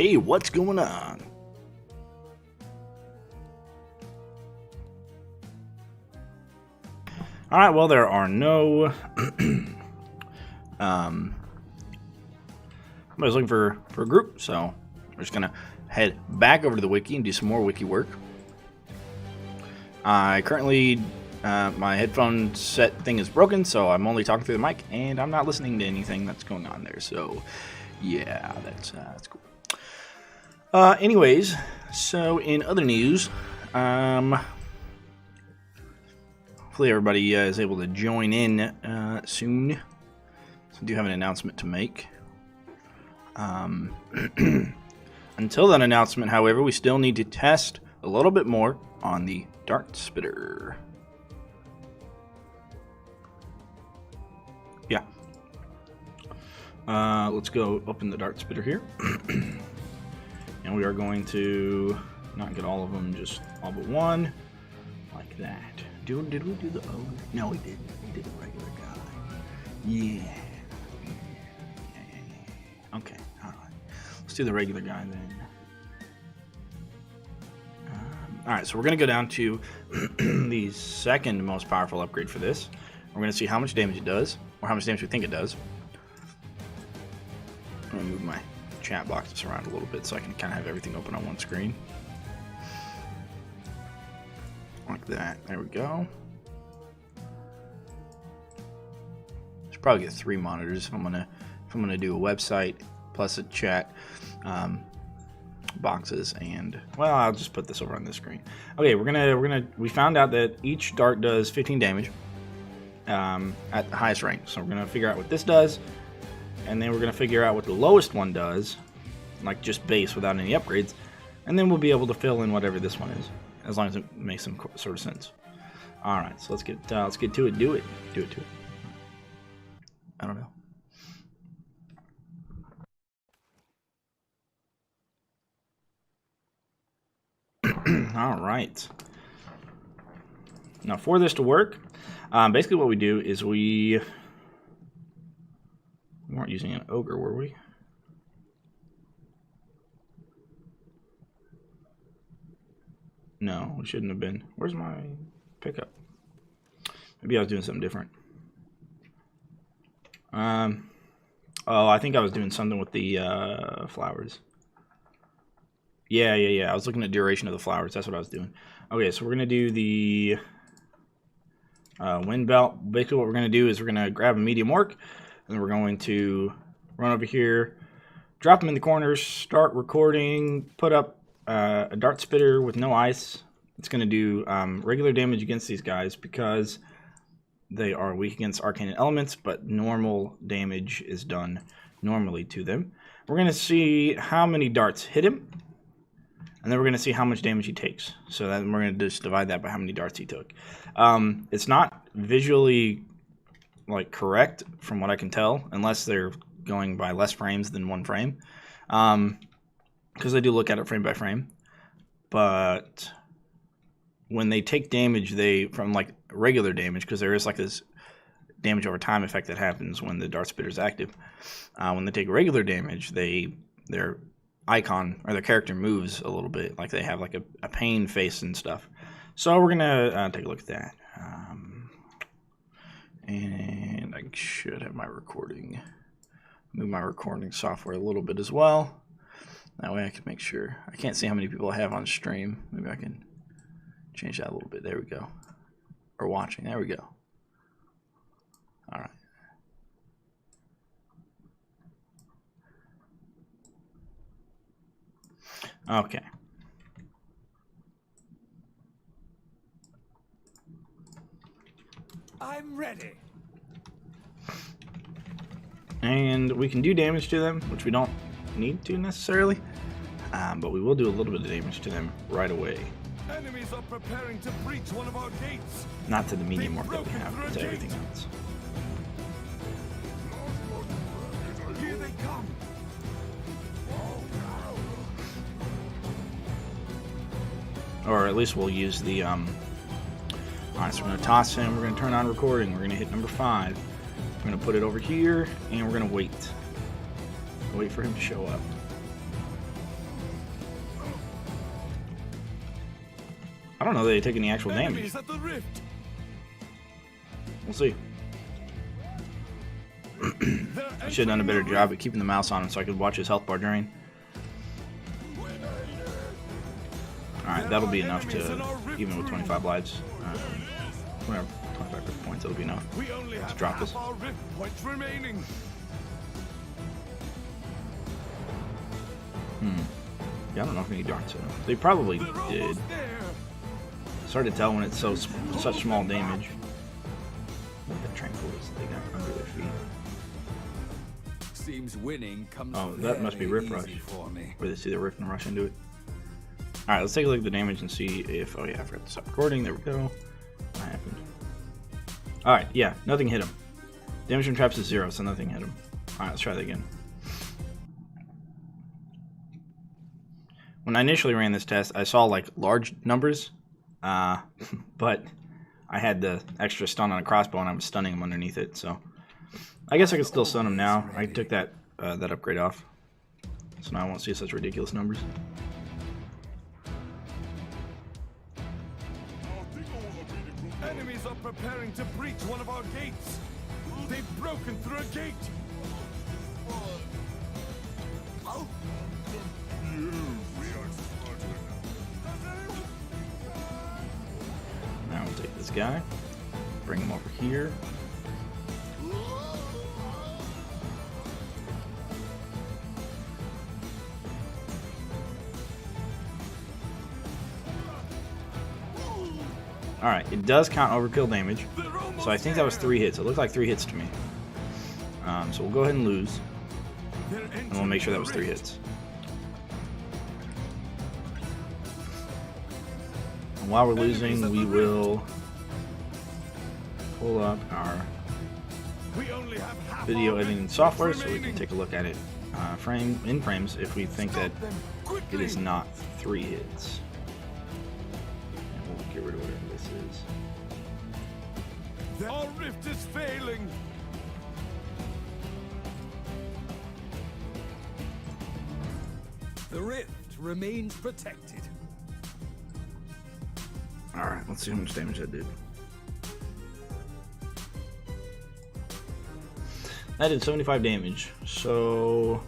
Hey, what's going on? Alright, well, there are no... Somebody's looking for a group, so we're just going to head back over to the wiki and do some more wiki work. I currently... my headphone set thing is broken, so I'm only talking through the mic, and I'm not listening to anything that's going on there, so yeah, that's cool. Anyways, so in other news, hopefully everybody is able to join in soon. So I do have an announcement to make. Until that announcement, however, we still need to test a little bit more on the Dart Spitter. Yeah. Let's go open the Dart Spitter here. And we are going to not get all of them, just all but one. Like that. Did we do the ogre? No, we didn't. We did the regular guy. Yeah. Okay, alright. Let's do the regular guy then. Alright, so we're going to go down to the second most powerful upgrade for this. We're going to see how much damage it does, or how much damage we think it does. I'm going to move my chat boxes around a little bit so I can kind of have everything open on one screen. Like that. There we go. Should probably get 3 monitors if I'm gonna do a website plus a chat boxes, and well, I'll just put this over on this screen. Okay, we found out that each dart does 15 damage at the highest rank. So we're gonna figure out what this does, and then we're gonna figure out what the lowest one does, like just base without any upgrades, and then we'll be able to fill in whatever this one is, as long as it makes some sort of sense. All right, so let's get to it. Do it to it. I don't know. All right. Now for this to work, basically what we do is we weren't using an ogre, were we? No, we shouldn't have been. Where's my pickup? Maybe I was doing something different. Oh, I think I was doing something with the flowers. Yeah. I was looking at duration of the flowers. That's what I was doing. Okay, so we're gonna do the wind belt. Basically, what we're gonna do is we're gonna grab a medium orc, and we're going to run over here, drop them in the corners, start recording, put up a dart spitter with no ice. It's going to do regular damage against these guys because they are weak against arcane elements, but normal damage is done normally to them. We're going to see how many darts hit him, and then we're going to see how much damage he takes. So then we're going to just divide that by how many darts he took. It's not visually correct from what I can tell, unless they're going by less frames than 1 frame. Because I do look at it frame by frame, but when they take damage, from regular damage, because there is this damage over time effect that happens when the dart spitter is active. When they take regular damage, their icon or their character moves a little bit, like they have a pain face and stuff. So we're gonna take a look at that, and I should have my recording. Move my recording software a little bit as well. That way I can make sure. I can't see how many people I have on stream. Maybe I can change that a little bit. There we go. Or watching. There we go. All right. Okay. I'm ready. And we can do damage to them, which we don't need to necessarily, but we will do a little bit of damage to them right away. Enemies are preparing to breach one of our gates. Not to the medium orc that we have, but to everything else. Here they come. Or at least we'll use the alright, so we're going to toss him, we're going to turn on recording, we're going to hit number 5. We're going to put it over here, and we're going to wait for him to show up. I don't know that they take any actual damage. Enemies at the rift. We'll see. I should have done a better job at keeping the mouse on him so I could watch his health bar drain. Alright, that'll be enough to, even with 25 lives, whatever, 25 rift points, that'll be enough. Let's drop this. Our rift points remaining. Yeah, I don't know if any darts hit him. They probably They're did. almost there. It's hard to tell when it's such small damage. Look at the tranquils they got under their feet. Seems winning comes Oh, that must be very Rift Rush. easy for me. Where they see the rift and rush into it. Alright, let's take a look at the damage and see if... Oh yeah, I forgot to stop recording. There we go. What happened? Alright, yeah, nothing hit him. Damage from traps is 0, so nothing hit him. Alright, let's try that again. When I initially ran this test, I saw like large numbers, but I had the extra stun on a crossbow and I was stunning him underneath it, so I guess I can still stun him now. I took that that upgrade off, so now I won't see such ridiculous numbers. Enemies are preparing to breach one of our gates. They've broken through a gate. Now we'll take this guy, bring him over here. Alright, it does count overkill damage, so I think that was 3 hits. It looked like 3 hits to me. So we'll go ahead and lose, and we'll make sure that was 3 hits. And while we're losing, we will pull up our video editing software so we can take a look at it in frames if we think that it is not 3 hits. And we'll get rid of whatever this is. Our rift is failing. The rift remains protected. Alright, let's see how much damage that did. That did 75 damage, so...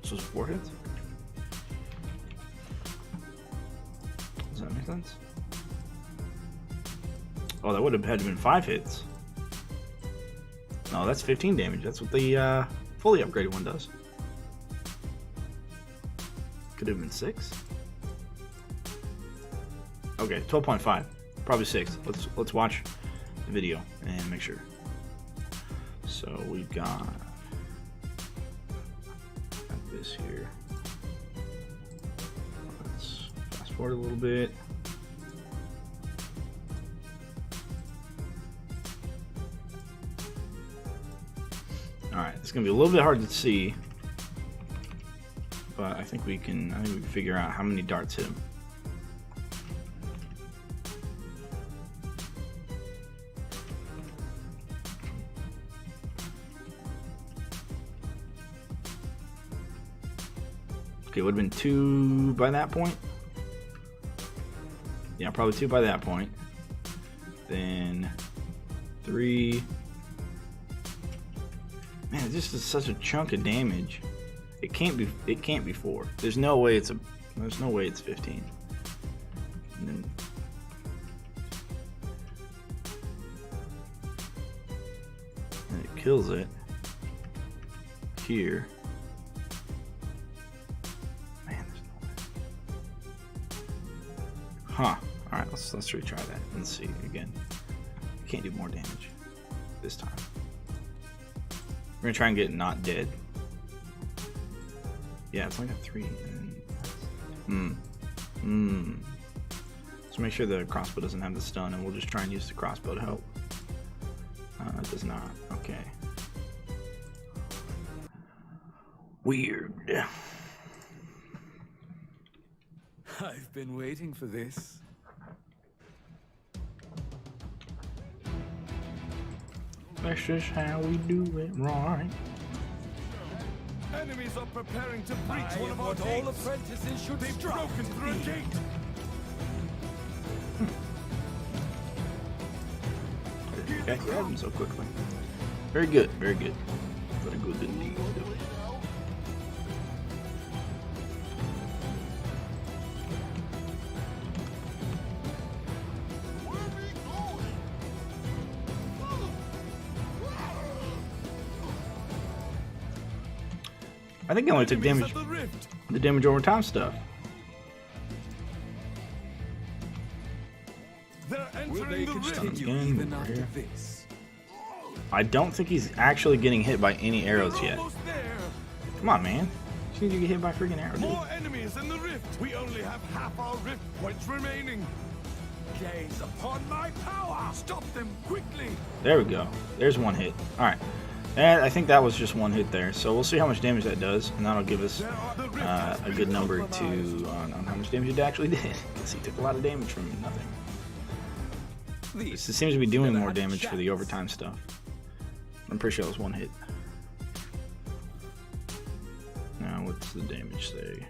So it's 4 hits? Does that make sense? Oh, that would have had to been 5 hits. No, that's 15 damage. That's what the fully upgraded one does. Could have been 6. Okay, 12.5. Probably 6. Let's watch the video and make sure. So we've got this here. Let's fast forward a little bit. Alright, it's gonna be a little bit hard to see, but I think we can figure out how many darts hit him. Okay, it would have been 2 by that point. Yeah, probably 2 by that point. Then 3. Man, this is such a chunk of damage. It can't be 4. There's no way it's 15. And then it kills it here. Man, there's no way. Huh. Alright, let's retry that and see again. Can't do more damage this time. We're gonna try and get it not dead. Yeah, it's like a 3. So make sure the crossbow doesn't have the stun, and we'll just try and use the crossbow to help. It does not. Okay. Weird. I've been waiting for this. That's just how we do it, right? Enemies are preparing to breach I one am of our what all gates. apprentices should They've strive broken to through a be. gate. Okay, grab him so quickly. Very good, very good. Very good indeed. I think I only took Enemies damage, at the rift. the damage over time stuff. They're Will they entering the rift. continue Again, even over after here. this? I don't think he's actually getting hit by any arrows We're yet. almost there. Come on, man. Just need to get hit by a freaking arrow, dude. More enemies in the rift. We only have half our rift points remaining. Gaze upon my power! Stop them quickly. There we go. There's one hit. Alright. And I think that was just one hit there. So we'll see how much damage that does. And that'll give us There are the rift has a been good number compromised. on how much damage it actually did. Because he took a lot of damage from nothing. It seems to be doing more damage for the overtime stuff. I'm pretty sure it was one hit. Now, what's the damage say?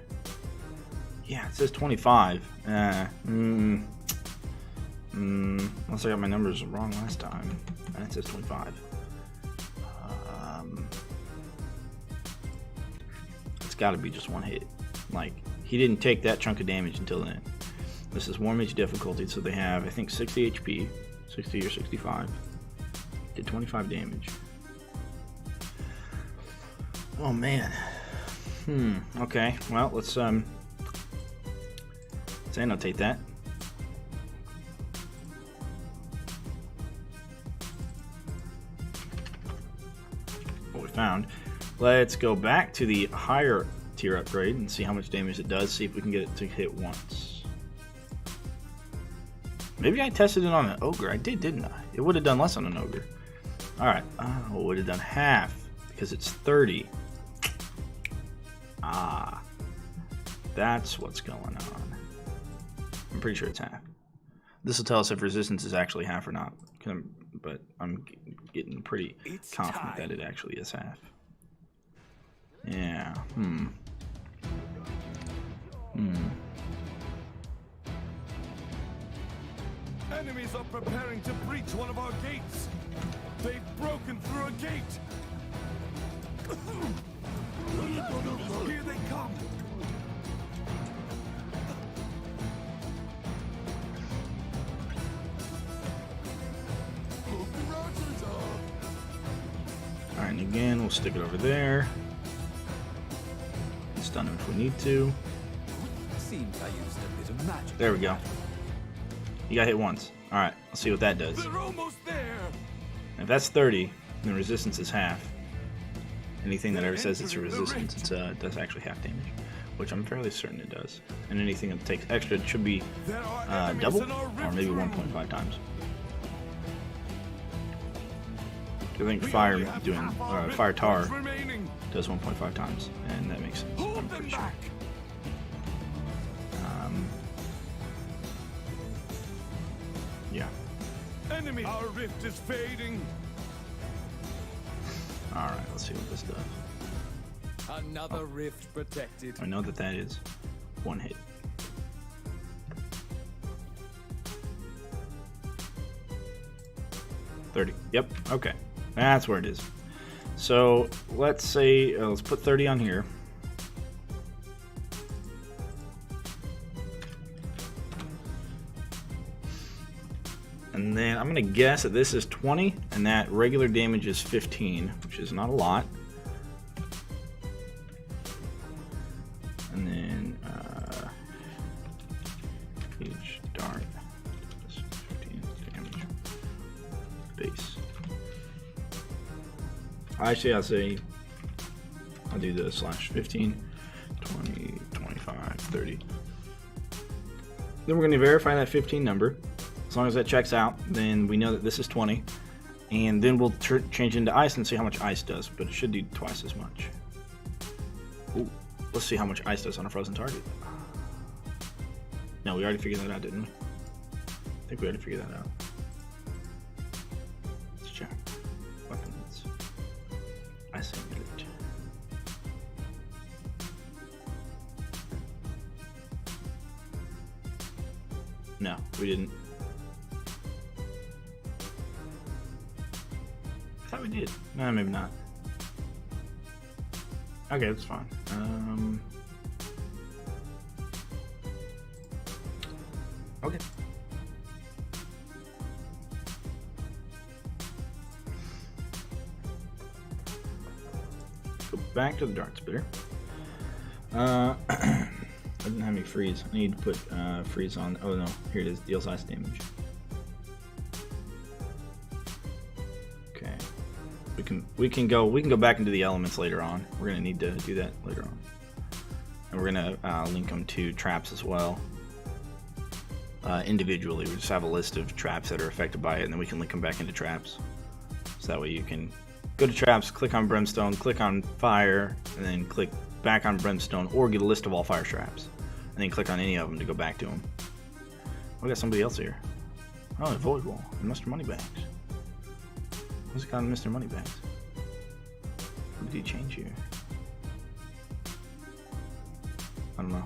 Yeah, it says 25. Unless I got my numbers wrong last time. It says 25. It's got to be just one hit. Like, he didn't take that chunk of damage until then. This is warm age difficulty, so they have, I think, 60 HP, 60 or 65. Did 25 damage. Oh man. Okay. Well, let's annotate that. What we found. Let's go back to the higher tier upgrade and see how much damage it does. See if we can get it to hit once. Maybe I tested it on an ogre. I did, didn't I? It would have done less on an ogre. Alright. Oh, it would have done half because it's 30. Ah. That's what's going on. I'm pretty sure it's half. This will tell us if resistance is actually half or not. But I'm getting pretty confident that it actually is half. Yeah. Enemies are preparing to breach one of our gates. They've broken through a gate. Here they come. Alright, and again, we'll stick it over there. Stun him if we need to. Seems I used a bit of magic. There we go. You got hit once. Alright, let's see what that does. They're almost there. If that's 30, then resistance is half. Anything that ever says it's a resistance, it does actually half damage. Which I'm fairly certain it does. And anything that takes extra, it should be There are enemies double, in our or rift maybe room. 1.5 times. I think We fire only have half our rift fire tar points remaining. does 1.5 times, and that makes sense. I'm Hold them pretty sure. back. Yeah. Enemy. Our rift is fading. All right. Let's see what this does. Another rift protected. I know that that is one hit. $30. Yep. Okay. That's where it is. So let's say let's put 30 on here. And then I'm gonna guess that this is 20, and that regular damage is 15, which is not a lot. And then each dart is 15 damage base. Actually, I'll say I'll do the slash 15, 20, 25, 30. Then we're going to verify that 15 number. As long as that checks out, then we know that this is 20. And then we'll change into ice and see how much ice does, but it should do twice as much. Ooh, let's see how much ice does on a frozen target. No, we already figured that out, didn't we? I think we already figured that out. Let's check. Weapons. Ice amulet. No, we didn't. I thought we did. No, maybe not. Okay, that's fine. Okay. Go back to the dart spitter. I didn't have any freeze. I need to put freeze on. Oh no, here it is. Deals ice damage. Okay. We can go back into the elements later on. We're gonna need to do that later on. And we're gonna link them to traps as well. Individually, we just have a list of traps that are affected by it, and then we can link them back into traps. So that way you can go to traps, click on brimstone, click on fire, and then click back on brimstone, or get a list of all fire traps, and then click on any of them to go back to them. We got somebody else here. Oh, a void wall and Mr. Moneybags. What's it got in Mr. Moneybags? What did he change here? I don't know.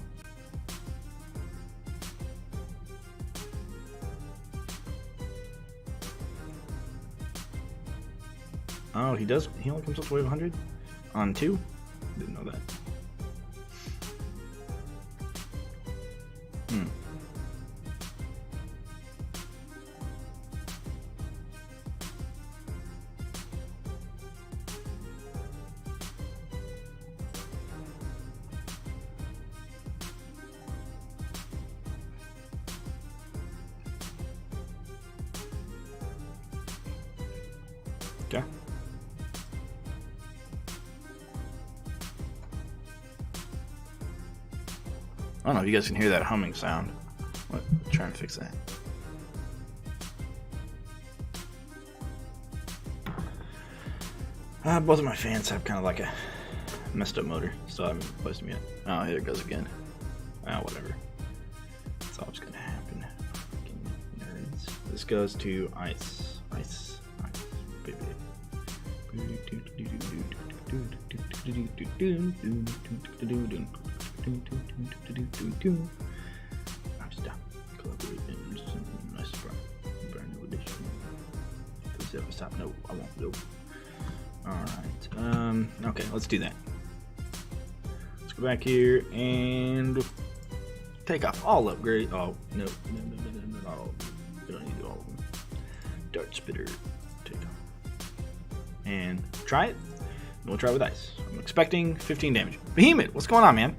Oh, he does. He only comes up to wave 100 on 2. Didn't know that. Okay. I don't know if you guys can hear that humming sound. What? Trying to fix that. Both of my fans have kind of like a messed up motor, so I haven't replaced them yet. Oh, here it goes again. Ah, whatever. That's always gonna happen. Fucking nerds. This goes to ice, baby. I'm stuck. Nice brand new edition. Does it ever stop? No, I won't. Nope. Alright. Okay, let's do that. Let's go back here and take off all upgrade. Oh, no. No. We don't need to do all of them. Dart spitter. Take off. And try it. And we'll try it with ice. I'm expecting 15 damage. Behemoth, what's going on, man?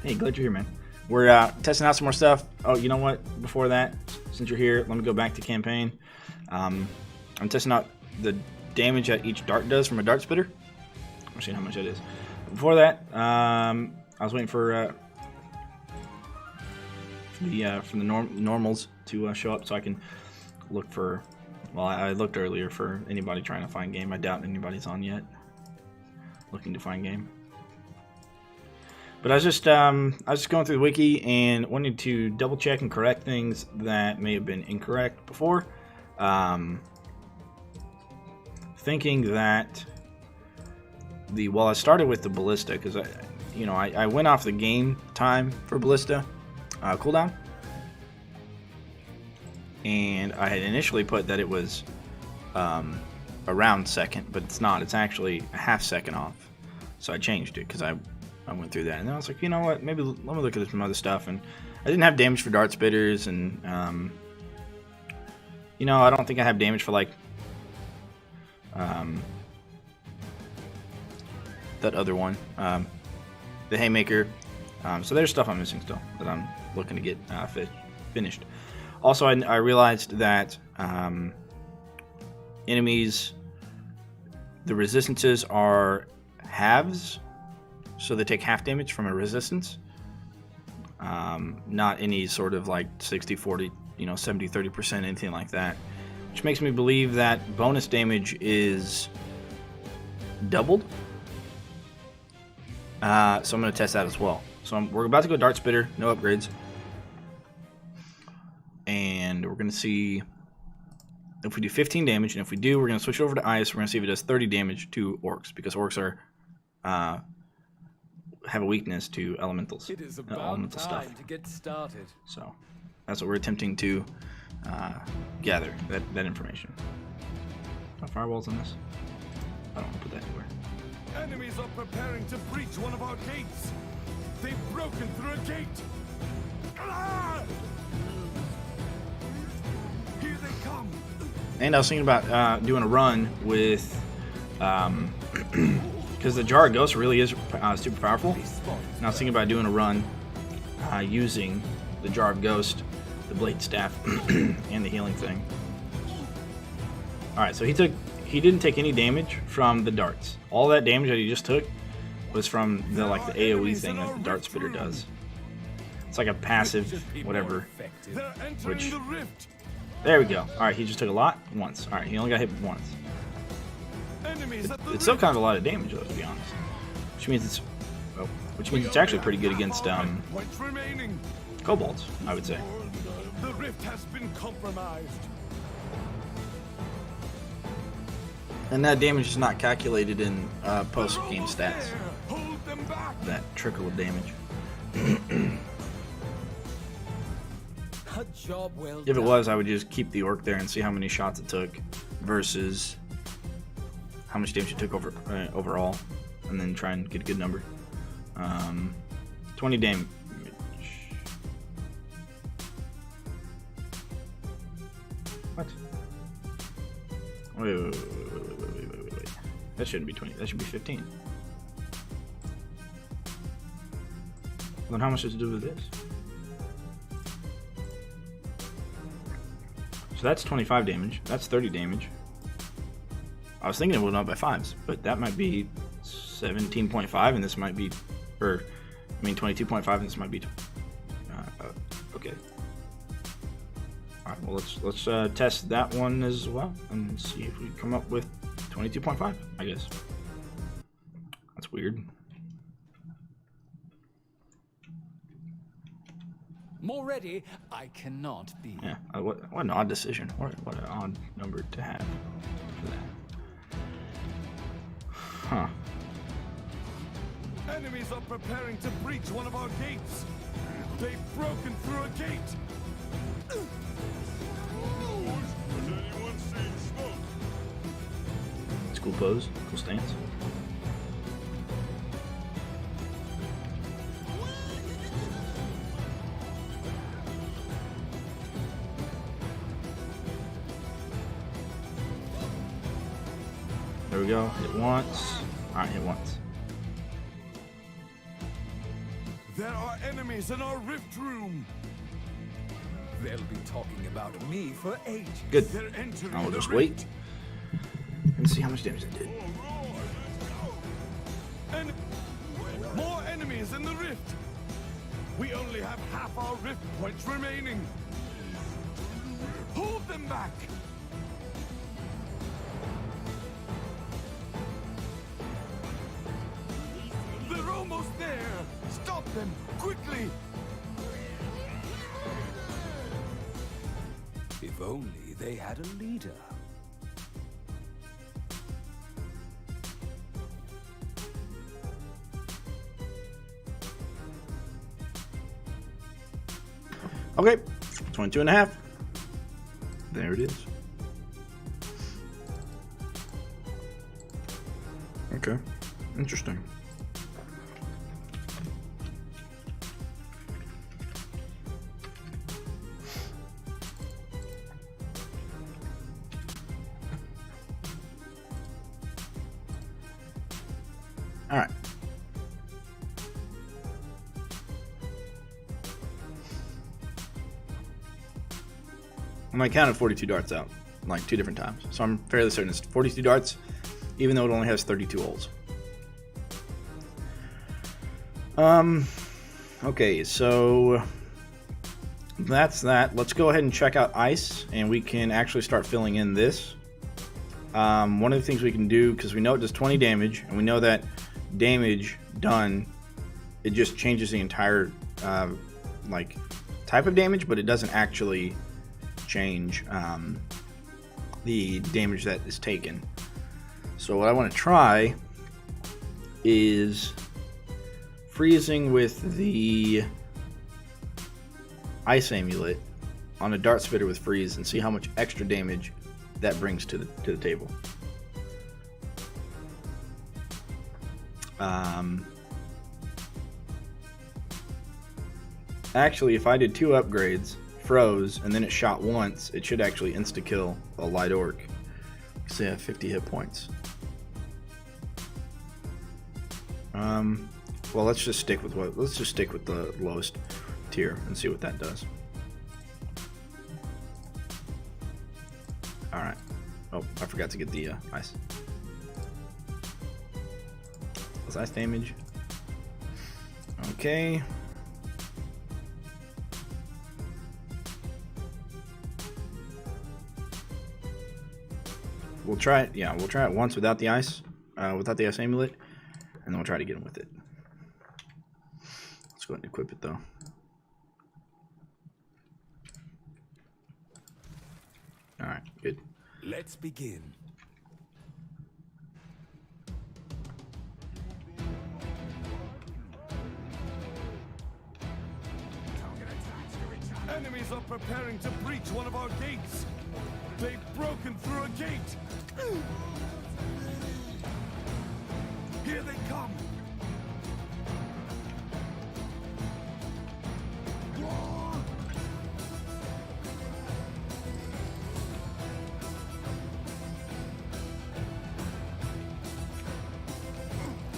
Hey, glad you're here, man. We're testing out some more stuff. Oh, you know what? Before that, since you're here, let me go back to campaign. I'm testing out the damage that each dart does from a dart spitter. I'm seeing how much that is. Before that, I was waiting for the normals to show up so I can look for. Well, I looked earlier for anybody trying to find game. I doubt anybody's on yet. Looking to find game. But I was just going through the wiki and wanted to double check and correct things that may have been incorrect before. Thinking that I started with the ballista because I went off the game time for ballista cooldown, and I had initially put that it was around second, but it's not. It's actually a half second off. So I changed it because I went through that, and then I was like, you know what? Maybe let me look at some other stuff. And I didn't have damage for dart spitters, and I don't think I have damage for like that other one, the haymaker. So there's stuff I'm missing still that I'm looking to get finished. Also, I realized that enemies, the resistances are halves, so they take half damage from a resistance. Not any sort of like 60-40, 70-30%, anything like that. Which makes me believe that bonus damage is doubled. So I'm going to test that as well. So we're about to go dart spitter, no upgrades. And we're going to see if we do 15 damage. And if we do, we're going to switch over to ice. We're going to see if it does 30 damage to orcs. Because orcs are have a weakness to elementals, It is about elemental stuff. time to get started. So that's what we're attempting to gather, that information. No firewalls on this? I don't want to put that anywhere. Enemies are preparing to breach one of our gates. They've broken through a gate. Ah! Here they come. And I was thinking about doing a run with, because the Jar of Ghost really is super powerful. And I was thinking about doing a run using the Jar of Ghost, the Blade Staff, and the healing thing. Alright, so he didn't take any damage from the darts. All that damage that he just took was from the AoE thing that the Dart Spitter does. It's like a passive whatever. They're entering the rift. There we go. Alright, he just took a lot once. Alright, he only got hit once. Enemies at the It's still kind of a lot of damage though, to be honest. Which means it's actually pretty good against points remaining. kobolds, I would say. The rift has been compromised. And that damage is not calculated in post-game stats. Hold them back. That trickle of damage. A job well If it done. was, I would just keep the orc there and see how many shots it took versus how much damage it took overall, and then try and get a good number. 20 damage. What? Wait. That shouldn't be 20. That should be 15. Then how much does it do with this? So that's 25 damage. That's 30 damage. I was thinking it went up by 5s, but that might be 17.5, and this might be, 22.5, and this might be. Okay. All right. Well, let's test that one as well and see if we come up with 22.5. I guess. That's weird. More ready, I cannot be. Yeah. What an odd decision. What an odd number to have for that. Huh. Enemies are preparing to breach one of our gates. They've broken through a gate. Has anyone seen smoke? It's cool pose. Cool stance. There we go. Hit once. Alright, hit once. There are enemies in our rift room. They'll be talking about me for ages. Good. They're entering I'll the just rift. wait and see how much damage it did. And more enemies in the rift. We only have half our rift points remaining. Hold them back. They're almost there. Stop them quickly. If only they had a leader. Okay, 22.5. There it is. Okay, interesting. All right. And I counted 42 darts out, like 2 different times. So I'm fairly certain it's 42 darts, even though it only has 32 holes. Okay, so that's that. Let's go ahead and check out ice, and we can actually start filling in this. One of the things we can do, because we know it does 20 damage, and we know that damage done, it just changes the entire type of damage, but it doesn't actually change the damage that is taken. So what I want to try is freezing with the ice amulet on a dart spitter with freeze and see how much extra damage that brings to the table. Actually, if I did 2 upgrades, froze, and then it shot once, it should actually insta-kill a light orc. Because they have 50 hit points. Well, let's just stick with the lowest tier and see what that does. All right. Oh, I forgot to get the ice. That's ice damage. Okay. We'll try it. Yeah, we'll try it once without the ice amulet, and then we'll try to get him with it. Let's go ahead and equip it though. All right, good. Let's begin. Enemies are preparing to breach one of our gates. They've broken through a gate. Here they come.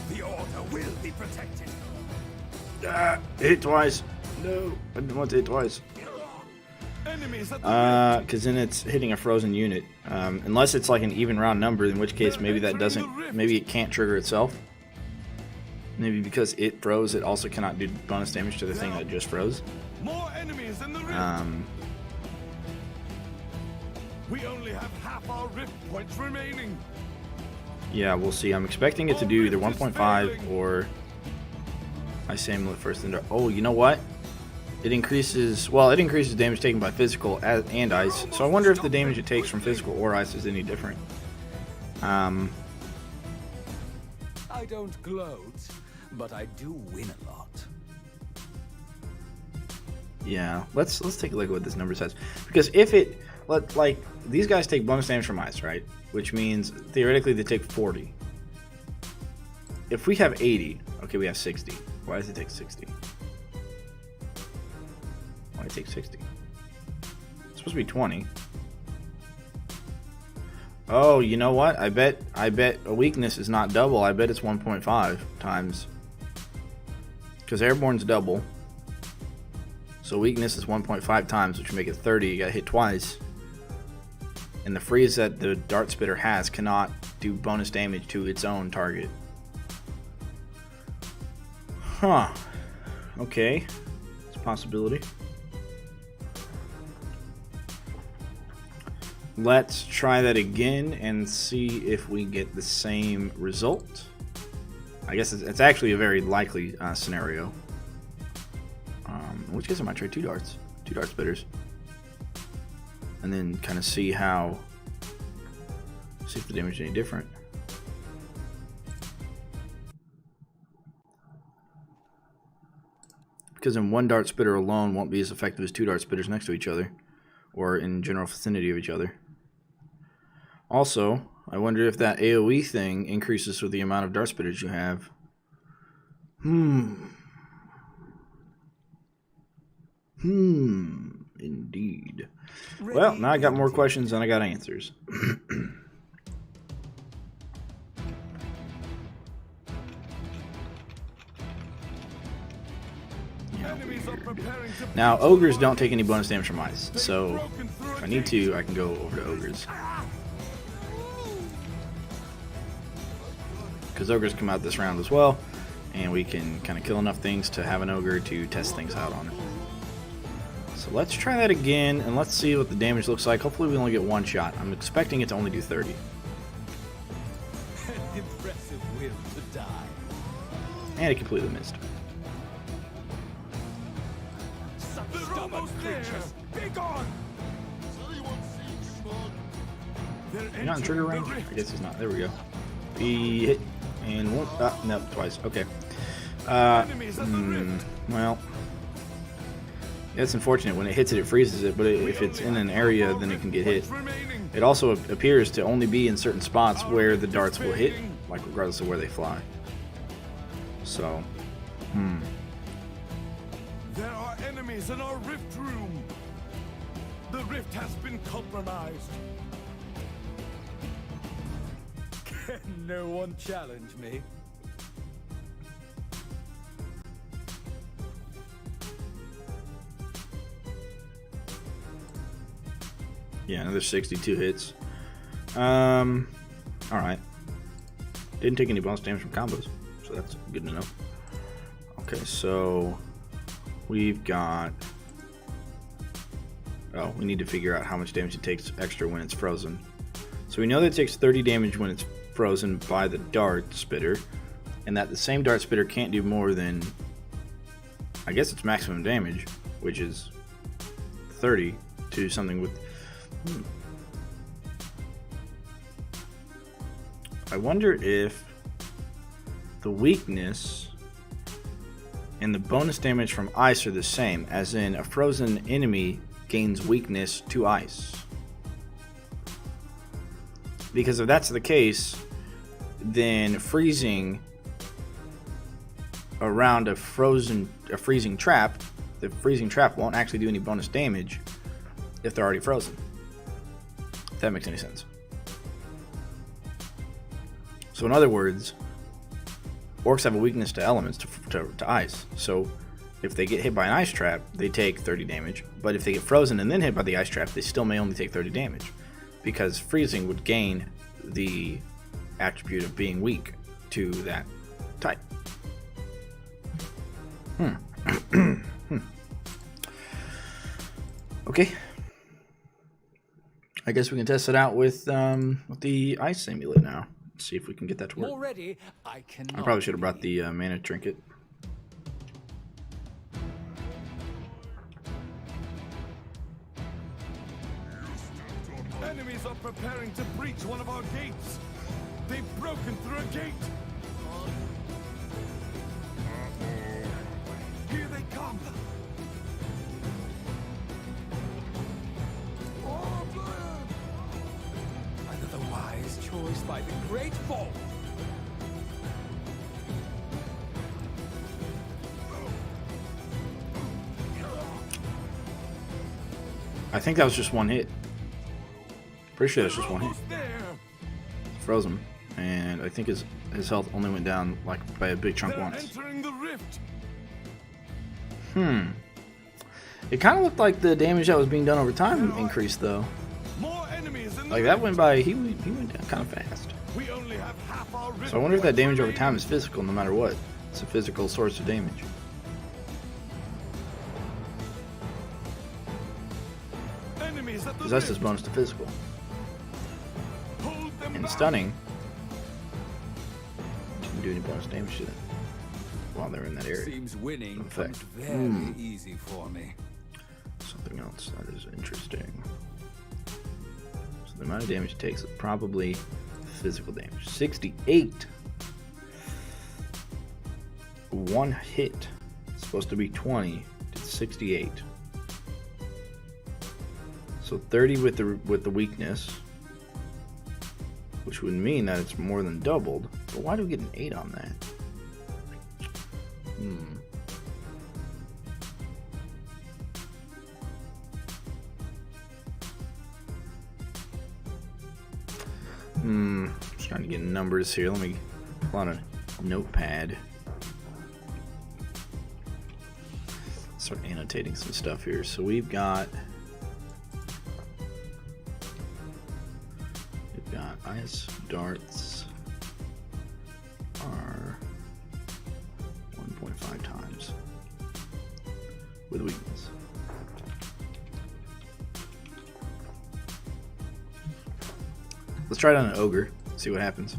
The order will be protected. Hit twice. No, I didn't want to hit twice. Enemies at the Because then it's hitting a frozen unit. Unless it's like an even round number, in which case maybe that doesn't. Maybe it can't trigger itself. Maybe because it froze, it also cannot do bonus damage to the thing that just froze. More enemies in the rift. We only have half our rift points remaining. Yeah, we'll see. I'm expecting it to do either 1.5 or Ice Amulet first. Oh, you know what? It increases. Well, it increases damage taken by physical and ice. So I wonder if the damage it takes from physical or ice is any different. I don't gloat, but I do win a lot. Yeah, let's take a look at what this number says. Because if it, like, these guys take bonus damage from ice, right? Which means theoretically they take 40. If we have 80, okay, we have 60. Why does it take 60? Why it take 60? It's supposed to be 20. Oh, you know what? I bet a weakness is not double. I bet it's 1.5 times. Because airborne's double. So weakness is 1.5 times, which would make it 30. You gotta hit twice. And the freeze that the dart spitter has cannot do bonus damage to its own target. Huh. Okay. It's a possibility. Let's try that again and see if we get the same result. I guess it's actually a very likely scenario. In which case I might try 2 dart spitters. And then kind of see if the damage is any different. Because then 1 dart spitter alone won't be as effective as 2 dart spitters next to each other, or in general vicinity of each other. Also, I wonder if that AoE thing increases with the amount of dart spitters you have. Indeed. Well, now I got more questions than I got answers. Now, ogres don't take any bonus damage from ice, so if I need to, I can go over to ogres. Because ogres come out this round as well, and we can kind of kill enough things to have an ogre to test things out on it. So let's try that again, and let's see what the damage looks like. Hopefully we only get 1 shot. I'm expecting it to only do 30. An impressive will to die. And it completely missed. Stubborn creatures, be gone! You're not in trigger range? I guess he's not. There we go. He hit and one. No, twice. Okay. Enemies at the rift. Well, it's unfortunate. When it hits it, it freezes it, but if it's in an area, then it can get hit. Remaining. It also appears to only be in certain spots where the darts will hit, like regardless of where they fly. So, There are enemies in our rift room. The rift has been compromised. Can no one challenge me? yeah, another 62 hits. Alright. Didn't take any bonus damage from combos, so that's good to know. Okay, so we've got... Oh, we need to figure out how much damage it takes extra when it's frozen. So we know that it takes 30 damage when it's frozen by the dart spitter, and that the same dart spitter can't do more than, I guess it's maximum damage, which is 30 to something with... I wonder if the weakness and the bonus damage from ice are the same, as in a frozen enemy gains weakness to ice. Because if that's the case, then freezing around a freezing trap, the freezing trap won't actually do any bonus damage if they're already frozen. If that makes any sense. So in other words, orcs have a weakness to elements, to ice. So if they get hit by an ice trap, they take 30 damage. But if they get frozen and then hit by the ice trap, they still may only take 30 damage. Because freezing would gain the attribute of being weak to that type. Okay. I guess we can test it out with the ice amulet now. See if we can get that to work. Already, I cannot. I probably should have brought the mana trinket. Enemies are preparing to breach one of our gates. They've broken through a gate. Here they come. Another wise choice by the great foe. I think that was just one hit. Pretty sure that's just one hit. Almost there. Froze him, and I think his health only went down like by a big chunk They're once. entering the rift. It kind of looked like the damage that was being done over time increased though. More enemies in the Like that went by, he went down kind of fast. We only have half our rift. So I wonder if that points damage over remaining. time is physical, no matter what. It's a physical source of damage. Enemies at the Because that's rift. just bonus to physical. Hold them And back. stunning didn't do any bonus damage to them while they're in that area. Seems winning Effect. comes very easy for me. Something else that is interesting. So the amount of damage it takes is probably physical damage. 68. One hit. It's supposed to be 20. It's 68. So 30 with the weakness, which would mean that it's more than doubled. But why do we get an 8 on that? Just trying to get numbers here. Let me pull out a notepad. Start annotating some stuff here. So we've got ice darts are 1.5 times with weakness. Let's try it on an ogre, see what happens.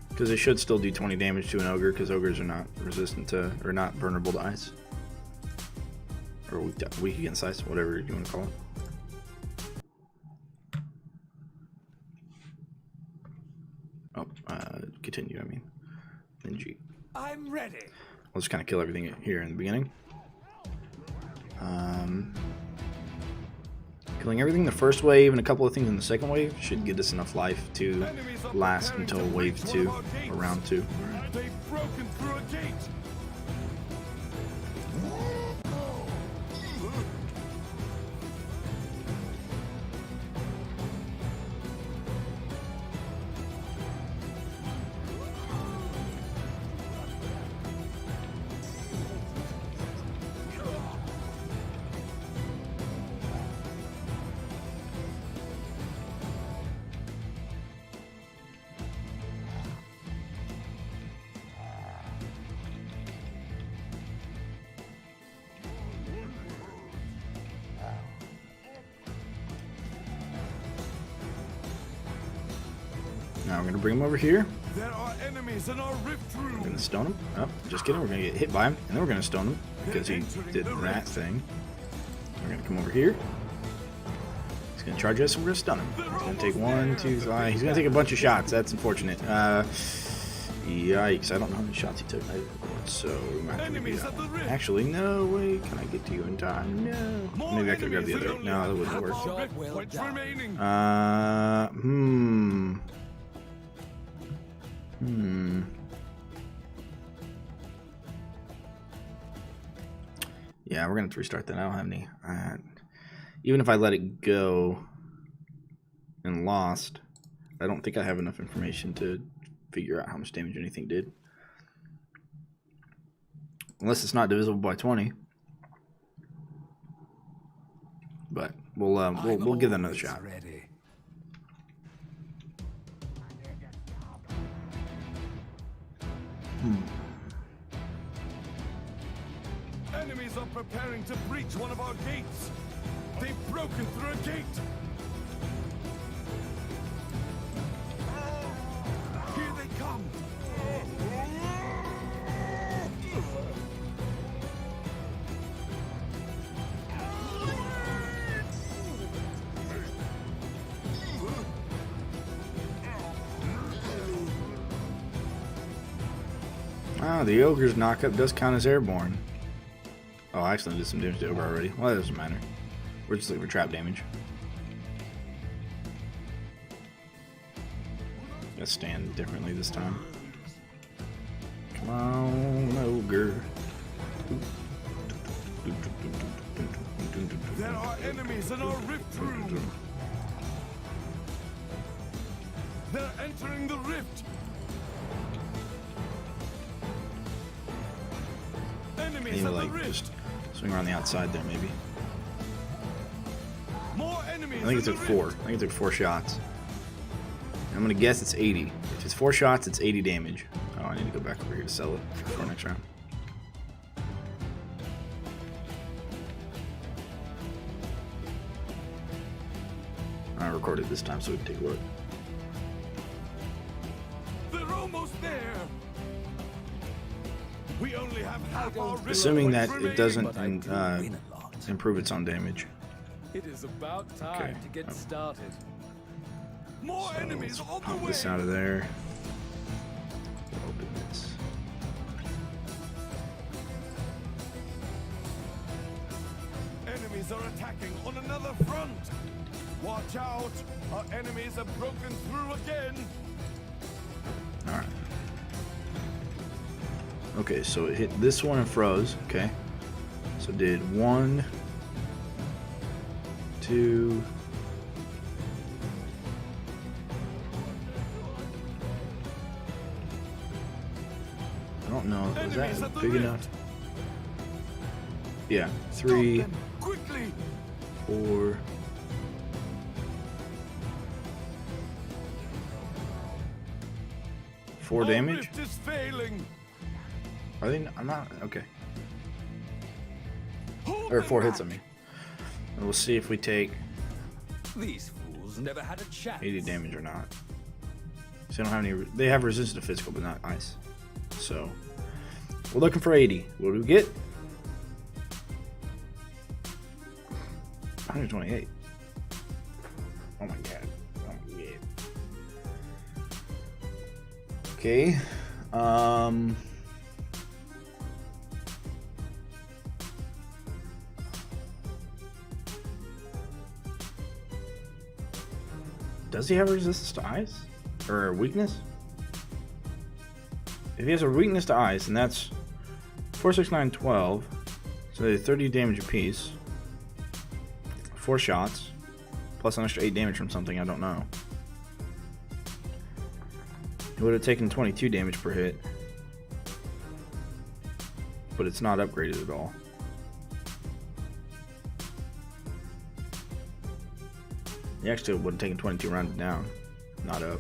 Because it should still do 20 damage to an ogre, because ogres are not resistant to, or not vulnerable to ice. Or weak against ice, whatever you want to call it. Oh, continue, I mean. Then G. I'm ready. I'll just kind of kill everything here in the beginning. Killing everything the first wave and a couple of things in the second wave should get us enough life to last until wave 2 or round 2. They've broken through a gate. Now we're going to bring him over here. There are enemies in our rift We're room. going to stone him. Oh, just kidding. We're going to get hit by him, and then we're going to stone him because he did that thing. We're going to come over here. He's going to charge us, and we're going to stun him. He's going to take 1, 2, 3. He's going to take a bunch of shots. That's unfortunate. Yikes. I don't know how many shots he took. So we might have to repeat that one. Actually, no. Wait. Can I get to you in time? No. Maybe I could grab the other. No, that wouldn't work. Job well Points done. remaining. Yeah, we're gonna have to restart that. I don't have any. Even if I let it go and lost, I don't think I have enough information to figure out how much damage anything did. Unless it's not divisible by 20. But we'll give that another shot. Ready. Enemies are preparing to breach one of our gates. They've broken through a gate. Here they come. Ah, the ogre's knockup does count as airborne. Oh, I accidentally did some damage to ogre already. Well, that doesn't matter. We're just looking for trap damage. Gotta stand differently this time. Come on, ogre. There are enemies in our rift room. They're entering the rift. Enemies You know, at the like rift. just swing around the outside there, maybe. More enemies. I think it in took the 4. rift. I think it took 4 shots. I'm gonna guess it's 80. If it's 4 shots, it's 80 damage. Oh, I need to go back over here to sell it for next round. I recorded this time so we can take a look. They're almost there. We only have half our rift Assuming that points it doesn't remaining. But I do win a lot. improve its own damage. It is about time Okay. to get started. More So enemies let's on pop the way. this out of there. Open this. Enemies are attacking on another front. Watch out! Our enemies have broken through again. Alright. Okay, so it hit this one and froze. Okay. So it did 1, 2. I don't know. Was Enemies that at the big rift. enough? Yeah. Stop 3, them, quickly! 4. Four Our damage? rift is failing. Are they? I'm not. Okay. Hold Or them 4 hits back. on me. And we'll see if we take These fools never had a chance. 80 damage or not. So they don't have any. They have resistance to physical, but not ice. So we're looking for 80. What do we get? 128. Oh my god. Oh my god. Okay. Does he have a resistance to ice? Or a weakness? If he has a weakness to ice, and that's 4, 6, 9, 12. So they 30 damage apiece. 4 shots. Plus an extra 8 damage from something, I don't know. It would have taken 22 damage per hit. But it's not upgraded at all. He actually would have taken 22 rounded down. Not up.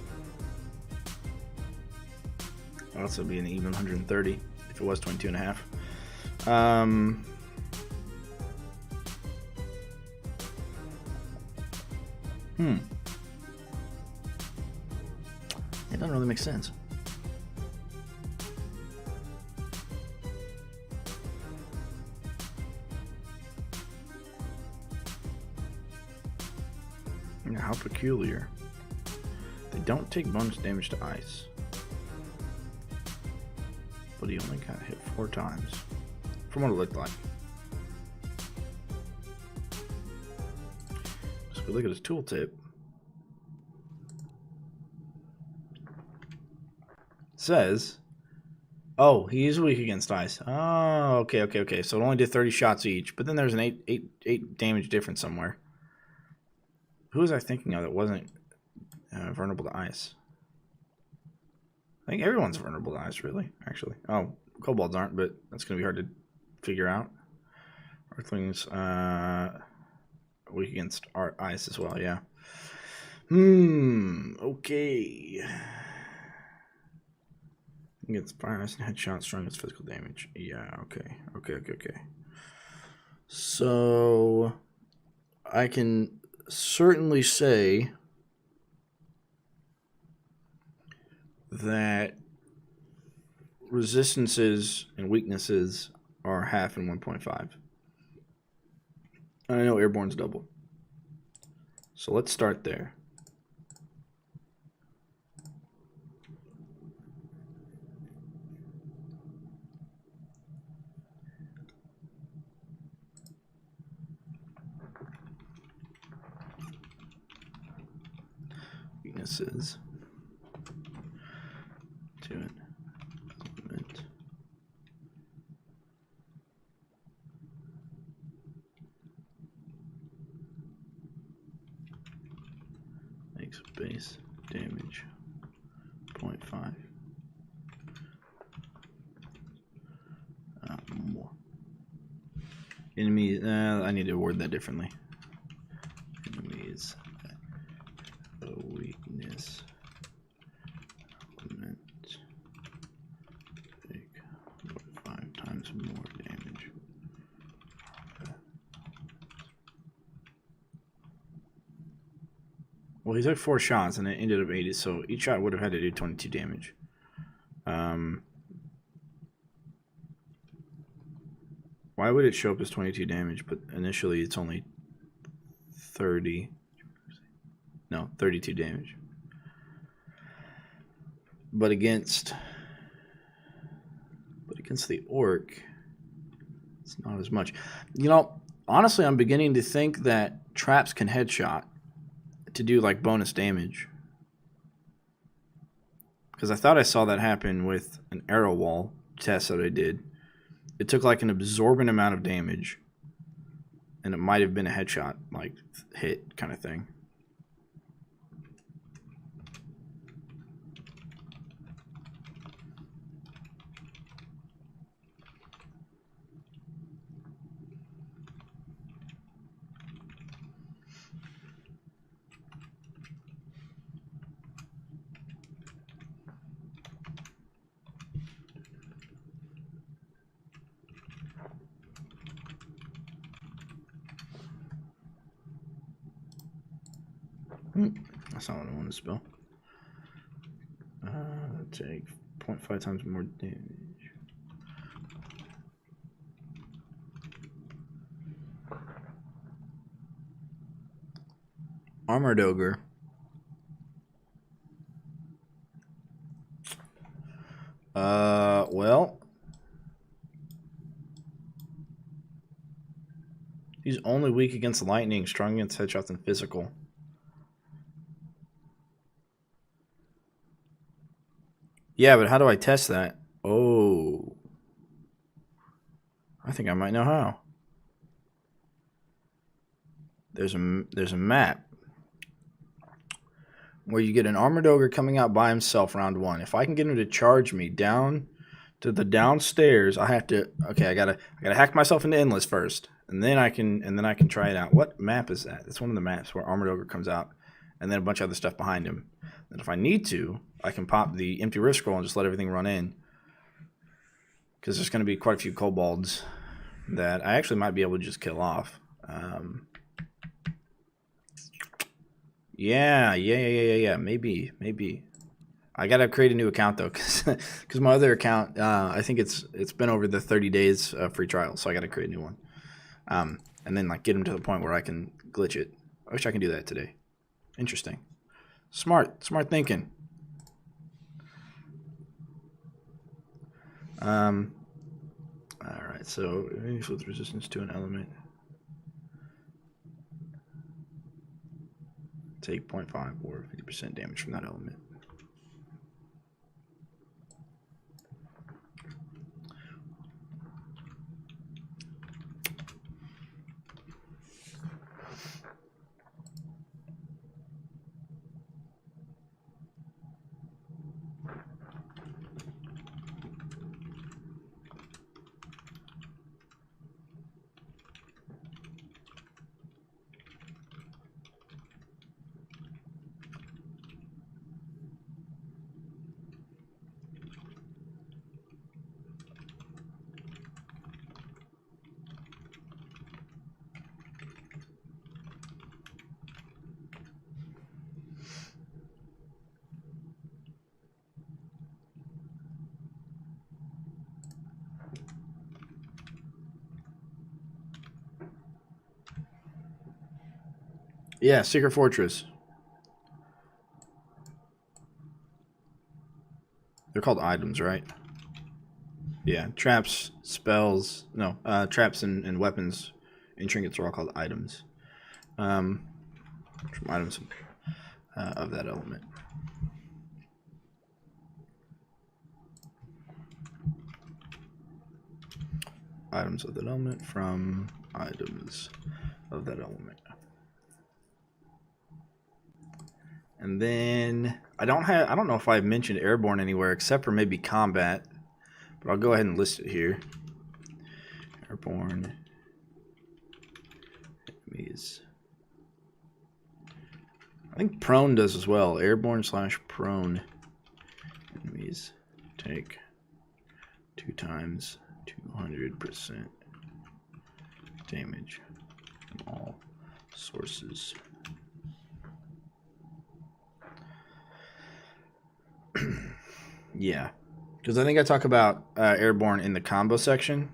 It would also be an even 130 if it was 22 and a half. It doesn't really make sense. How peculiar. They don't take bonus damage to ice. But he only got hit 4 times. From what it looked like. So if we look at his tooltip. Says, oh, he is weak against ice. Oh, okay. So it only did 30 shots each, but then there's an 8 damage difference somewhere. Who was I thinking of that wasn't vulnerable to ice? I think everyone's vulnerable to ice, really, actually. Oh, kobolds aren't, but that's going to be hard to figure out. Earthlings weak against ice as well, yeah. Okay. Against fire, ice, and headshot, strong against physical damage. Yeah, okay. So, I can certainly say that resistances and weaknesses are half and 1.5. And I know airborne's double. So let's start there. Weaknesses. To an element. Makes base damage 0.5. More. Enemies. I need to word that differently. Enemies. A weakness element take 5 times more damage. Well, he took 4 shots and it ended up 80, so each shot would have had to do 22 damage. Why would it show up as 22 damage, but initially it's only 32 damage. But against the orc, it's not as much. You know, honestly, I'm beginning to think that traps can headshot to do like bonus damage. Because I thought I saw that happen with an arrow wall test that I did. It took like an absorbent amount of damage, and it might have been a headshot, like hit kind of thing. That's not what I want to spell. Take 0.5 times more damage. Armored Ogre. Well, he's only weak against lightning, strong against headshots, and physical. Yeah, but how do I test that? Oh. I think I might know how. There's a map where you get an armored ogre coming out by himself round 1. If I can get him to charge me down to the downstairs, I have to. Okay, I gotta hack myself into endless first, and then I can try it out. What map is that? It's one of the maps where armored ogre comes out, and then a bunch of other stuff behind him. And if I need to, I can pop the empty rift scroll and just let everything run in, because there's going to be quite a few kobolds that I actually might be able to just kill off. Yeah. Maybe. I gotta create a new account though, because my other account, I think it's been over the 30 days free trial, so I gotta create a new one, and then like get them to the point where I can glitch it. I wish I can do that today. Interesting, smart thinking. All right, so with resistance to an element. Take 0.5 or 50% damage from that element. Yeah, Secret Fortress. They're called items, right? Yeah, traps, spells, no, traps and weapons and trinkets are all called items. From items of that element. Items of that element from items of that element. And then I don't know if I've mentioned airborne anywhere except for maybe combat, but I'll go ahead and list it here. Airborne enemies. I think prone does as well. Airborne / prone enemies take 2 times 200% damage from all sources. Yeah, because I think I talk about airborne in the combo section,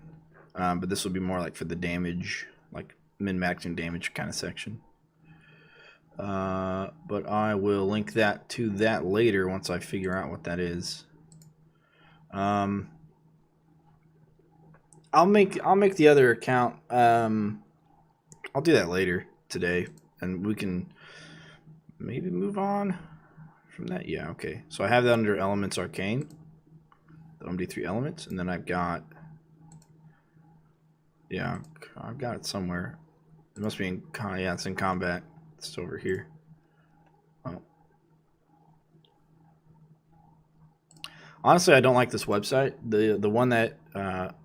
but this will be more like for the damage, like min-maxing damage kind of section. But I will link that to that later once I figure out what that is. I'll make the other account. I'll do that later today, and we can maybe move on from that. Yeah, okay. So I have that under Elements Arcane, the MD3 elements, and then I've got, yeah, I've got it somewhere. It must be in, yeah, it's in combat. It's over here. Oh. Honestly, I don't like this website. The one that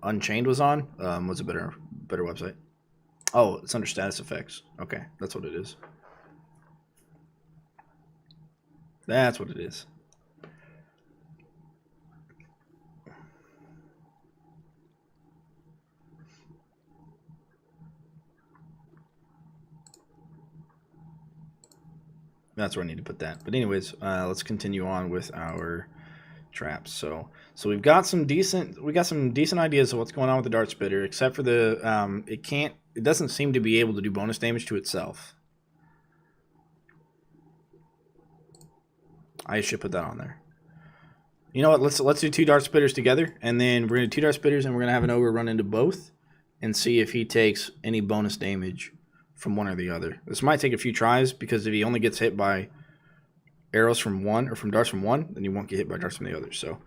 Unchained was on was a better website. Oh, it's under status effects. Okay, that's what it is. That's what it is. That's where I need to put that. But anyways, let's continue on with our traps. So we've got some decent ideas of what's going on with the dart spitter, except for the it doesn't seem to be able to do bonus damage to itself. I should put that on there. You know what? Let's do 2 dart spitters together, and then we're gonna do 2 dart spitters, and we're gonna have an ogre run into both, and see if he takes any bonus damage from one or the other. This might take a few tries, because if he only gets hit by arrows from one or from darts from one, then you won't get hit by darts from the others. So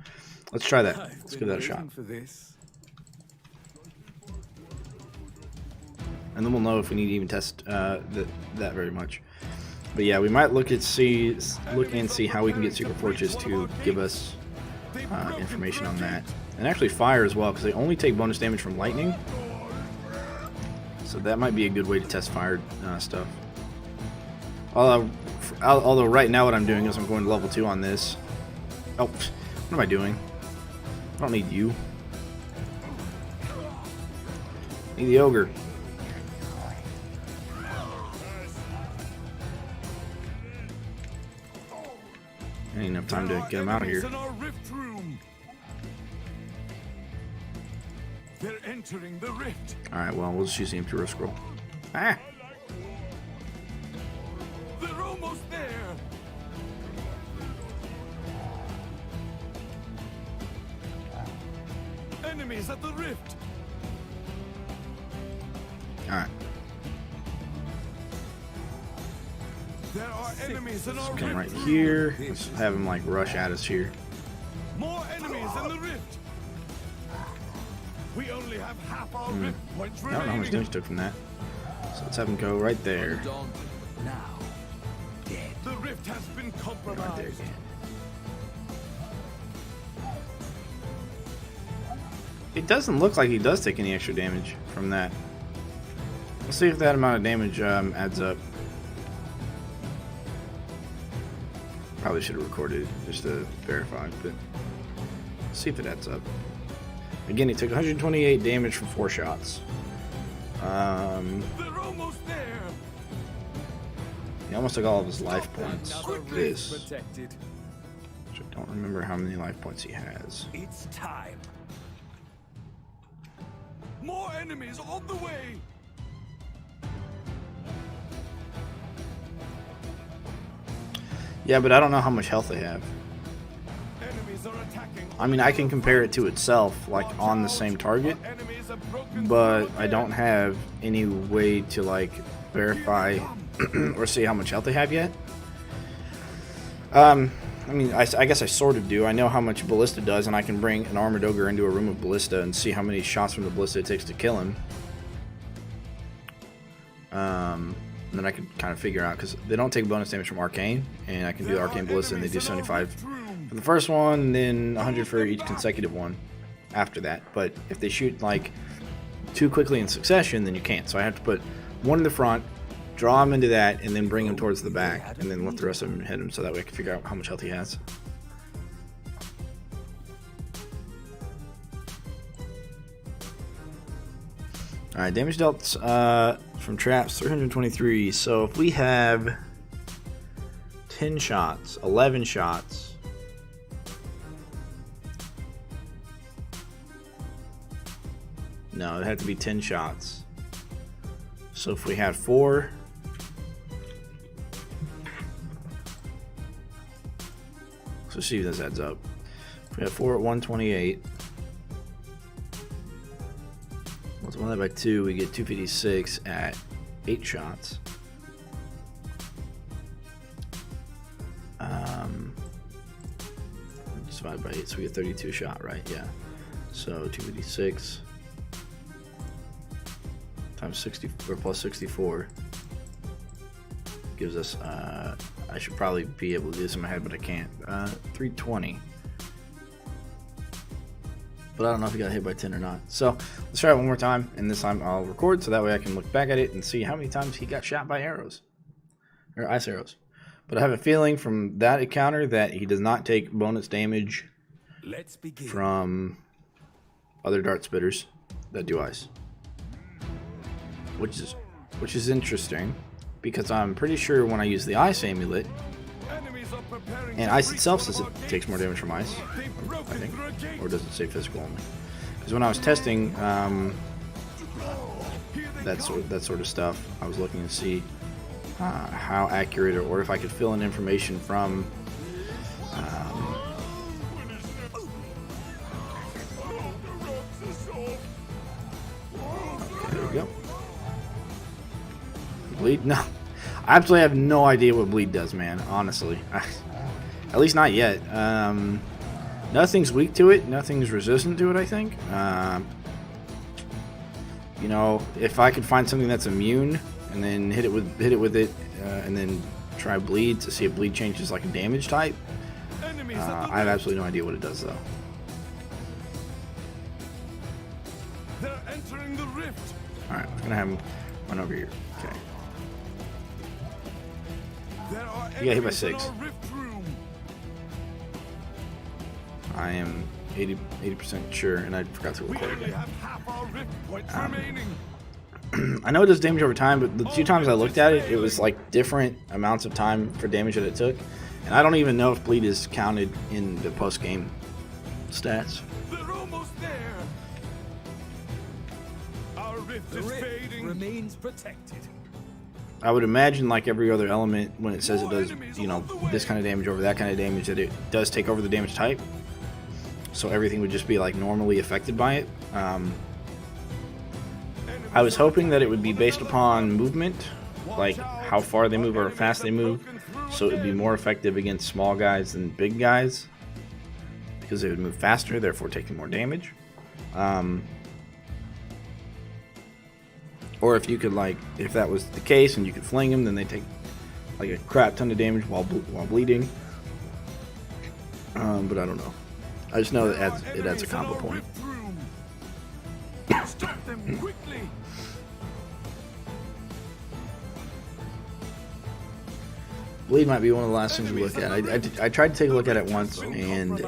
let's try that. I've Let's been give that a waiting shot. for this. And then we'll know if we need to even test that very much. But yeah, we might look and see how we can get Secret Forges to give us information on that. And actually fire as well, because they only take bonus damage from lightning. So that might be a good way to test fire stuff. Although right now what I'm doing is I'm going to level 2 on this. Oh, what am I doing? I don't need you. I need the ogre. I ain't enough time to get him out of here. They're entering the rift. Alright, well, we'll just use the Imperial Scroll. Ah! They're almost there. Enemies at the rift. Alright. There are enemies in our Come right rift. here. Let's have him, like, rush at us here. More enemies in the rift. We only have half our rift points I don't know how much damage remaining. he took from that. So let's have him go right there. Dawn, now, dead. The rift has been Right there compromised. again. It doesn't look like he does take any extra damage from that. Let's see if that amount of damage adds up. Probably should have recorded it just to verify, but let's see if it adds up. Again, he took 128 damage from 4 shots. They're almost there. He almost took all of his life points Another with rift this. protected. Which I don't remember how many life points he has. It's time. More enemies on the way. Yeah, but I don't know how much health they have. Enemies are attacking. I mean, I can compare it to itself, like on the same target, Enemies have broken but through I don't have any way to like verify or see how much health they have yet. I mean, I guess I sort of do. I know how much Ballista does, and I can bring an Armored Ogre into a room of Ballista and see how many shots from the Ballista it takes to kill him. And then I can kind of figure out, because they don't take bonus damage from Arcane, and I can do Arcane Ballista, and they do 75 for the first one, and then 100 for each consecutive one after that. But if they shoot like too quickly in succession, then you can't. So I have to put one in the front, draw him into that, and then bring him towards the back, and then let the rest of them hit him, so that way I can figure out how much health he has. Alright, damage dealt from traps, 323. So if we have 10 shots, 11 shots, no, it had to be 10 shots. So if we had 4, so see if this adds up. If we had 4 at 128, multiply that by 2, we get 256 at 8 shots. Just divide by 8, so we get 32 shot, right? Yeah. So 256 times 60 or plus 64 gives us. I should probably be able to do this in my head, but I can't. 320. But I don't know if he got hit by 10 or not. So let's try it one more time, and this time I'll record so that way I can look back at it and see how many times he got shot by arrows or ice arrows. But I have a feeling from that encounter that he does not take bonus damage Let's begin. from other dart spitters that do ice, which is interesting, because I'm pretty sure when I use the ice amulet, Enemies are preparing and to ice breach itself one of says our it takes more damage from ice, They've broken I think, through a gate. or does it say physical only? Because when I was testing that sort of stuff, I was looking to see how accurate, or if I could fill in information from okay, there we go. Bleed? No, I absolutely have no idea what bleed does, man. Honestly, At least not yet. Nothing's weak to it. Nothing's resistant to it, I think. You know, if I could find something that's immune and then hit it with it, and then try bleed to see if bleed changes like a damage type. I have absolutely no idea what it does though. They're entering the rift. All right, I'm gonna have him run over here. Okay. There are You got hit by enemies in 6. our rift room. I am 80% sure, and I forgot to We record only again. have half our rift points remaining. I know it does damage over time, but the 2 times I looked at it, it was like different amounts of time for damage that it took. And I don't even know if bleed is counted in the post-game stats. They're almost there. Our rift The is rift fading. remains protected. I would imagine like every other element, when it says it does, you know, this kind of damage over that kind of damage, that it does take over the damage type. So everything would just be like normally affected by it. I was hoping that it would be based upon movement, like how far they move or how fast they move, so it would be more effective against small guys than big guys, because they would move faster, therefore taking more damage. Or if you could, like, if that was the case and you could fling them, then they take like a crap ton of damage while bleeding. But I don't know. I just know that it adds a combo point. Stop them quickly. Bleed might be one of the last things we look at. I tried to take a look at it once, and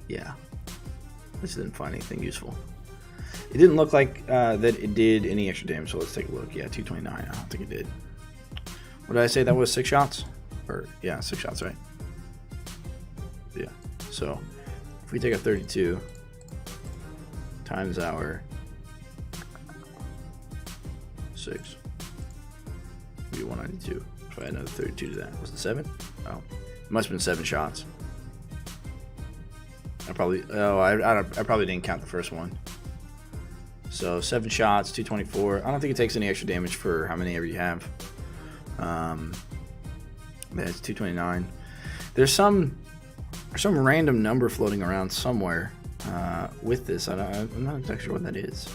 yeah, I just didn't find anything useful. It didn't look like that it did any extra damage, so let's take a look. Yeah, 229. I don't think it did. What did I say? That was 6 shots? Or yeah, 6 shots, right? Yeah. So if we take a 32 times our 6. Be 192. If I had another 32 to that, was it 7? Oh, it must have been 7 shots. I probably didn't count the first one. So 7 shots, 224. I don't think it takes any extra damage for how many ever you have. That's 229. There's some random number floating around somewhere with this. I'm not exactly sure what that is.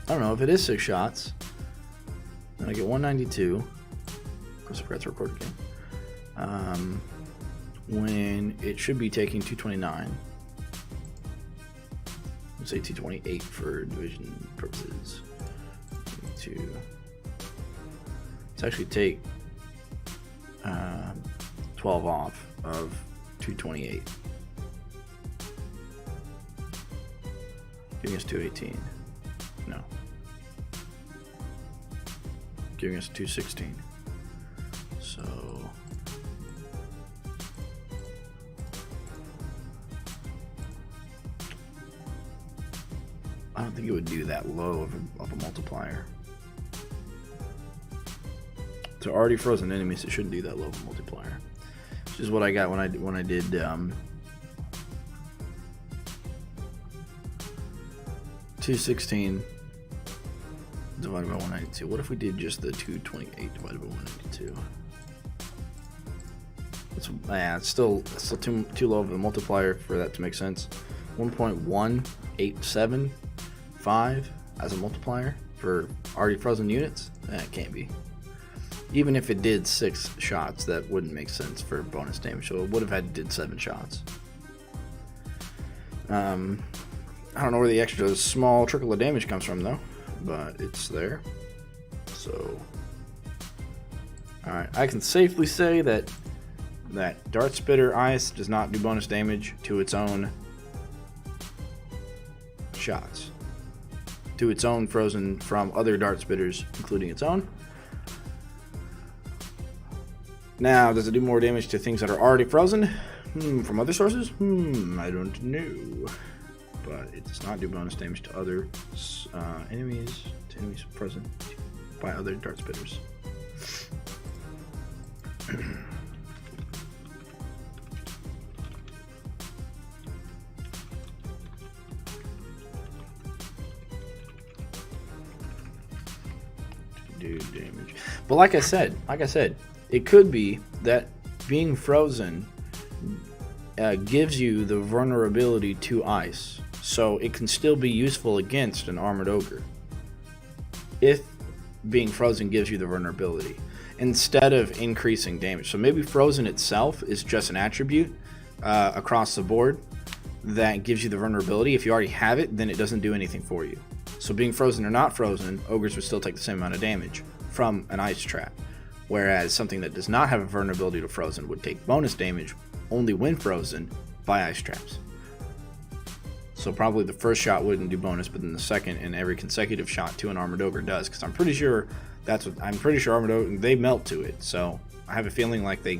I don't know if it is 6 shots. Then I get 192. Of course, I forgot to record again. When it should be taking 229. Let's say 228 for division purposes. Let's actually take 12 off of 228. Giving us 218. No. Giving us 216. So I don't think it would do that low of a multiplier. To already frozen enemies, it shouldn't do that low of a multiplier. Which is what I got when I did 216 divided by 192. What if we did just the 228 divided by 192? It's still too low of a multiplier for that to make sense. 1.1875 as a multiplier for already frozen units? That can't be. Even if it did 6 shots, that wouldn't make sense for bonus damage. So it would have had to did 7 shots. I don't know where the extra small trickle of damage comes from though, but it's there. So, alright, I can safely say that Dart Spitter Ice does not do bonus damage to its own shots. To its own frozen from other Dart Spitters, including its own. Now, does it do more damage to things that are already frozen? From other sources? I don't know. But it does not do bonus damage to other enemies frozen by other Dart Spitters. do damage. But like I said, it could be that being frozen gives you the vulnerability to ice, so it can still be useful against an armored ogre. If being frozen gives you the vulnerability instead of increasing damage. So maybe frozen itself is just an attribute across the board that gives you the vulnerability. If you already have it, then it doesn't do anything for you. So being frozen or not frozen, ogres would still take the same amount of damage from an ice trap. Whereas something that does not have a vulnerability to frozen would take bonus damage only when frozen by ice traps. So probably the first shot wouldn't do bonus, but then the second and every consecutive shot to an armored ogre does, because I'm pretty sure armored ogre, they melt to it. So I have a feeling like they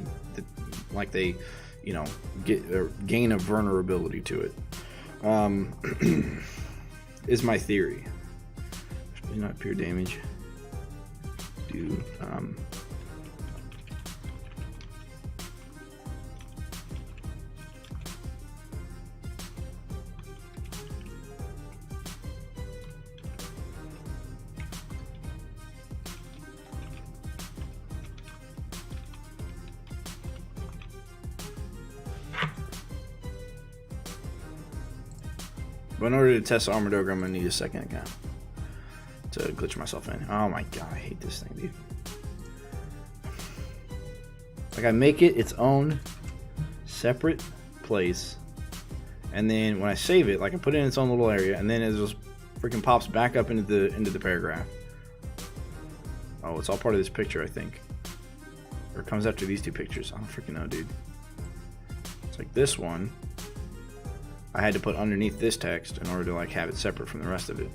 you know, gain a vulnerability to it. Is my theory. Especially not pure damage. Do But in order to test the armored ogre, I'm gonna need a second account to glitch myself in. Oh my god, I hate this thing, dude. Like, I make it its own separate place, and then when I save it, like, I put it in its own little area, and then it just freaking pops back up into the paragraph. Oh, it's all part of this picture, I think. Or it comes after these two pictures. I don't freaking know, dude. It's like this one I had to put underneath this text in order to like have it separate from the rest of it.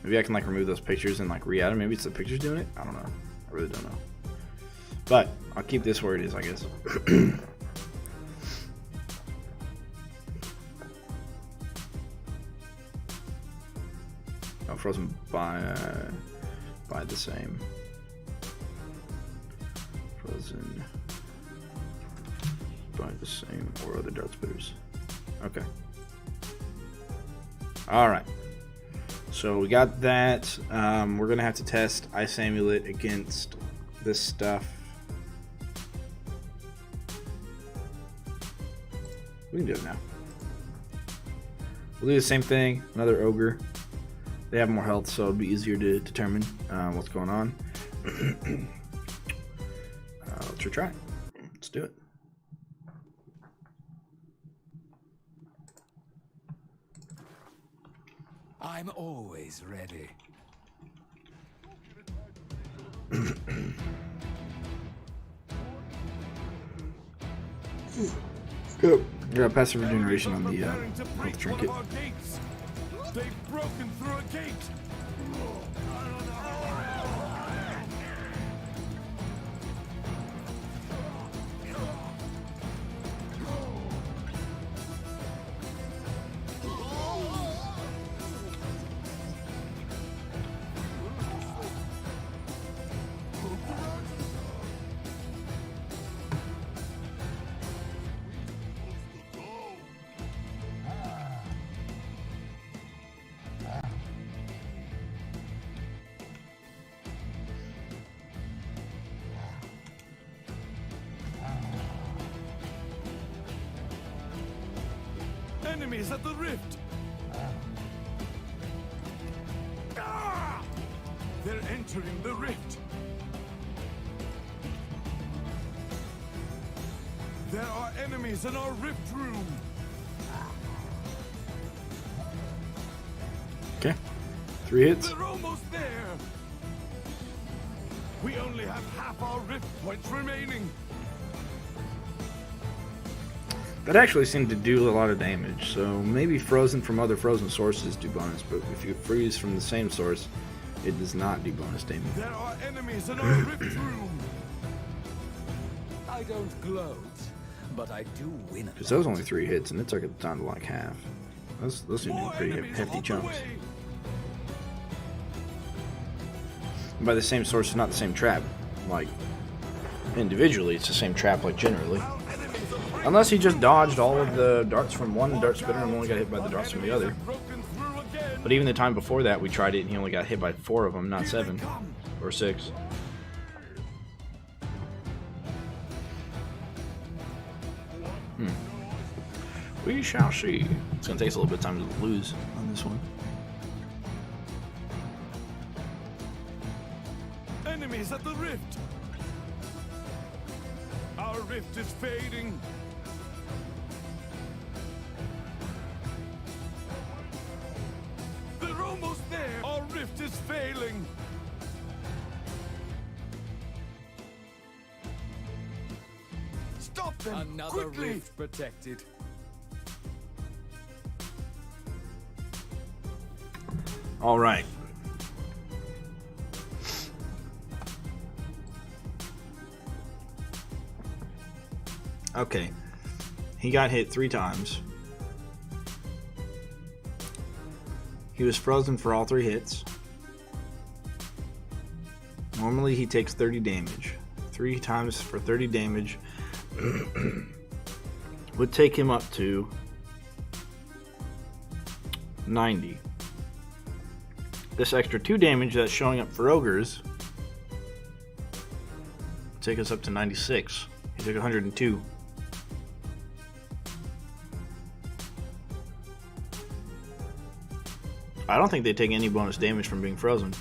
Maybe I can like remove those pictures and like re-add them. Maybe it's the pictures doing it. I don't know. I really don't know. But I'll keep this where it is, I guess. Oh, frozen by the same. Frozen by the same or other dart spitters. Okay. Alright. So we got that. We're going to have to test Ice Amulet against this stuff. We can do it now. We'll do the same thing. Another ogre. They have more health, so it'll be easier to determine what's going on. Let's retry. Let's do it. I'm always ready. Go. Got passive regeneration on the health trinket. They've broken through a gate. Enemies at the rift. Ah! They're entering the rift. There are enemies in our rift room. Okay. 3 hits. They're almost there. We only have half our rift points remaining. That actually seemed to do a lot of damage, so maybe frozen from other frozen sources do bonus, but if you freeze from the same source, it does not do bonus damage. There are enemies in our rift room. I don't gloat, but I do win. Because those only 3 hits, and it took it down to like half. Those seem to be pretty hefty chunks. And by the same source, it's not the same trap. Like, individually, it's the same trap, like, generally. Unless he just dodged all of the darts from one dart spitter and only got hit by the darts from the other. But even the time before that, we tried it and he only got hit by 4 of them, not 7. Or 6. We shall see. It's going to take us a little bit of time to lose on this one. Enemies at the rift. Our rift is fading. They're almost there. Our rift is failing. Stop them! Another quickly! rift protected. All right. Okay. He got hit 3 times. He was frozen for all 3 hits. Normally he takes 30 damage. 3 times for 30 damage would take him up to 90. This extra 2 damage that's showing up for ogres will take us up to 96. He took 102. I don't think they take any bonus damage from being frozen.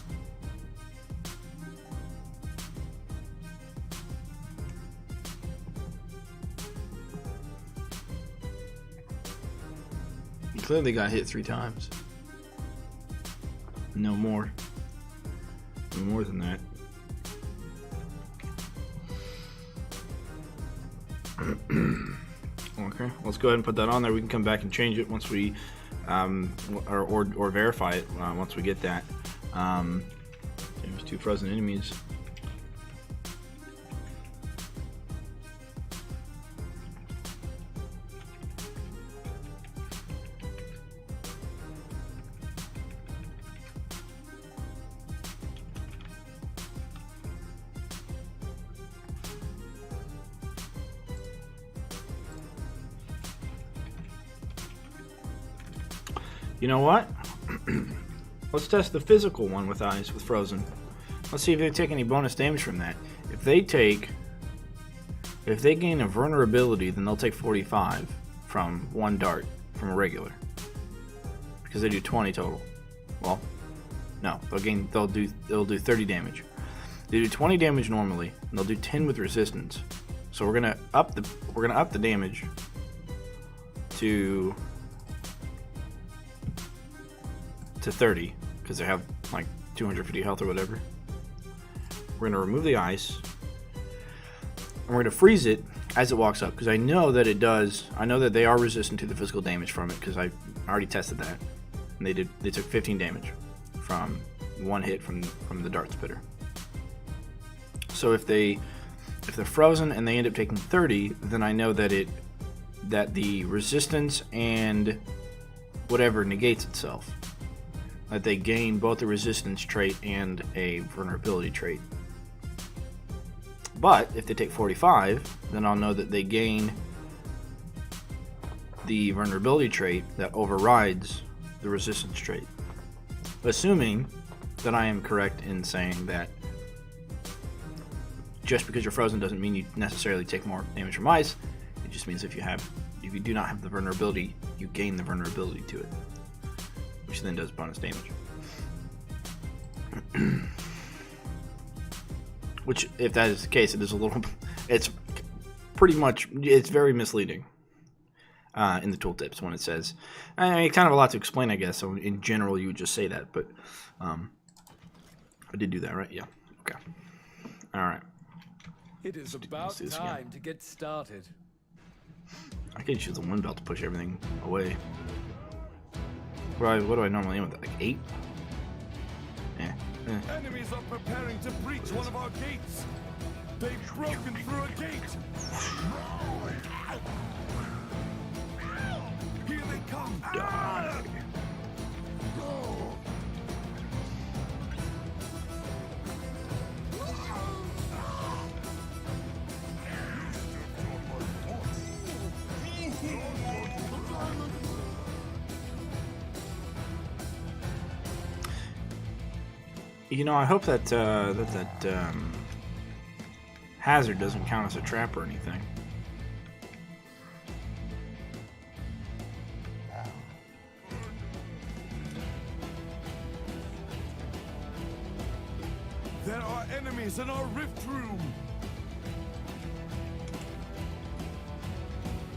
He clearly got hit 3 times. No more. No more than that. Okay, let's go ahead and put that on there. We can come back and change it once we, or verify it once we get that. There's 2 frozen enemies. You know what? Let's test the physical one with ice, with frozen. Let's see if they take any bonus damage from that. If they gain a vulnerability, then they'll take 45 from 1 dart from a regular. Because they do 20 total. Well, no, they'll do 30 damage. They do 20 damage normally, and they'll do 10 with resistance. So we're gonna up the damage to 30 because they have like 250 health or whatever. We're gonna remove the ice and we're gonna freeze it as it walks up because I know that it does. I know that they are resistant to the physical damage from it because I already tested that, and they took 15 damage from 1 hit from the dart spitter. So if they're frozen and they end up taking 30, then I know that the resistance and whatever negates itself. That they gain both a resistance trait and a vulnerability trait. But if they take 45, then I'll know that they gain the vulnerability trait that overrides the resistance trait. Assuming that I am correct in saying that just because you're frozen doesn't mean you necessarily take more damage from ice. It just means if you do not have the vulnerability, you gain the vulnerability to it, which then does bonus damage. Which, if that is the case, it's very misleading in the tooltips when it says, I mean, kind of a lot to explain, I guess. So in general, you would just say that, but I did do that, right? Yeah. Okay. All right. It is about time to get started. I can use the 1 belt to push everything away. What do I normally aim with? Like 8? Enemies are preparing to breach one of our gates. They've broken through a gate. Here they come. Die. You know, I hope that that hazard doesn't count as a trap or anything. There are enemies in our rift room.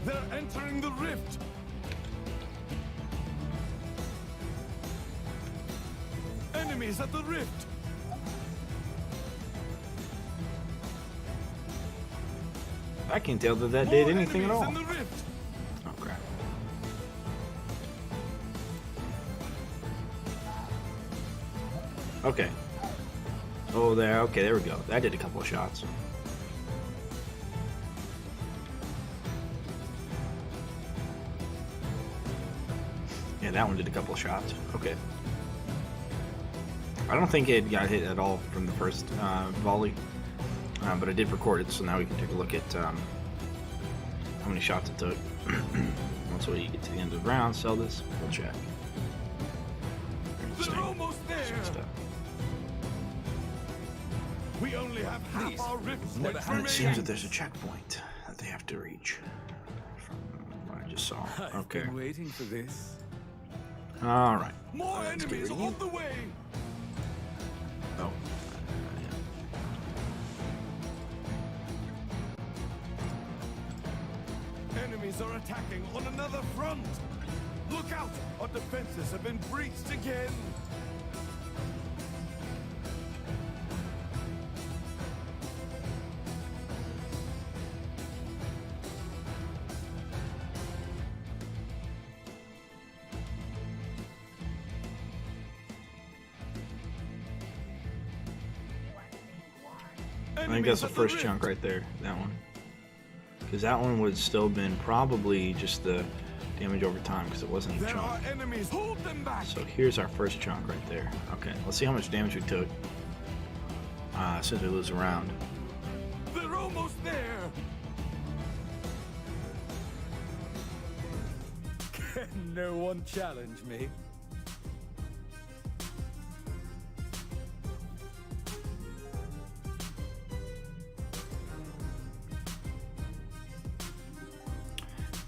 They're entering the rift. Enemies at the rift. I can't tell that that did anything at all. In the rift. Oh crap. Okay. Oh, there. Okay, there we go. That did a couple of shots. Yeah, that one did a couple of shots. Okay. I don't think it got hit at all from the first volley, but I did record it, so now we can take a look at how many shots it took. Once we get to the end of the round, sell this, we'll check. They're almost there. We only have half our rift points And it seems that remaining. there's a checkpoint that they have to reach. From what I just saw. I've Okay. been waiting for this. All right. More Let's get enemies rid of you. on the way. Oh. Enemies are attacking on another front. Look out! Our defenses have been breached again. I think that's the first chunk right there. That one. Because that one would still been probably just the damage over time because it wasn't a There are chunk. enemies. Hold them back. So here's our first chunk right there. Okay, let's see how much damage we took since we lose a round. They're almost there. Can no one challenge me?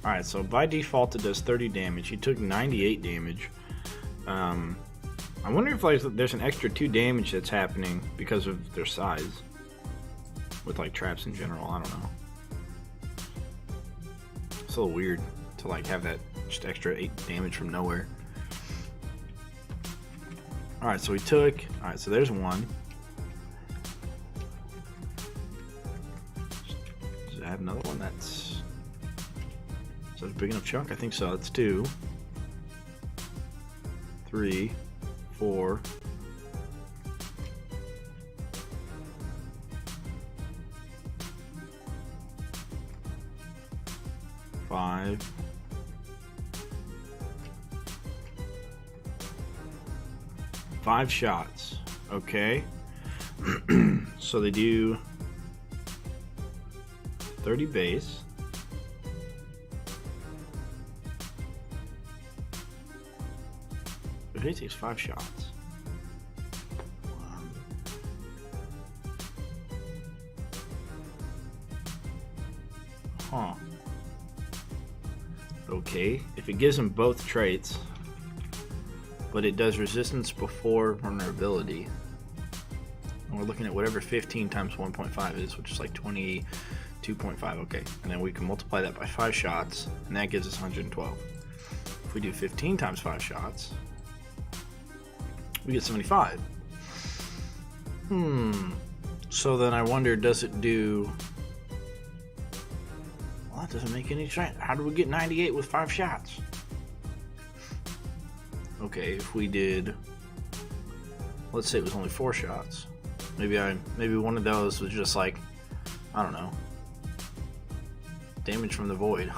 Alright, so by default it does 30 damage. He took 98 damage. I wonder if like there's an extra 2 damage that's happening because of their size. With like traps in general, I don't know. It's a little weird to like have that just extra 8 damage from nowhere. Alright, so we took... Alright, so there's 1. Does it have another one that's... Is that a big enough chunk? I think so. That's 2, 3, 4, 5, 5 shots. Okay. So they do 30 base. But it takes 5 shots. Huh. Okay, if it gives them both traits, but it does resistance before vulnerability, and we're looking at whatever 15 times 1.5 is, which is like 22.5. Okay, and then we can multiply that by 5 shots, and that gives us 112. If we do 15 times 5 shots, we get 75. So then I wonder, does it do... Well, that doesn't make any sense. How do we get 98 with 5 shots? Okay, if we did... Let's say it was only 4 shots. Maybe one of those was just like, I don't know, damage from the void.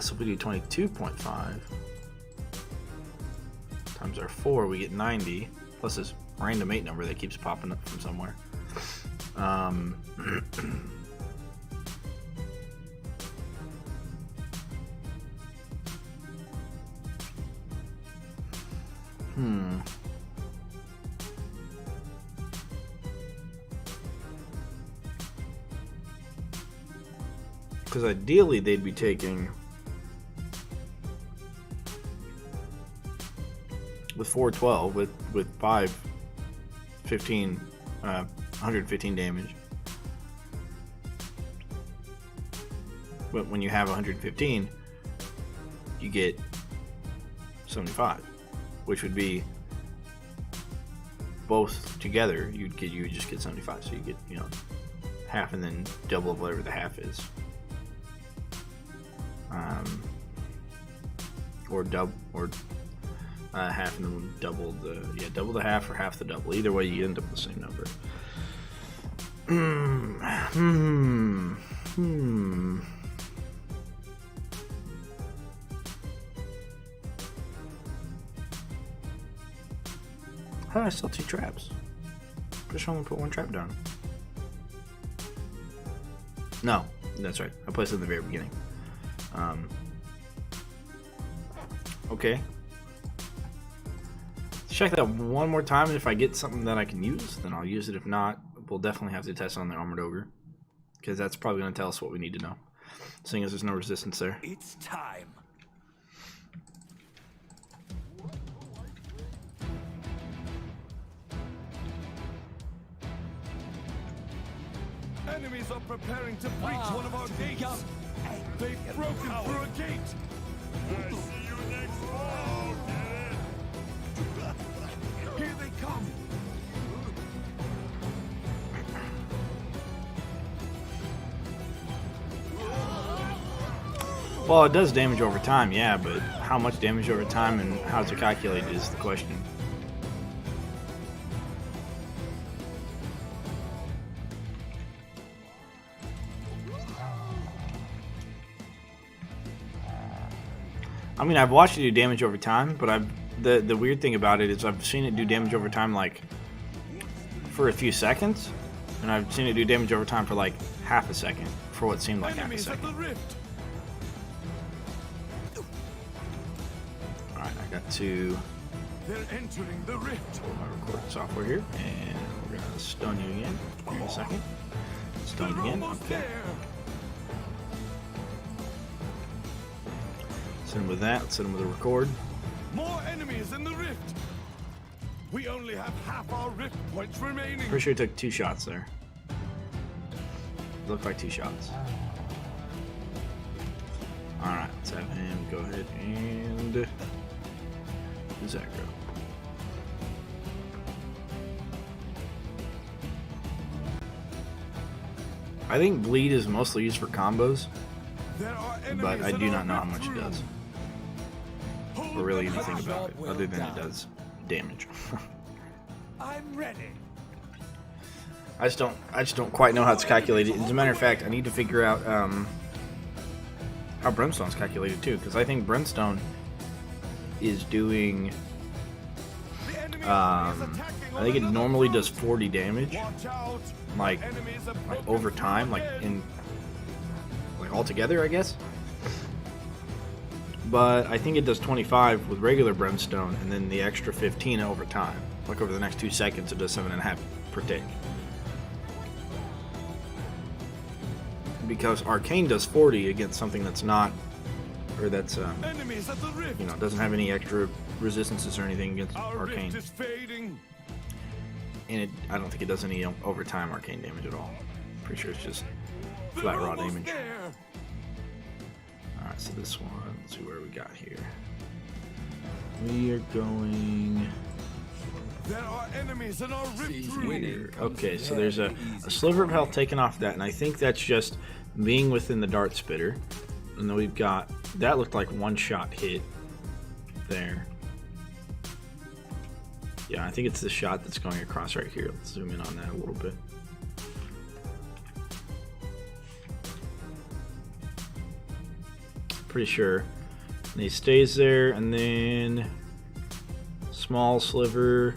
So if we do 22.5 times our 4, we get 90, plus this random 8 number that keeps popping up from somewhere. Because ideally they'd be taking with 412 with 15 115 damage. But when you have 115, you get 75, which would be both together. You would just get 75. So you get, you know, half and then double of whatever the half is. Or half and then double the half or half the double. Either way, you end up with the same number. How do I still 2 traps? Just only put 1 trap down. No, that's right. I placed it in the very beginning. Okay. Check that one more time, and if I get something that I can use, then I'll use it. If not, we'll definitely have to test on the Armored Ogre, because that's probably going to tell us what we need to know, seeing as there's no resistance there. It's time. Enemies are preparing to breach one of our gates. They've broken through a gate. I see you next round. Here they come. Well, it does damage over time, yeah, but how much damage over time and how it's calculated is the question. I mean, I've watched it do damage over time, but the weird thing about it is I've seen it do damage over time like for a few seconds, and I've seen it do damage over time for like half a second for what seemed like half a second. Alright, I got to They're entering the rift. pull my recording software here, and we're gonna stun you again. Give me a second. Stun They're again. almost Okay. there. Let's hit him with that. Let's hit him with a record. More enemies in the rift. We only have half our rift points remaining. Pretty sure he took 2 shots there. Looked like 2 shots. Alright, let's have him go ahead and do Zachary. I think bleed is mostly used for combos, There are but enemies I in do our not know how rift much it room. does, Hold or really the anything fort. about it, other than it does damage. I'm ready. I just don't quite know how it's calculated. As a matter of fact, I need to figure out how Brimstone's calculated too, because I think Brimstone is doing The enemy is I attacking think it on normally another does 40 damage, front. Watch out. like Enemies have broken over through time, like again. all together, I guess. But I think it does 25 with regular Brimstone, and then the extra 15 over time. Like over the next 2 seconds, it does 7.5 per tick. Because Arcane does 40 against something that's not, or that's Enemies at the rift. you know, doesn't have any extra resistances or anything against Our Arcane. rift is fading. And I don't think it does any overtime Arcane damage at all. Pretty sure it's just flat They're raw almost damage. there. Alright, so this one, let's see where we got here. We are going There are enemies in our rift See, room. winning. okay, so there's a sliver of health taken off that, and I think that's just being within the dart spitter. And then we've got, that looked like 1 shot hit there. Yeah, I think it's the shot that's going across right here. Let's zoom in on that a little bit. Pretty sure. And he stays there, and then small sliver.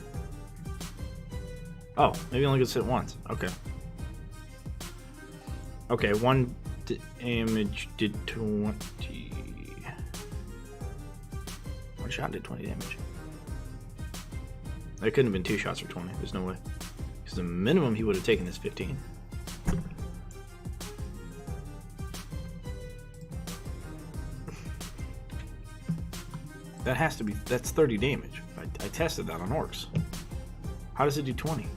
Oh, maybe only gets hit once. Okay. Okay, 1 damage did 20. 1 shot did 20 damage. There couldn't have been 2 shots for 20. There's no way. Because the minimum he would have taken is 15. That has to be, that's 30 damage. I tested that on Orcs. How does it do 20?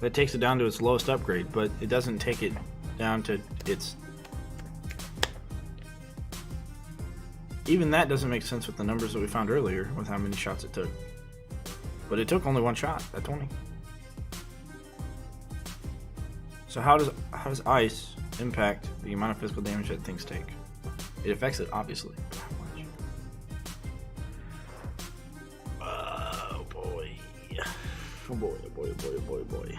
That takes it down to its lowest upgrade, but it doesn't take it down to its... Even that doesn't make sense with the numbers that we found earlier, with how many shots it took. But it took only one shot at 20. So how does ice impact the amount of physical damage that things take? It affects it, obviously. How much? Oh boy. Oh boy, oh boy, oh boy, oh boy, oh boy.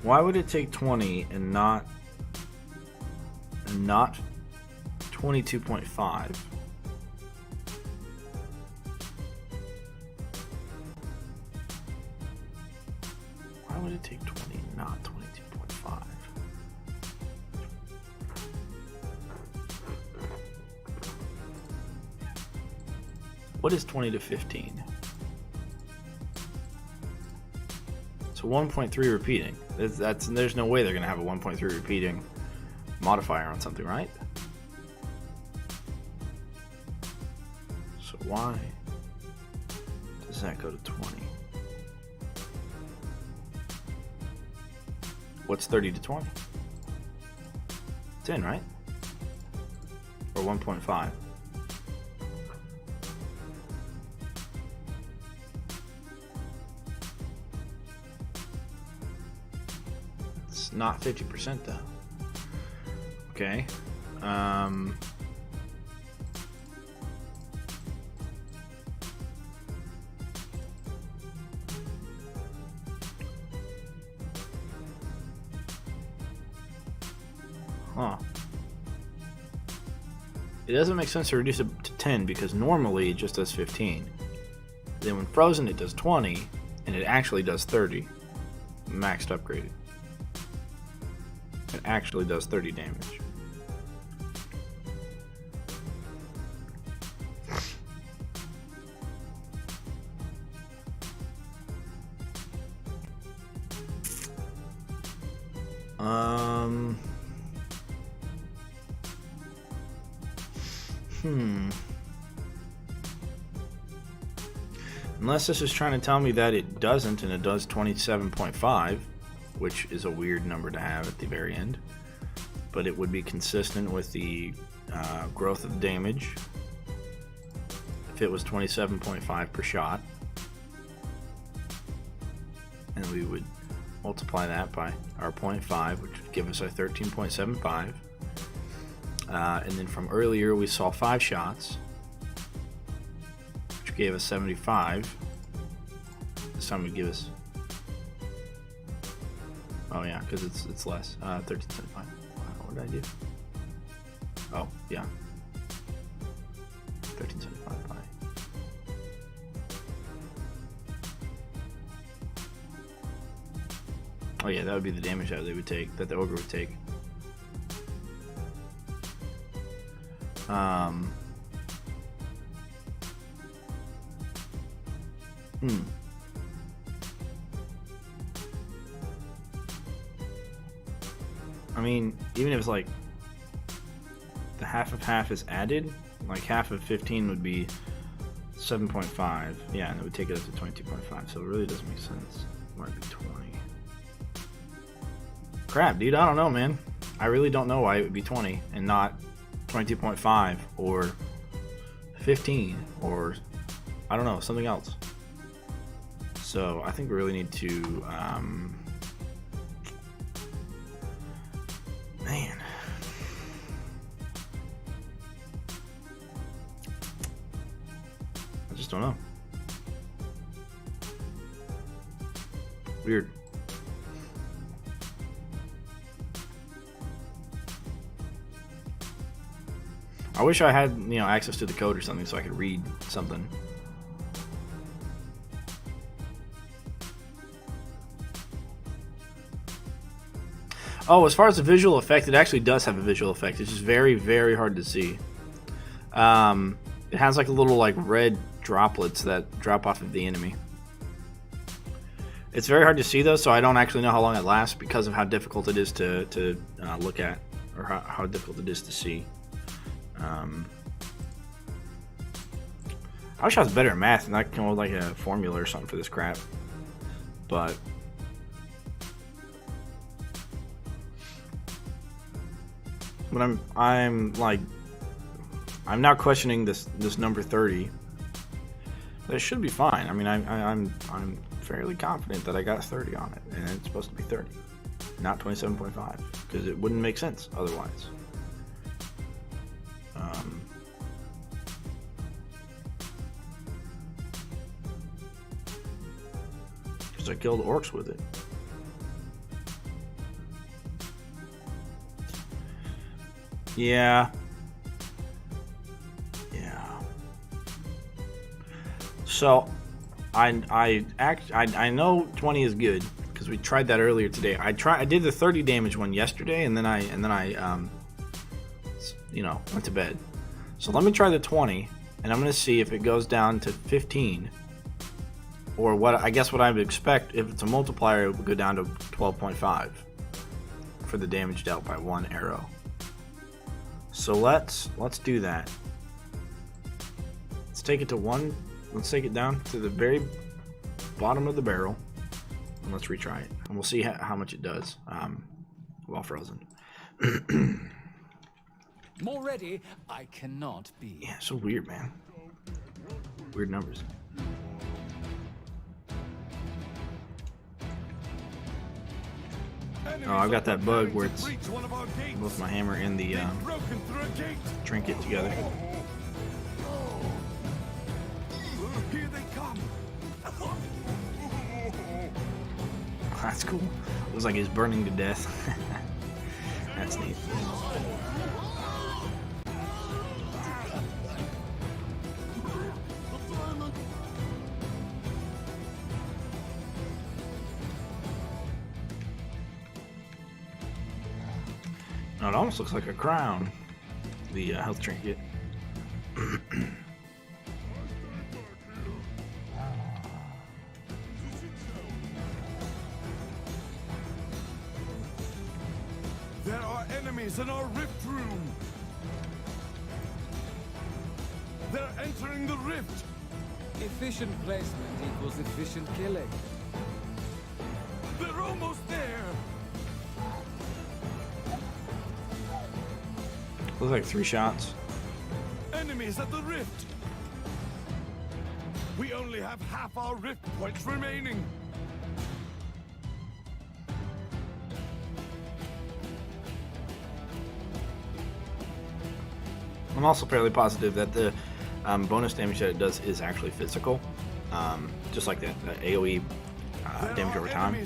Why would it take 20 and not 22.5? Why would it take 20 and not 22.5? What is 20 to 15? So 1.3 repeating. There's no way they're gonna have a 1.3 repeating modifier on something, right? So why does that go to 20? What's 30 to 20? 10, right? Or 1.5? It's not 50% though. Okay. Huh. It doesn't make sense to reduce it to 10 because normally it just does 15. Then when frozen it does 20 and it actually does 30. Maxed upgraded. It actually does 30 damage. Unless this is trying to tell me that it doesn't and it does 27.5, which is a weird number to have at the very end. But it would be consistent with the growth of the damage if it was 27.5 per shot. And we would multiply that by our 0.5, which would give us our 13.75. And then from earlier we saw 5 shots, which gave us 75. This time would give us, oh yeah, because it's less. 13.75. Wow, what did I do? Oh yeah, 13.75 by. Oh yeah, that would be the damage that they would take, that the ogre would take. I mean, even if it's like the half of half is added, like half of 15 would be 7.5. Yeah, and it would take it up to 22.5. So it really doesn't make sense. It might be 20. Crap, dude, I don't know, man. I really don't know why it would be 20 and not 22.5 or 15 or I don't know, something else. So I think we really need to man, I just don't know. Weird. I wish I had, access to the code or something so I could read something. Oh, as far as the visual effect, it actually does have a visual effect. It's just very, very hard to see. It has like a little red droplets that drop off of the enemy. It's very hard to see though, so I don't actually know how long it lasts because of how difficult it is to look at, or how difficult it is to see. I wish I was better at math and I could come up with like a formula or something for this crap. But I'm now questioning this number 30. But it should be fine. I mean, I'm fairly confident that I got 30 on it, and it's supposed to be 30, not 27.5, because it wouldn't make sense otherwise. Because I killed orcs with it. Yeah. So, I know 20 is good because we tried that earlier today. I did the 30 damage one yesterday, and then I went to bed. So let me try the 20, and I'm gonna see if it goes down to 15, or what I would expect if it's a multiplier, it would go down to 12.5 for the damage dealt by one arrow. So let's do that. Let's take it to one. Let's take it down to the very bottom of the barrel, and let's retry it, and we'll see how much it does while frozen. More ready, I cannot be. Yeah, so weird, man. Weird numbers. Oh, I've got that bug where it's both my hammer and the trinket together. Here they come. That's cool. Looks like he's burning to death. That's neat. No, it almost looks like a crown. The health trinket. There are enemies in our rift room. They're entering the rift. Efficient placement equals efficient killing. They're almost there. Looks like 3 shots. Enemies at the rift. We only have half our rift points remaining. I'm also fairly positive that the bonus damage that it does is actually physical, just like that AoE damage over time. I'm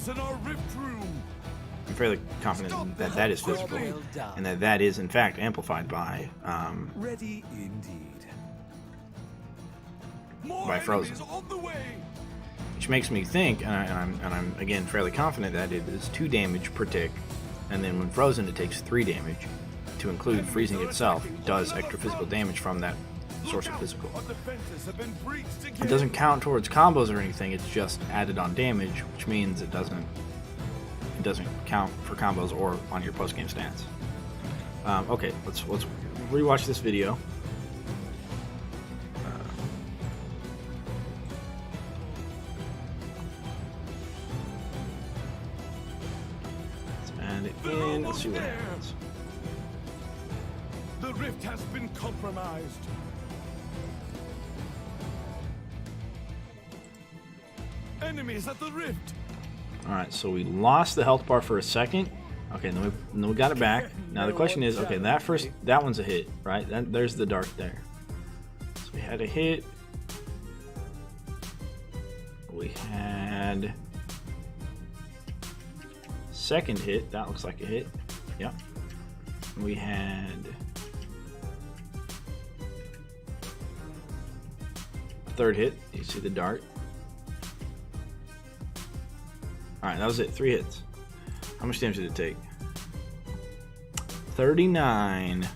fairly confident that that is physical, and that is in fact amplified by Ready indeed. by frozen, which makes me think, and I'm again fairly confident that it is 2 damage per tick, and then when frozen it takes 3 damage. To include freezing itself does extra physical damage from that source of physical. It doesn't count towards combos or anything, it's just added on damage, which means it doesn't count for combos or on your post-game stats. Okay, let's rewatch this video. Let's add it in, let's see what happens. The rift has been compromised. Enemies at the rift. Alright, so we lost the health bar for a second. Okay, then we got it back. Now the question is, okay, that one's a hit, right? There's the dart there. So we had a hit. We had second hit. That looks like a hit. Yep. We had third hit. You see the dart. Alright, that was it. 3 hits. How much damage did it take? 39.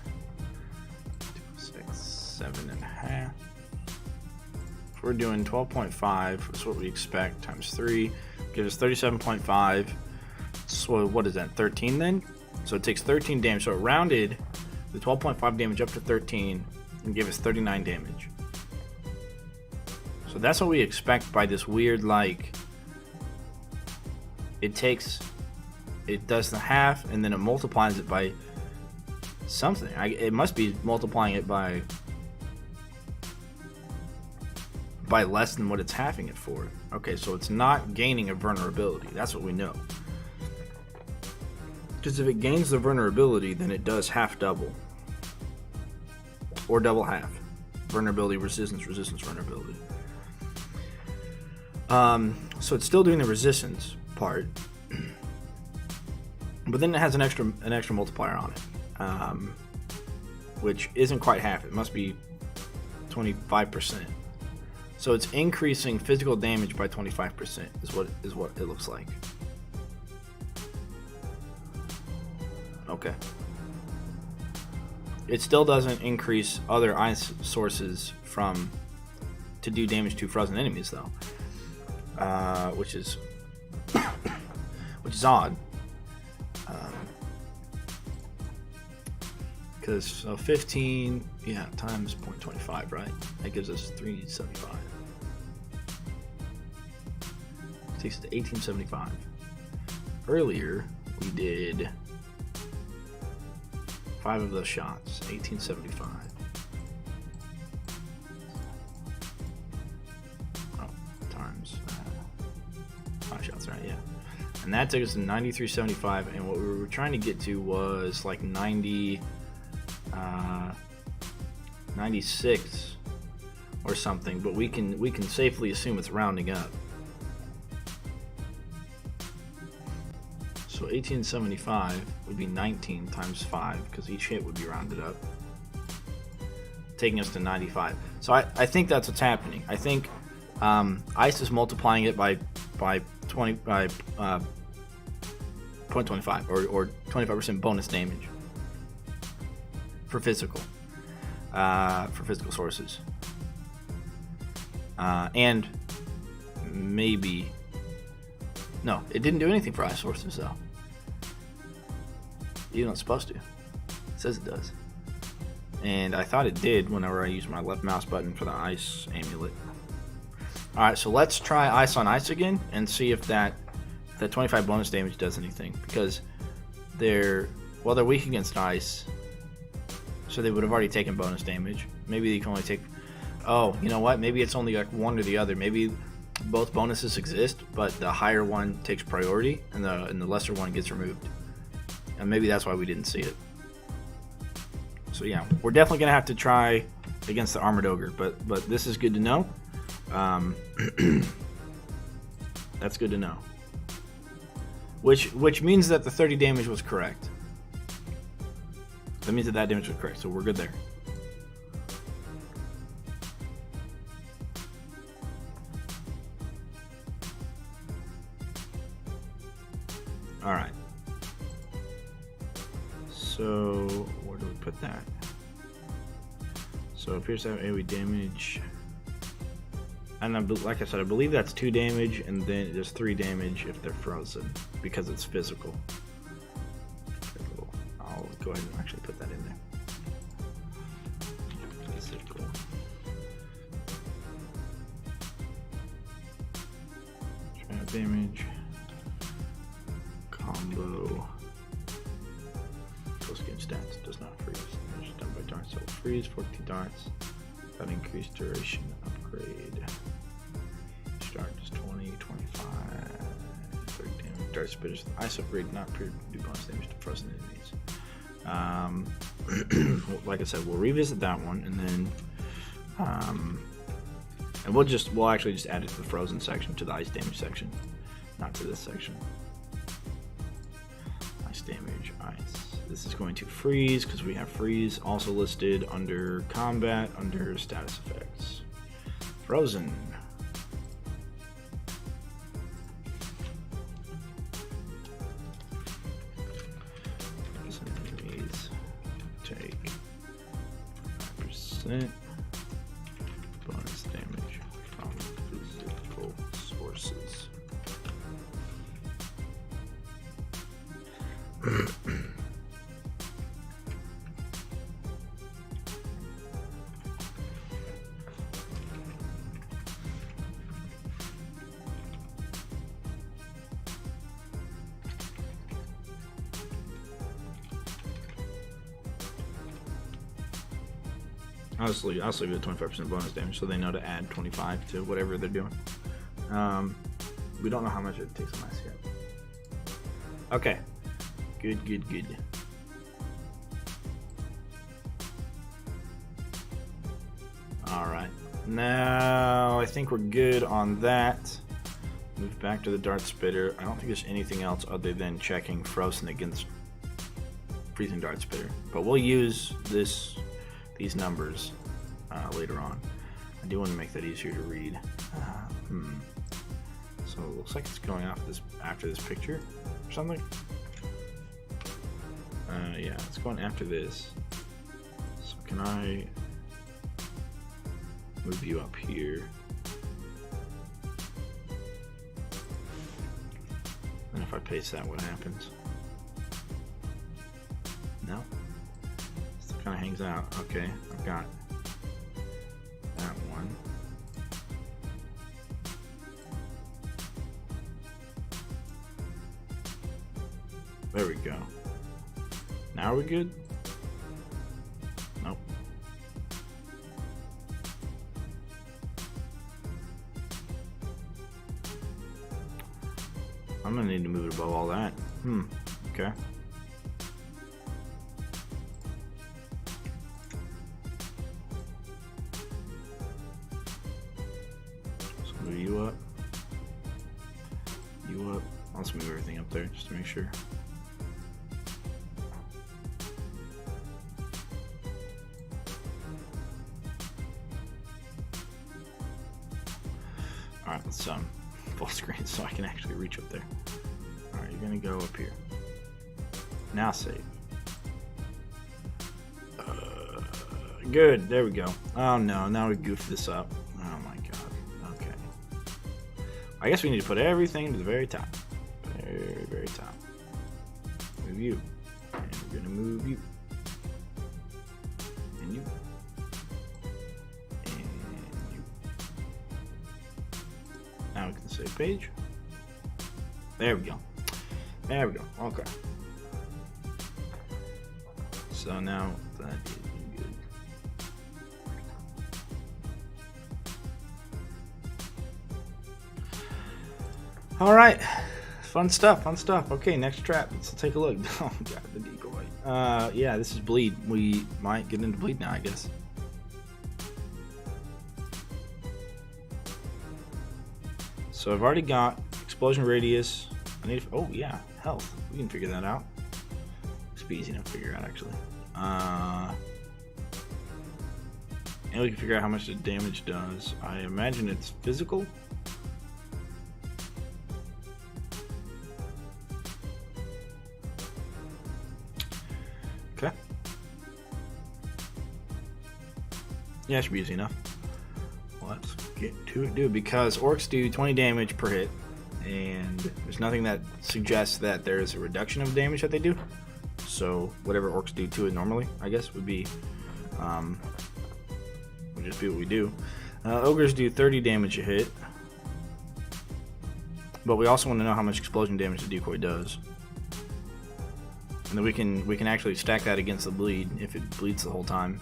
6, 7.5. we're doing 12.5, that's what we expect, times 3, gives us 37.5. So what is that, 13 then? So it takes 13 damage. So it rounded the 12.5 damage up to 13 and gave us 39 damage. So that's what we expect by this weird, like, it does the half and then it multiplies it by something. It must be multiplying it by less than what it's halving it for. Okay, so it's not gaining a vulnerability. That's what we know. Because if it gains the vulnerability, then it does half double. Or double half. Vulnerability, resistance, resistance, vulnerability. So it's still doing the resistance part. But then it has an extra multiplier on it. Which isn't quite half. It must be 25%. So it's increasing physical damage by 25% is what it looks like. Okay. It still doesn't increase other ice sources to do damage to frozen enemies though, which is odd. Because so 15, yeah, times 0.25, right? That gives us 375. Takes it to 1875. Earlier, we did 5 of those shots, 1875. Oh, times 5 shots, right? Yeah. And that took us to 9375, and what we were trying to get to was like 96 or something, but we can safely assume it's rounding up. So 1875 would be 19 times 5, because each hit would be rounded up, taking us to 95. So I think that's what's happening. I think ice is multiplying it by 0.25 or 25% bonus damage for physical sources, and maybe no, it didn't do anything for ice sources though. Even though it's supposed to. It says it does. And I thought it did whenever I used my left mouse button for the ice amulet. Alright, so let's try ice on ice again and see if that 25 bonus damage does anything. Because they're weak against ice, so they would have already taken bonus damage. Maybe they can only take... Oh, you know what? Maybe it's only like one or the other. Maybe both bonuses exist, but the higher one takes priority and the lesser one gets removed. And maybe that's why we didn't see it. So yeah, we're definitely gonna have to try against the Armored Ogre, but this is good to know. That's good to know. Which means that the 30 damage was correct. That means that damage was correct, so we're good there. Alright. So, where do we put that? So, appears to have AoE damage. And like I said, I believe that's 2 damage, and then it does 3 damage if they're frozen, because it's physical. I'll go ahead and actually put that in there. Physical. Damage. Combo. Close game stats does not freeze. Damage done by darts. So freeze 14 darts. That increased duration upgrade. Start is 20, 25, 30 damage. Dart spitters. Ice upgrade not do bonus damage to frozen enemies. Like I said, we'll revisit that one, and then and we'll actually just add it to the frozen section, to the ice damage section, not to this section. Ice damage, ice. This is going to freeze because we have freeze also listed under combat, under status effects. Frozen. Enemies take 5% bonus damage I'll just leave it at 25% bonus damage, so they know to add 25 to whatever they're doing. We don't know how much it takes on ice yet. Okay. Good, good, good. Alright. Now, I think we're good on that. Move back to the Dart Spitter. I don't think there's anything else other than checking Frozen against Freezing Dart Spitter. But we'll use these numbers later on. I do want to make that easier to read. So it looks like it's going off after this picture or something. Yeah, it's going after this. So can I move you up here? And if I paste that, what happens? No? Still kind of hangs out. Okay, I've got that one. There we go. Now are we good? Nope. I'm gonna need to move it above all that. Okay. So move you up. You up. Let's move everything up there just to make sure. Alright, let's full screen so I can actually reach up there. Alright, you're gonna go up here. Now save. Good, there we go. Oh no, now we goofed this up. Oh my god. Okay. I guess we need to put everything to the very top. Very, very top. Move you. And we're gonna move you. And you. Now we can save page. There we go. There we go. Okay. So now that is good. All right. Fun stuff. Fun stuff. Okay, next trap. Let's take a look. Oh god, the decoy. Yeah, this is bleed. We might get into bleed now, I guess. So I've already got explosion radius. I need. Oh yeah, health. We can figure that out. It's be easy enough to figure out actually. And we can figure out how much the damage does. I imagine it's physical. Okay. Yeah, it should be easy enough. Let's get to it, dude, because orcs do 20 damage per hit, and there's nothing that suggests that there's a reduction of damage that they do. So whatever orcs do to it normally, I guess, would be would just be what we do. Ogres do 30 damage a hit, but we also want to know how much explosion damage the decoy does, and then we can actually stack that against the bleed. If it bleeds the whole time,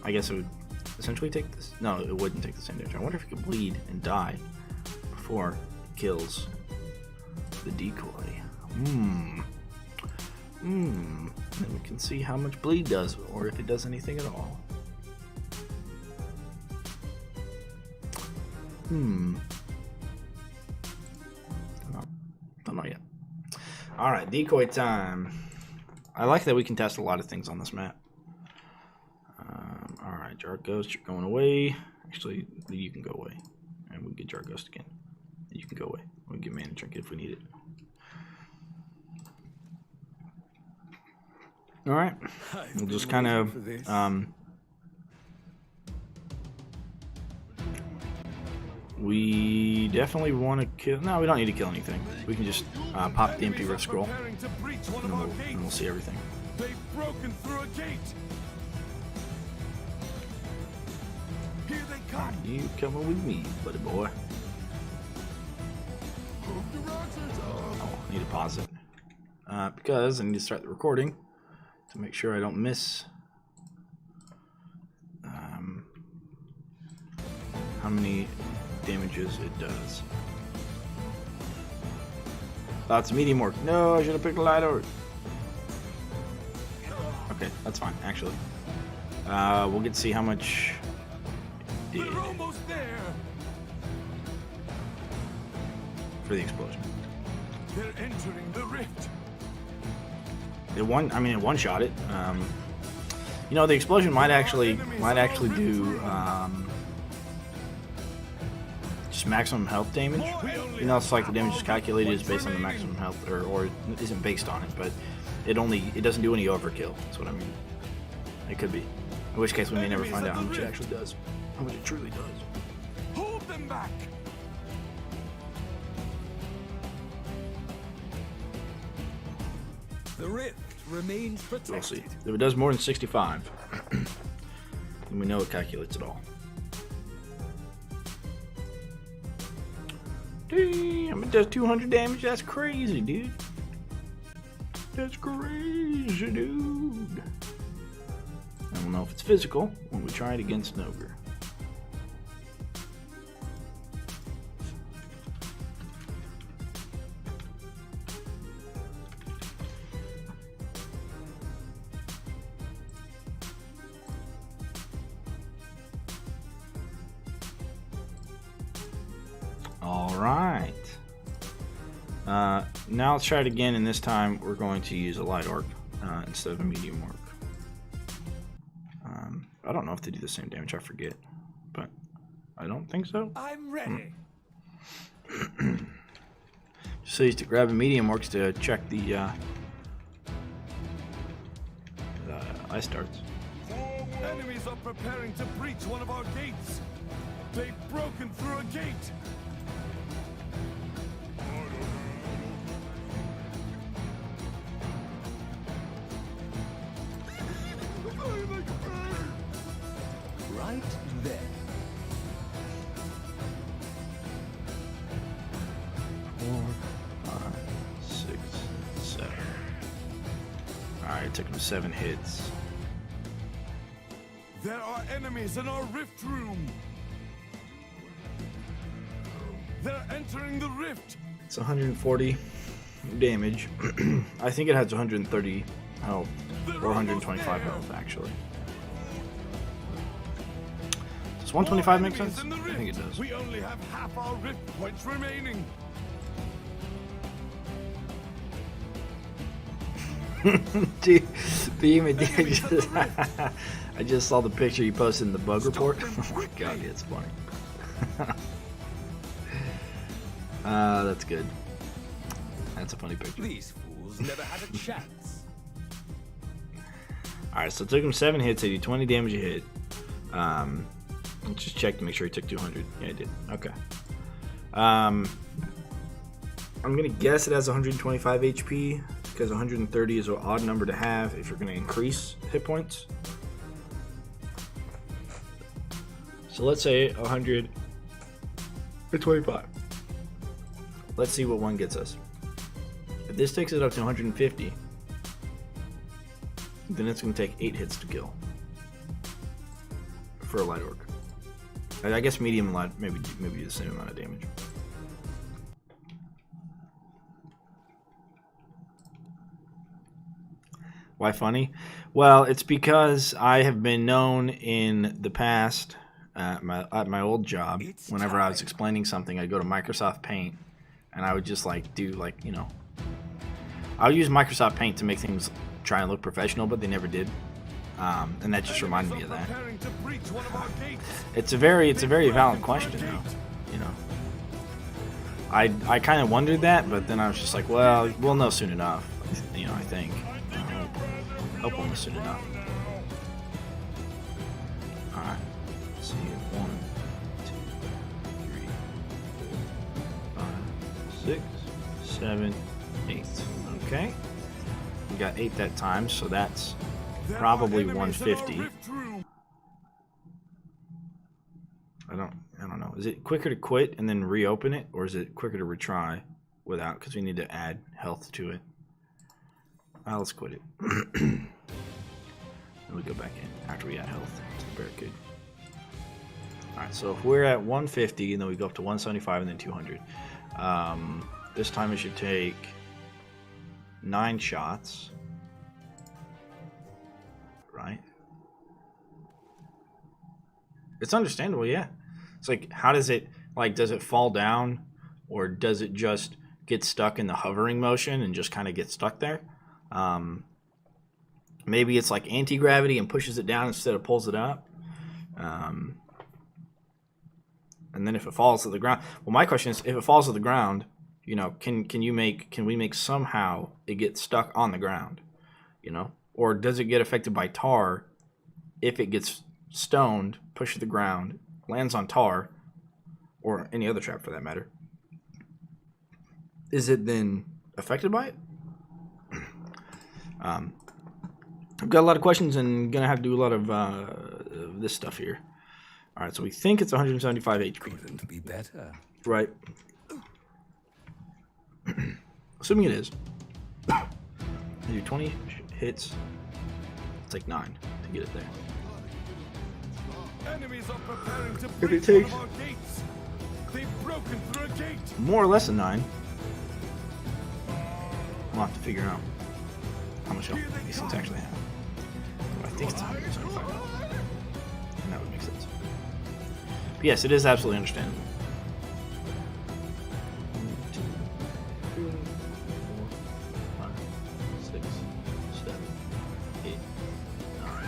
I guess it would essentially take this. No, it wouldn't take the same damage. I wonder if it could bleed and die before it kills the decoy. Then we can see how much bleed does, or if it does anything at all. Don't know yet. Alright, decoy time. I like that we can test a lot of things on this map. Alright, Jar Ghost, you're going away. Actually, you can go away. And we'll get Jar Ghost again. You can go away. We'll get Mana Trinket if we need it. Alright. We'll just kind of we definitely want to kill. No, we don't need to kill anything. We can just pop the empty rift scroll, and we'll see everything. They've broken through a gate. Here they come. You coming with me, buddy boy? Oh, I need to pause it because I need to start the recording to make sure I don't miss how many damages it does. That's medium orc. No, I should have picked a light orc. Okay, that's fine, actually. We'll get to see how much it did We're almost there. for the explosion. They're entering the rift. It one-shot it. You know, the explosion might actually do just maximum health damage. You know, it's like the damage is calculated is based on the maximum health, or it isn't based on it, but it doesn't do any overkill. That's what I mean. It could be. In which case, we may never find out how much it actually does, how much it truly does. Hold them back. The rift remains protected. We'll see. If it does more than 65, then we know it calculates it all. Damn, it does 200 damage. That's crazy, dude. That's crazy, dude. And we'll know if it's physical when we try it against an ogre. Alright. Now let's try it again, and this time we're going to use a light orc instead of a medium orc. I don't know if they do the same damage, I forget. But I don't think so. I'm ready. Just used to grab a medium orcs to check the ice darts. Enemies are preparing to breach one of our gates. They've broken through a gate. Right there. 4, 5, 6, 7. Alright, it took him 7 hits. There are enemies in our rift room. They're entering the rift. It's 140 damage. I think it has 130 health, or 125 health, actually. Does 125 make sense? Enemies in the I think it rift. does. We only have half our rift points remaining. Dude, Beam, I just saw the picture you posted in the bug report. Oh my god, it's funny. That's good. That's a funny picture. These fools never had a chance. Alright, so it took him 7 hits, he did 20 damage a hit. Let's just check to make sure he took 200. Yeah, he did. Okay. I'm gonna guess it has 125 HP because 130 is an odd number to have if you're gonna increase hit points. So let's say 125. Let's see what one gets us. If this takes it up to 150, then it's gonna take 8 hits to kill for a light orc. I guess medium and light maybe do the same amount of damage. Why funny? Well, it's because I have been known in the past at my old job, whenever I was explaining something, I'd go to Microsoft Paint and I would just do I would use Microsoft Paint to make things try and look professional, but they never did. And that just reminded me of that. It's a very valid question, though. You know, I kind of wondered that, but then I was just like, well, we'll know soon enough. You know, I think. I hope we'll know soon enough. All right. Let's see. 1, 2, 3, 4, 5, 6, 7, 8. Okay. We got 8 that time, so that's probably 150. I don't know. Is it quicker to quit and then reopen it, or is it quicker to retry without? Because we need to add health to it. Let's quit it. Then we go back in after we add health to the barricade. Alright, so if we're at 150, and then we go up to 175 and then 200. This time it should take 9 shots. Right? It's understandable, yeah. It's like, how does it, like, does it fall down? Or does it just get stuck in the hovering motion and just kind of get stuck there? Maybe it's like anti-gravity and pushes it down instead of pulls it up. And then if it falls to the ground, well, my question is, if it falls to the ground, you know, can we make somehow it get stuck on the ground, you know, or does it get affected by tar? If it gets stoned, pushed to the ground, lands on tar, or any other trap for that matter, is it then affected by it? I've got a lot of questions and gonna have to do a lot of this stuff here. All right, so we think it's 175 HP. Couldn't be better. Right. Assuming it is. You do 20 hits. It's like 9 to get it there. Enemies are preparing to If it breach takes one of our gates. They've broken through a gate. more or less than 9, we'll have to figure out how much health these things actually have. I think it's 175. And that would make sense. But yes, it is absolutely understandable. 1, 2, 3, 4, 5, 6, 7, 8, 9.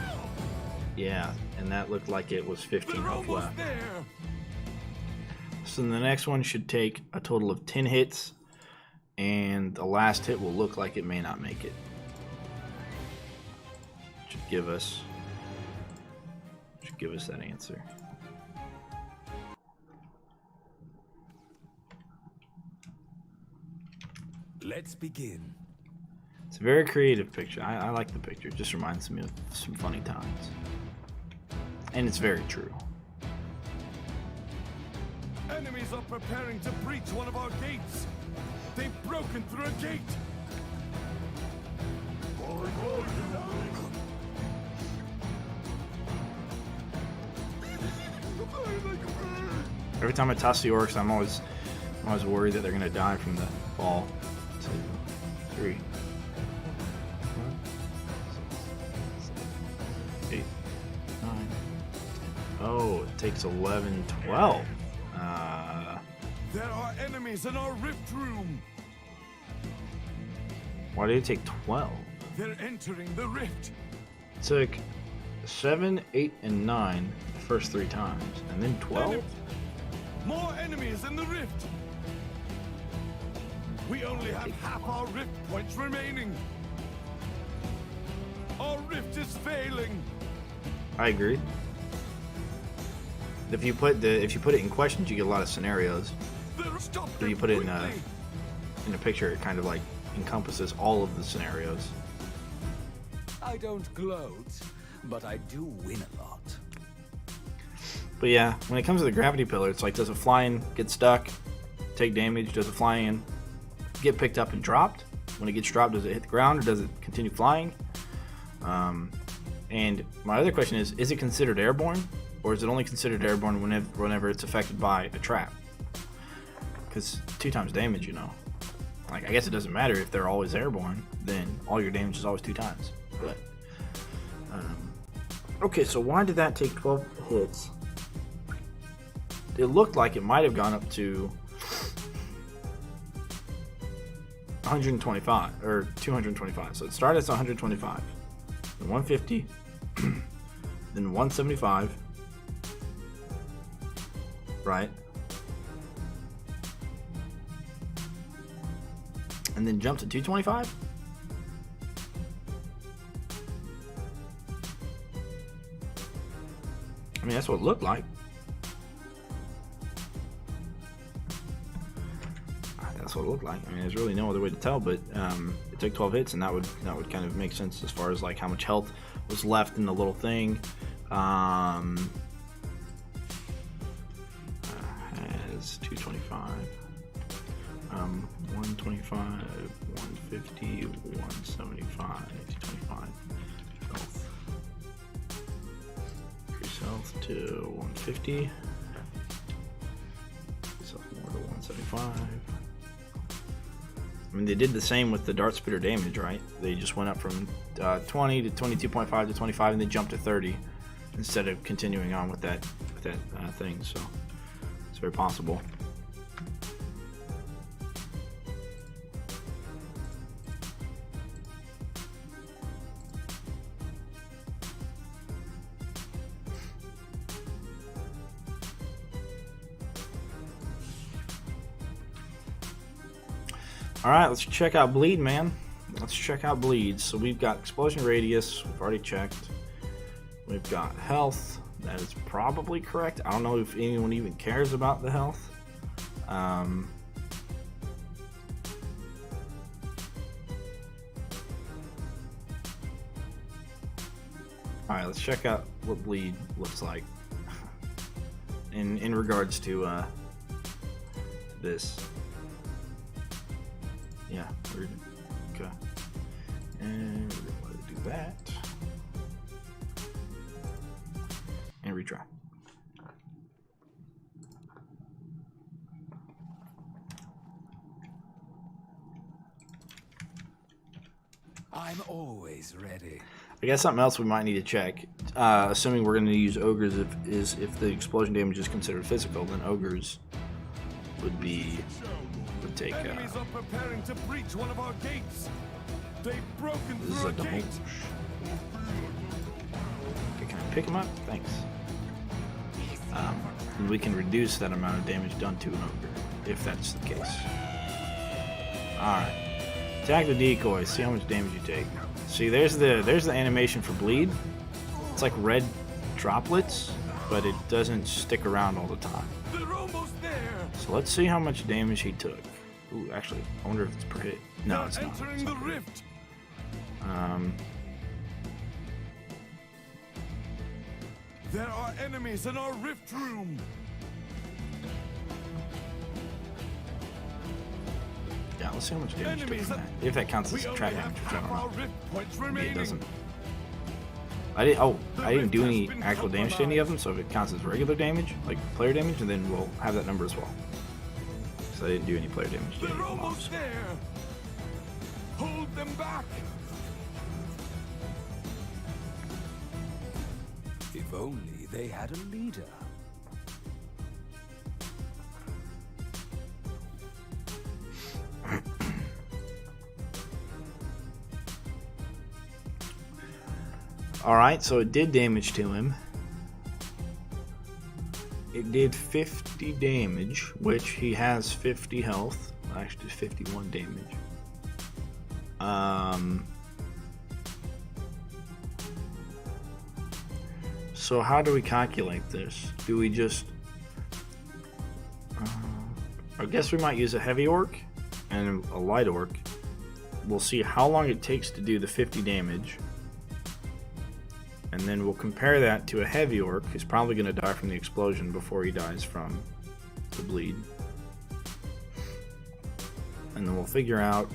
Yeah, and that looked like it was 15 They're health almost left. there. So the next one should take a total of 10 hits, and the last hit will look like it may not make it. Should give us that answer. Let's begin. It's a very creative picture. I like the picture. It just reminds me of some funny times. And it's very true. Enemies are preparing to breach one of our gates. They've broken through a gate. Every time I toss the orcs, I'm always worried that they're gonna die from the fall. 2, 3, 4, 5, 6, 7, 8, 9. Oh, it takes 11, 12. There are enemies in our rift room. Why did it take 12? They're entering the rift. It took 7, 8, and 9 the first 3 times, and then 12. More enemies in the rift. We only have half our rift points remaining. Our rift is failing. I agree. If you put it in questions, you get a lot of scenarios. If you put it in a picture, it kind of like encompasses all of the scenarios. I don't gloat, but I do win a lot. But yeah, when it comes to the gravity pillar, it's like, does it fly in, get stuck, take damage? Does it fly in, get picked up and dropped? When it gets dropped, does it hit the ground or does it continue flying? And my other question is it considered airborne? Or is it only considered airborne whenever it's affected by a trap? Because 2 times damage, you know. Like, I guess it doesn't matter if they're always airborne, then all your damage is always 2 times. But, okay, so why did that take 12 hits? It looked like it might have gone up to 125, or 225. So it started at 125, then 150, then 175, right? And then jumped to 225? I mean, that's what it looked like. That's what it looked like. I mean, there's really no other way to tell, but it took 12 hits, and that would kind of make sense as far as like how much health was left in the little thing. Has 225, 125, 150, 175, 225. Health. Increase health to 150. 5. I mean, they did the same with the dart spitter damage, right? They just went up from 20 to 22.5 to 25, and they jumped to 30 instead of continuing on with that thing. So it's very possible. Alright, let's check out bleed, man. Let's check out bleed. So we've got explosion radius, we've already checked. We've got health, that is probably correct. I don't know if anyone even cares about the health. Alright, let's check out what bleed looks like in regards to this. Yeah, we're okay. And we're going to do that. And retry. I'm always ready. I guess something else we might need to check, assuming we're going to use ogres, if the explosion damage is considered physical, then ogres would take. Enemies are preparing to breach one of our gates. They've broken This is through a a double. gate. Okay, can I pick him up? Thanks. And we can reduce that amount of damage done to an ogre, if that's the case. Alright. Attack the decoy, see how much damage you take. See, there's the animation for bleed. It's like red droplets, but it doesn't stick around all the time. They're almost there. So let's see how much damage he took. Ooh, actually, I wonder if it's per hit. No, They're it's not. entering It's the not per hit. rift. There are enemies in our rift room. Yeah, let's see how much damage you took Enemies from at- that. If that counts as We only subtract have damage, which I half don't our know. rift points Maybe remaining. it doesn't. I didn't do any actual damage to any of them, so if it counts as regular damage, like player damage, and then we'll have that number as well. So I didn't do any player damage to any They're of the mobs. almost there. Hold them back. If only they had a leader. Alright, so it did damage to him. It did 50 damage, which he has 50 health. Actually, 51 damage. So how do we calculate this? Do we just... I guess we might use a heavy orc and a light orc. We'll see how long it takes to do the 50 damage. And then we'll compare that to a heavy orc who's probably going to die from the explosion before he dies from the bleed. And then we'll figure out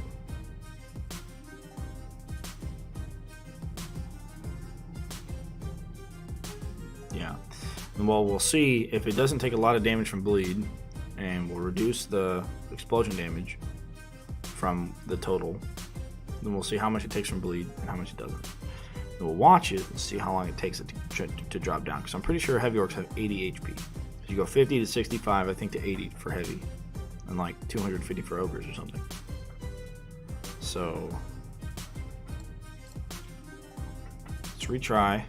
and we'll see if it doesn't take a lot of damage from bleed, and we'll reduce the explosion damage from the total. Then we'll see how much it takes from bleed and how much it doesn't. And we'll watch it and see how long it takes it to drop down, because I'm pretty sure heavy orcs have 80 HP. So you go 50 to 65, I think, to 80 for heavy, and like 250 for ogres or something. So let's retry.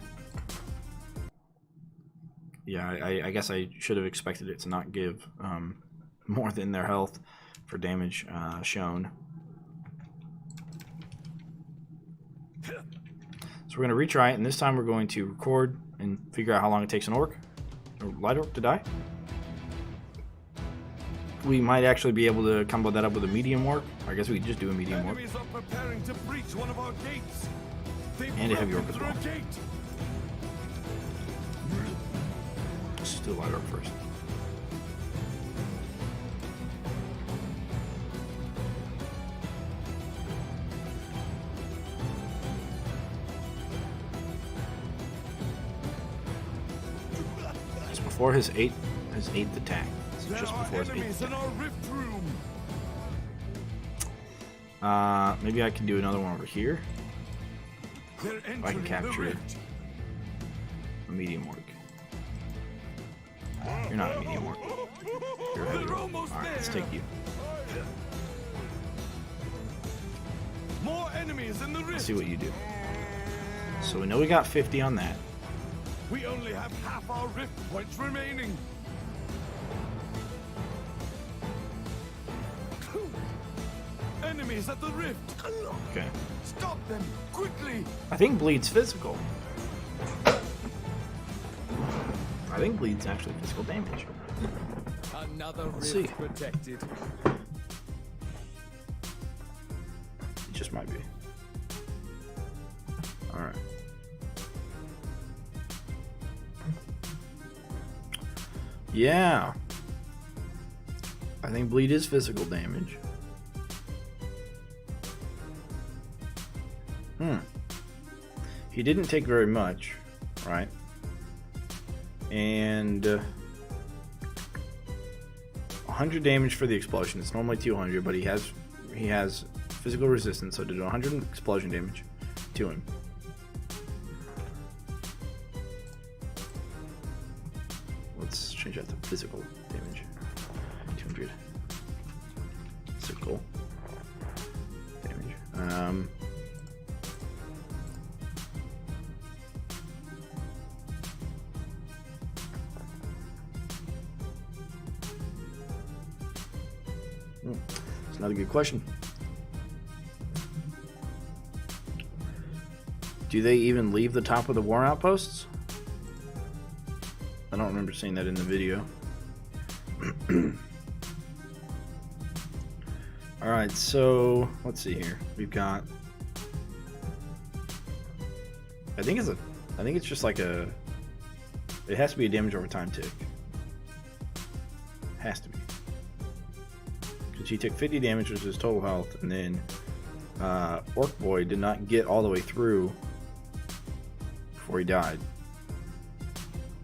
Yeah, I guess I should have expected it to not give more than their health for damage shown. So we're going to retry it, and this time we're going to record and figure out how long it takes an orc or light orc to die. We might actually be able to combo that up with a medium orc. I guess we could just do a medium orc. Enemies are preparing to breach one of our gates. They've And a heavy orc broken as well. through a gate. Let's do light orc first. It's before his eighth attack. So just before his enemies in our rift room. Maybe I can do another one over here. They're I can entering the capture rift. a medium orc. You're not a medium orc. You're a heavy They're orc. almost Alright, let's there. take you. More enemies in the Let's rift. see what you do. So we know we got 50 on that. We only have half our rift points remaining. Enemies at the rift. Okay. Stop them quickly. I think bleed's physical. I think bleed's actually physical damage. Another Let's rift see. protected. It just might be. Alright. Yeah. I think bleed is physical damage. He didn't take very much, right? And 100 damage for the explosion. It's normally 200, but he has physical resistance, so did 100 explosion damage to him. Let's change that to physical damage. 200 physical damage. It's another good question. Do they even leave the top of the war outposts? I don't remember seeing that in the video. Alright, so let's see here. We've got I think it's just like it has to be a damage over time tick. Has to be. Because he took 50 damage which is his total health, and then Orc Boy did not get all the way through before he died.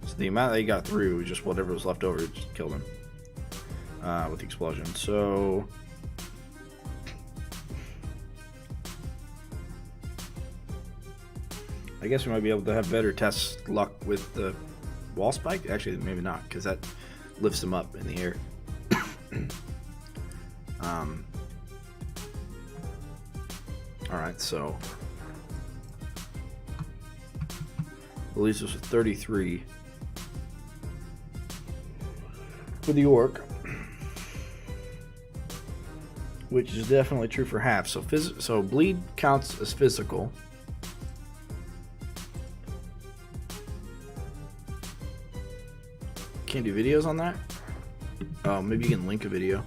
So the amount that he got through was just whatever was left over, it just killed him with the explosion. So I guess we might be able to have better test luck with the wall spike. Actually, maybe not, because that lifts him up in the air. Alright, so we'll leave this with 33 for the orc, which is definitely true for half. So bleed counts as physical. Can't do videos on that? Oh, maybe you can link a video.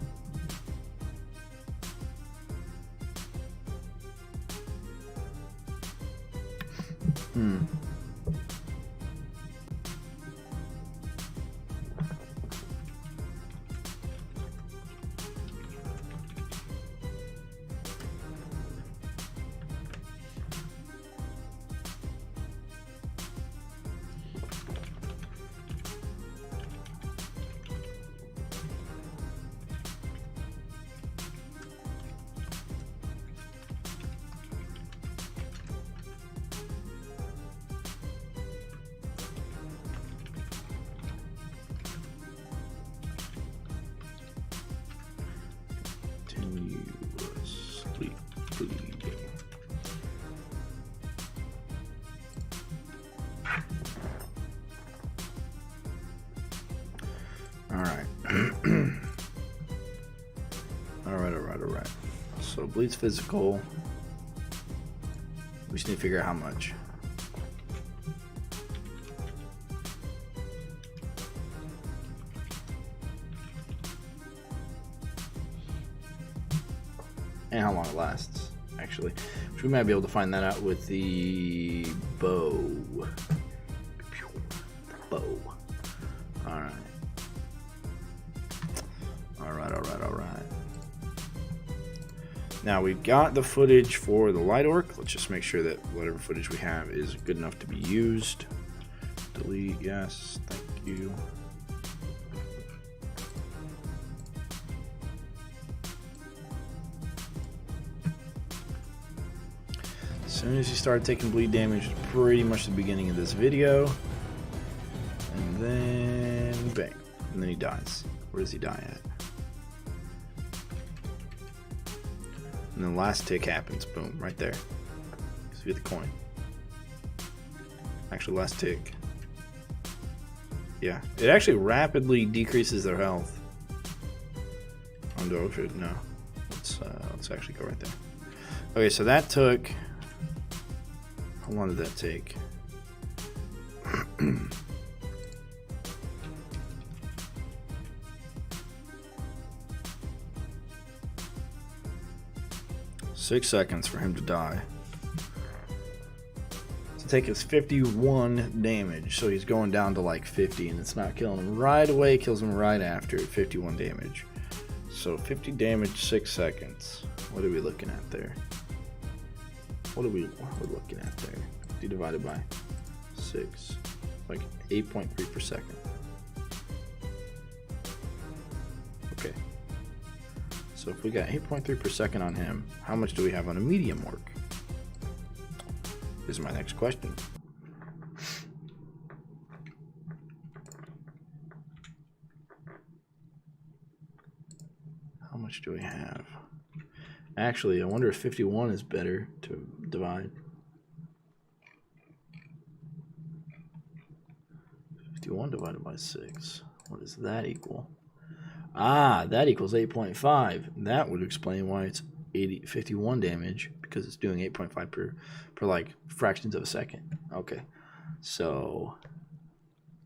Continuously bleeding. Alright. Alright. So bleed's physical. We just need to figure out how much. And how long it lasts, actually. Which we might be able to find that out with the bow. Alright. Now we've got the footage for the light orc. Let's just make sure that whatever footage we have is good enough to be used. Delete, yes, thank you. soon as he started taking bleed damage, pretty much the beginning of this video. And then, bang. And then he dies. Where does he die at? And then the last tick happens. Boom, right there. So you get the coin. Actually, last tick. Yeah, it actually rapidly decreases their health. Oh, should no. Let's actually go right there. Okay, so that took. How long did that take? Six seconds for him to die. To take his 51 damage, so he's going down to like 50, and it's not killing him right away. Kills him right after at 51 damage. So 50 damage, 6 seconds. What are we looking at there? What are we looking at there? 50 divided by 6, like 8.3 per second. Okay. So if we got 8.3 per second on him, how much do we have on a medium orc? This is my next question. How much do we have? Actually, I wonder if 51 is better to divide. 51 divided by 6. What does that equal? Ah, that equals 8.5. That would explain why it's 51 damage, because it's doing 8.5 per like fractions of a second. Okay. So,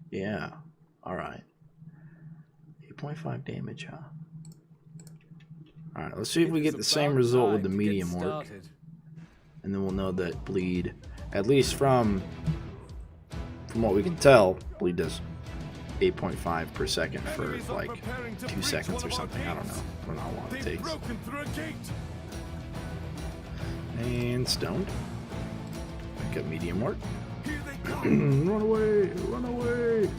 yeah. All right. 8.5 damage, huh? All right, let's see if we get the same result with the medium orc. And then we'll know that bleed, at least from what we can tell, bleed does 8.5 per second for like 2 seconds or something. I don't know. I don't know how long it takes. And stoned. Pick up medium orc. Run away! Run away!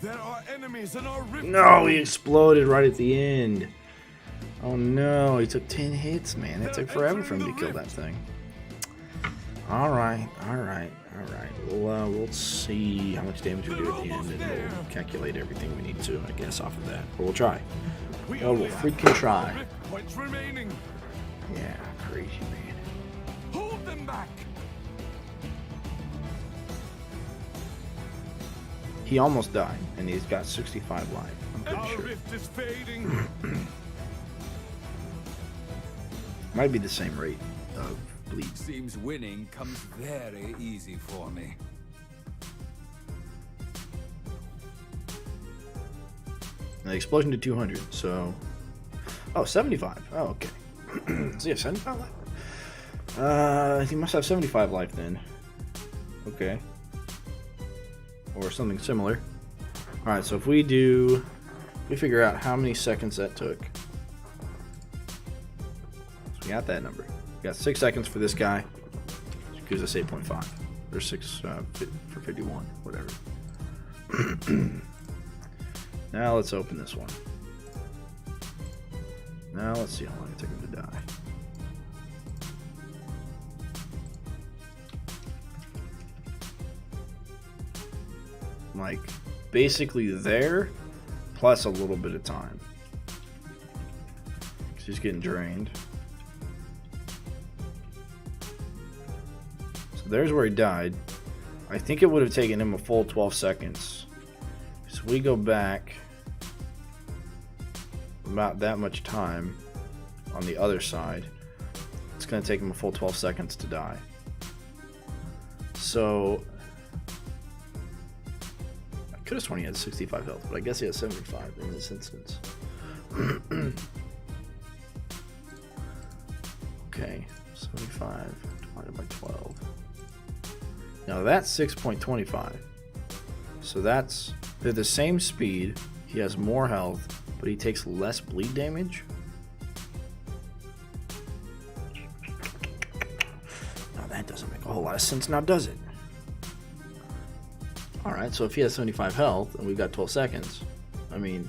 There are enemies in our rift. No, he exploded right at the end. Oh no, he took 10 hits, man. It took forever for him to kill that thing. Alright. We'll see how much damage we do at the end, and we'll calculate everything we need to, I guess, off of that. Or we'll try. Oh, we'll freaking try. Yeah, crazy, man. Hold them back. He almost died, and he's got 65 life. I'm pretty sure. Rift is fading. Might be the same rate of bleed. Seems winning comes very easy for me. And the explosion to 200, so... Oh, 75. Oh, okay. Does he have 75 life? He must have 75 life then. Okay. Or something similar. Alright, so if we figure out how many seconds that took. So we got that number. We got 6 seconds for this guy. Which gives us 8.5. Or 6 for 51, whatever. Now let's open this one. Now let's see how long it took him to die. Like, basically there, plus a little bit of time. He's getting drained. So there's where he died. I think it would have taken him a full 12 seconds. So we go back about that much time on the other side. It's going to take him a full 12 seconds to die. So I could have sworn he had 65 health, but I guess he has 75 in this instance. Okay, 75 divided by 12. Now that's 6.25. So they're the same speed. He has more health, but he takes less bleed damage. fluorescence now does it. Alright, so if he has 75 health and we've got 12 seconds, I mean...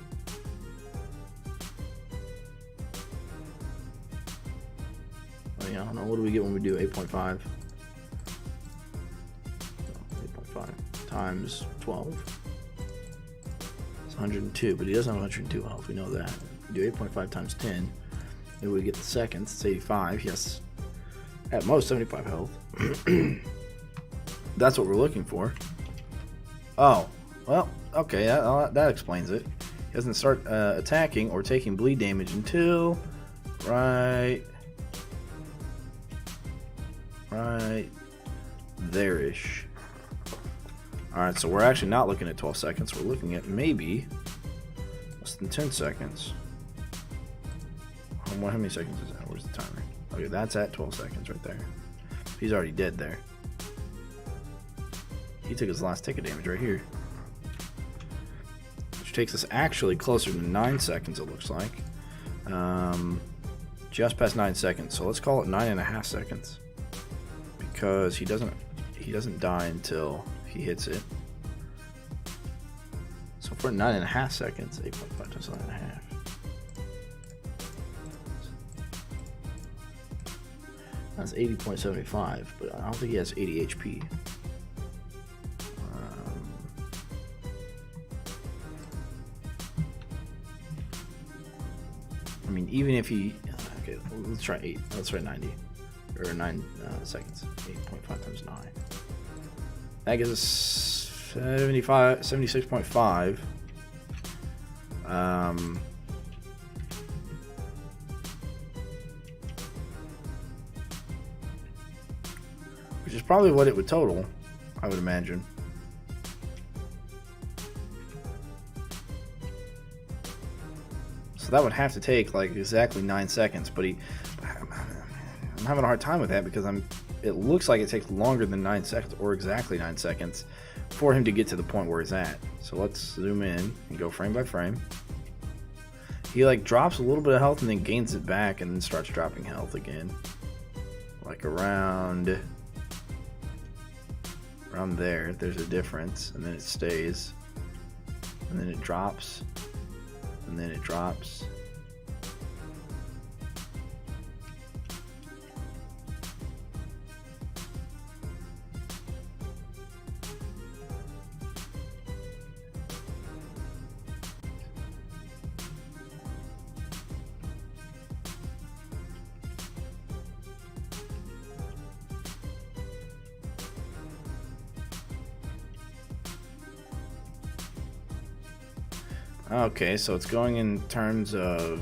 I don't know, what do we get when we do 8.5? 8.5 times 12. It's 102, but he doesn't have 102 health, we know that. If we do 8.5 times 10, then we get the seconds, it's 85, yes. At most 75 health. That's what we're looking for. Oh, well, okay, that explains it. He doesn't start attacking or taking bleed damage until right there-ish. Alright, so we're actually not looking at 12 seconds. We're looking at maybe less than 10 seconds. How many seconds is that? Where's the timer? Okay, that's at 12 seconds right there. He's already dead there. He took his last ticket damage right here. Which takes us actually closer to 9 seconds, it looks like. Just past 9 seconds. So let's call it 9.5 seconds. Because he doesn't die until he hits it. So for 9.5 seconds, 8.5 times 9.5. That's 80.75, but I don't think he has 80 HP. I mean, even if he... Okay, let's try 8. Let's try 90. Or 9 seconds. 8.5 times 9. That gives us 76.5. Which is probably what it would total, I would imagine. So that would have to take like exactly 9 seconds, but I'm having a hard time with that because it looks like it takes longer than 9 seconds, or exactly 9 seconds, for him to get to the point where he's at. So let's zoom in and go frame by frame. He like drops a little bit of health and then gains it back and then starts dropping health again. Like around there, there's a difference, and then it stays, and then it drops, and then it drops. Okay, so it's going in terms of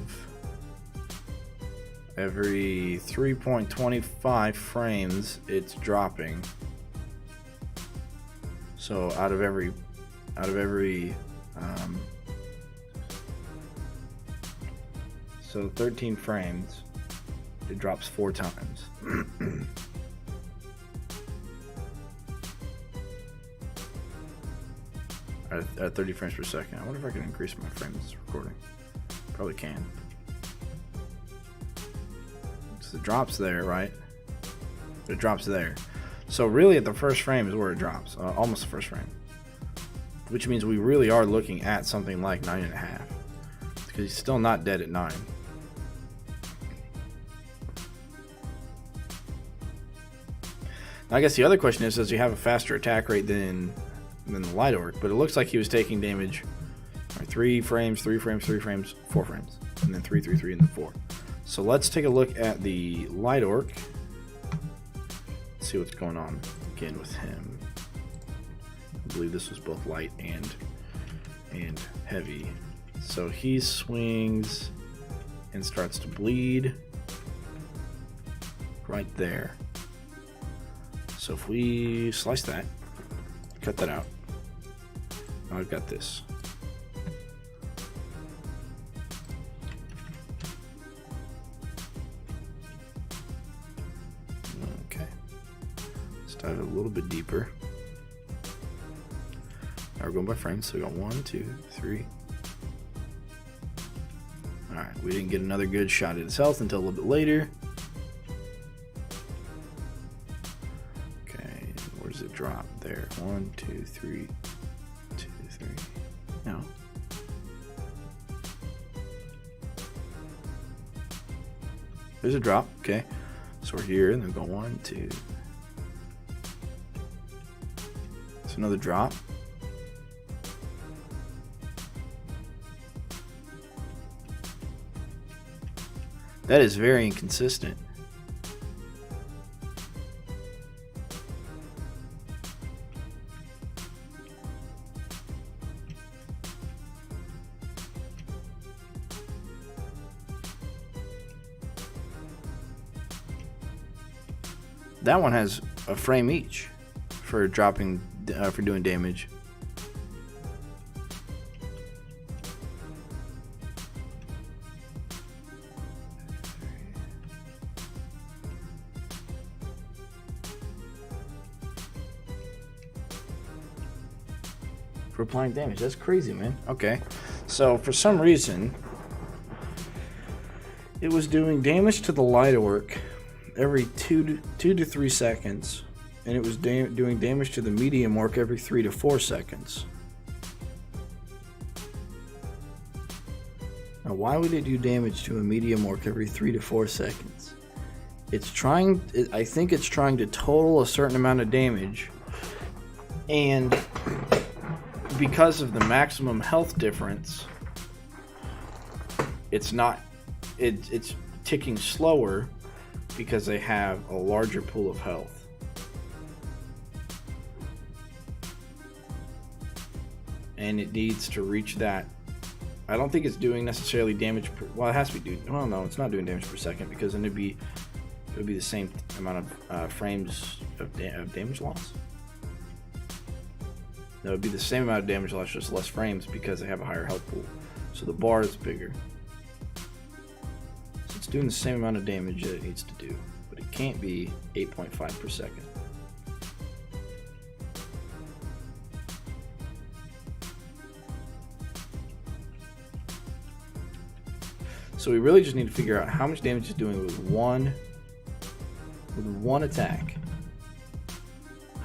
every 3.25 frames it's dropping. So out of every so 13 frames it drops 4 times. At 30 frames per second. I wonder if I can increase my frames recording. Probably can. So it drops there, right? It drops there. So really at the first frame is where it drops. Almost the first frame. Which means we really are looking at something like 9.5. Because he's still not dead at 9. Now I guess the other question is, does he have a faster attack rate than the light orc? But it looks like he was taking damage. Right, 3 frames, 3 frames, 3 frames, 4 frames, and then 3, 3, 3, and then 4. So let's take a look at the light orc. See what's going on again with him. I believe this was both light and heavy. So he swings and starts to bleed right there. So if we slice that, cut that out. Now I've got this. Okay. Let's dive a little bit deeper. Now we're going by frames, so we got 1, 2, 3. Alright, we didn't get another good shot at his health until a little bit later. Okay, drop there? 1, 2, 3, 2, 3. No. There's a drop. Okay. So we're here, and then go 1, 2. It's another drop. That is very inconsistent. That one has a frame each for dropping, for doing damage. For applying damage. That's crazy, man. Okay. So for some reason, it was doing damage to the light orc every 2 to 3 seconds, and it was doing damage to the medium orc every 3 to 4 seconds. Now, why would it do damage to a medium orc every 3 to 4 seconds? It's trying. I think it's trying to total a certain amount of damage, and because of the maximum health difference, it's not. It's ticking slower because they have a larger pool of health. And it needs to reach that. I don't think it's doing necessarily damage per, well, it has to be doing, well, no, it's not doing damage per second, because then it would be the same amount of frames of damage loss. No, it would be the same amount of damage loss, just less frames, because they have a higher health pool. So the bar is bigger. It's doing the same amount of damage that it needs to do, but it can't be 8.5 per second. So we really just need to figure out how much damage it's doing with one attack.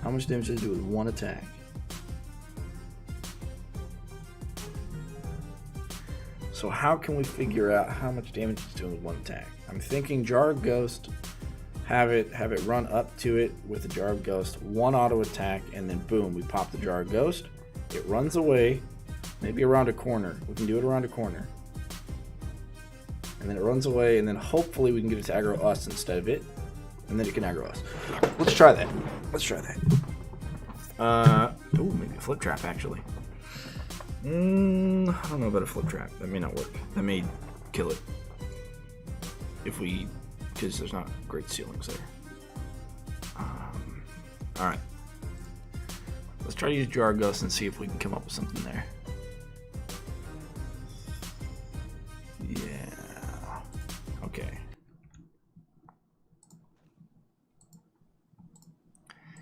How much damage does it do with one attack? So how can we figure out how much damage it's doing with one attack? I'm thinking Jar of Ghost, have it run up to it with a Jar of Ghost, one auto attack, and then boom, we pop the Jar of Ghost. It runs away, maybe around a corner. We can do it around a corner. And then it runs away, and then hopefully we can get it to aggro us instead of it, and then it can aggro us. Let's try that. Let's try that. Oh, maybe a flip trap actually. I don't know about a flip trap. That may not work. That may kill it. Because there's not great ceilings there. Alright. Let's try to use Jar of Ghost and see if we can come up with something there. Yeah. Okay.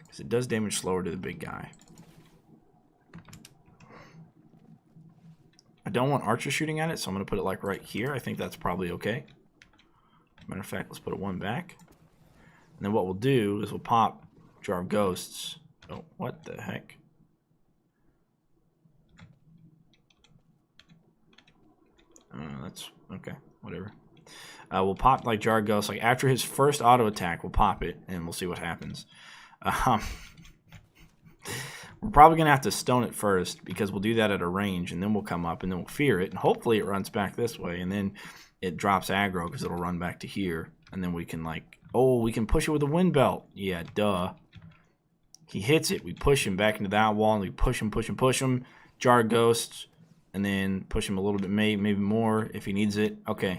Because it does damage slower to the big guy. I don't want archers shooting at it, so I'm going to put it like right here. I think that's probably okay. Matter of fact, let's put it one back. And then what we'll do is we'll pop Jar of Ghosts. Oh, what the heck? That's okay, whatever. We'll pop like Jar of Ghosts. Like after his first auto attack, we'll pop it and we'll see what happens. We're probably going to have to stone it first, because we'll do that at a range, and then we'll come up, and then we'll fear it, and hopefully it runs back this way, and then it drops aggro, because it'll run back to here, and then we can, like, oh, we can push it with a wind belt. Yeah, duh. He hits it, we push him back into that wall, and we push him, Jar of Ghosts, and then push him a little bit, maybe more, if he needs it. Okay.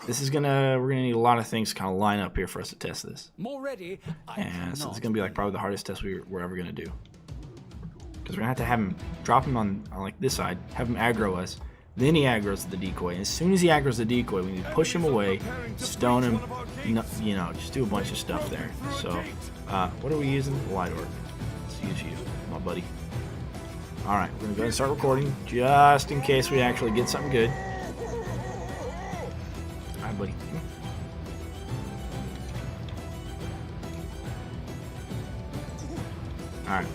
We're gonna need a lot of things to kind of line up here for us to test this. More ready. Yeah, so it's gonna be, like, probably the hardest test we're ever gonna do. Because we're going to have him drop him on like this side, have him aggro us, then he aggroes the decoy. And as soon as he aggroes the decoy, we need to push him away, stone him, you know, just do a bunch of stuff there. So, what are we using? Light orc. Let's use you, my buddy. Alright, we're going to go ahead and start recording, just in case we actually get something good. Alright, buddy. Alright.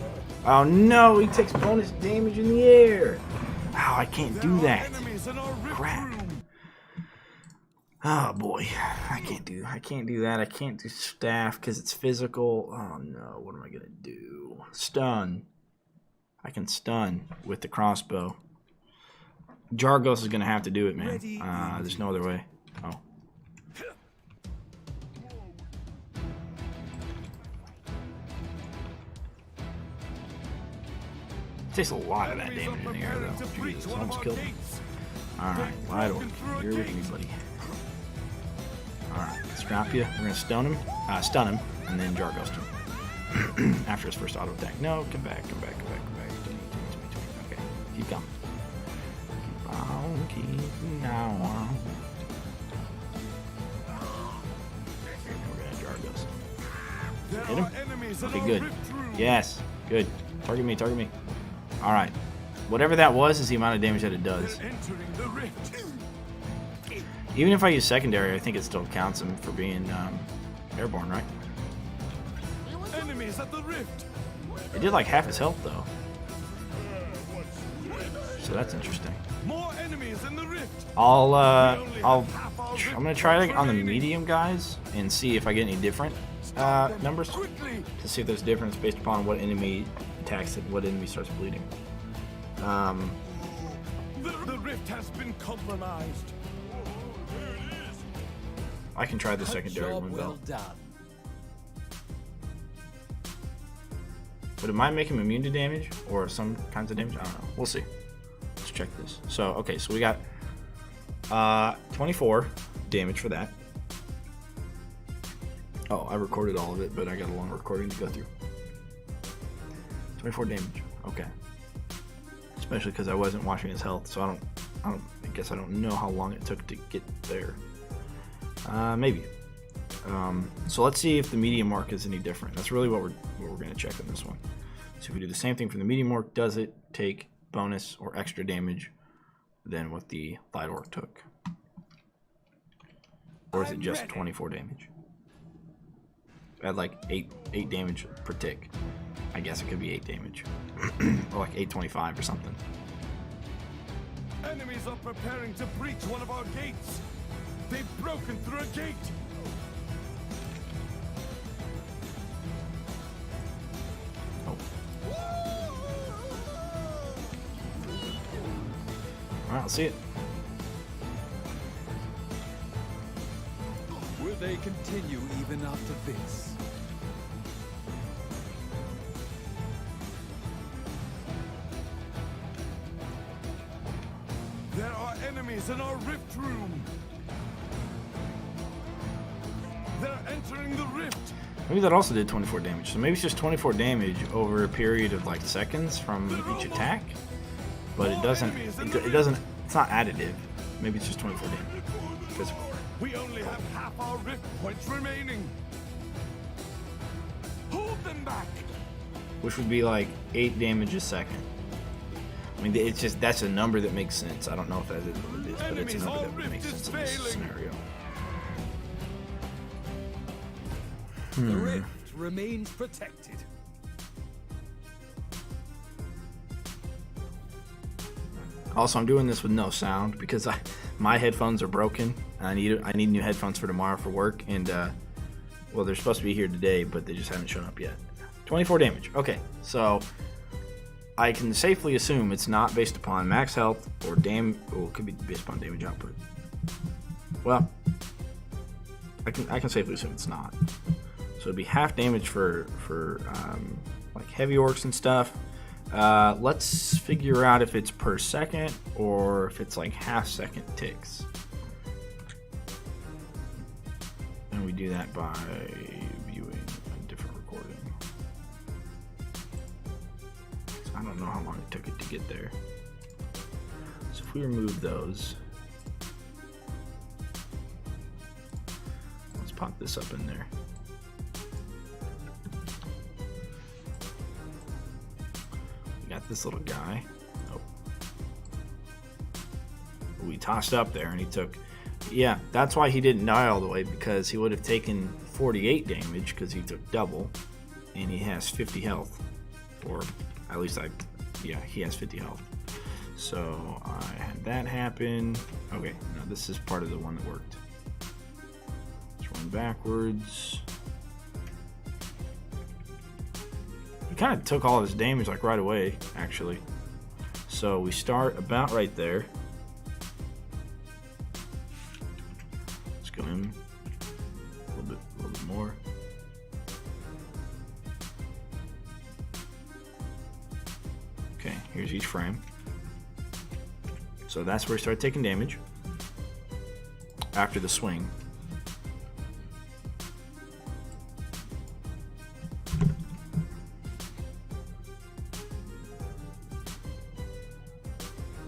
Oh no, he takes bonus damage in the air. Oh, I can't do that. Crap. Oh boy, I can't do that. I can't do staff because it's physical. Oh no, what am I gonna do? Stun. I can stun with the crossbow. Jargos is gonna have to do it, man. There's no other way. Oh. Takes a lot of that damage in the air, though. Jesus, almost killed him. Alright, Light Orc, you're with me, buddy. Alright, let's drop you. We're gonna stun him, and then Jargos him. After his first auto attack. No, come back. Okay, keep coming. Keep now. We're gonna Jargos. Hit him? Okay, good. Yes, good. Target me. Alright. Whatever that was is the amount of damage that it does. Even if I use secondary, I think it still counts him for being airborne, right? Enemies at the rift. It did like half his health, though. So that's interesting. More enemies in the rift. I'm gonna try it on the medium guys and see if I get any different numbers to see if there's a difference based upon what enemy attacks it, what enemy starts bleeding. The rift has been compromised. I can try the secondary one though. Well done. But it might make him immune to damage or some kinds of damage. I don't know. We'll see. Let's check this. So okay, so we got 24 damage for that. Oh, I recorded all of it, but I got a long recording to go through. 24 damage. Okay. Especially because I wasn't watching his health, so I guess I don't know how long it took to get there. Maybe. So let's see if the medium mark is any different. That's really what we're going to check on this one. So if we do the same thing for the medium orc, does it take bonus or extra damage than what the light orc took? Or is it just 24 damage? At like 8 damage per tick. I guess it could be 8 damage. Or like 825 or something. Enemies are preparing to breach one of our gates. They've broken through a gate. Oh. Alright, I'll see it. Will they continue even after this? There are enemies in our rift room. They're entering the rift. Maybe that also did 24 damage. So maybe it's just 24 damage over a period of like seconds from each attack. But it doesn't, it's not additive. Maybe it's just 24 damage. Physical. We only have half our rift points remaining. Hold them back. Which would be like 8 damage a second. I mean, it's just, that's a number that makes sense. I don't know if that is what it is, but it's a number that would make sense in this scenario. The rift remains protected. Also, I'm doing this with no sound because my headphones are broken. And I need new headphones for tomorrow for work. And well, they're supposed to be here today, but they just haven't shown up yet. 24 damage. Okay, so I can safely assume it's not based upon max health or Oh, it could be based upon damage output. Well, I can safely assume it's not. So it'd be half damage for like heavy orcs and stuff. Let's figure out if it's per second or if it's like half second ticks. And we do that by viewing a different recording. So I don't know how long it took it to get there. So if we remove those, let's pop this up in there. Got this little guy. Oh. We tossed up there and he took, yeah, that's why he didn't die all the way, because he would have taken 48 damage because he took double and he has 50 health, or At least yeah, he has 50 health. So I had that happen. Okay, no, this is part of the one that worked. Let's run backwards. He kind of took all his damage like right away, actually. So we start about right there. Let's go in a little bit more. Okay, here's each frame. So that's where we start taking damage after the swing.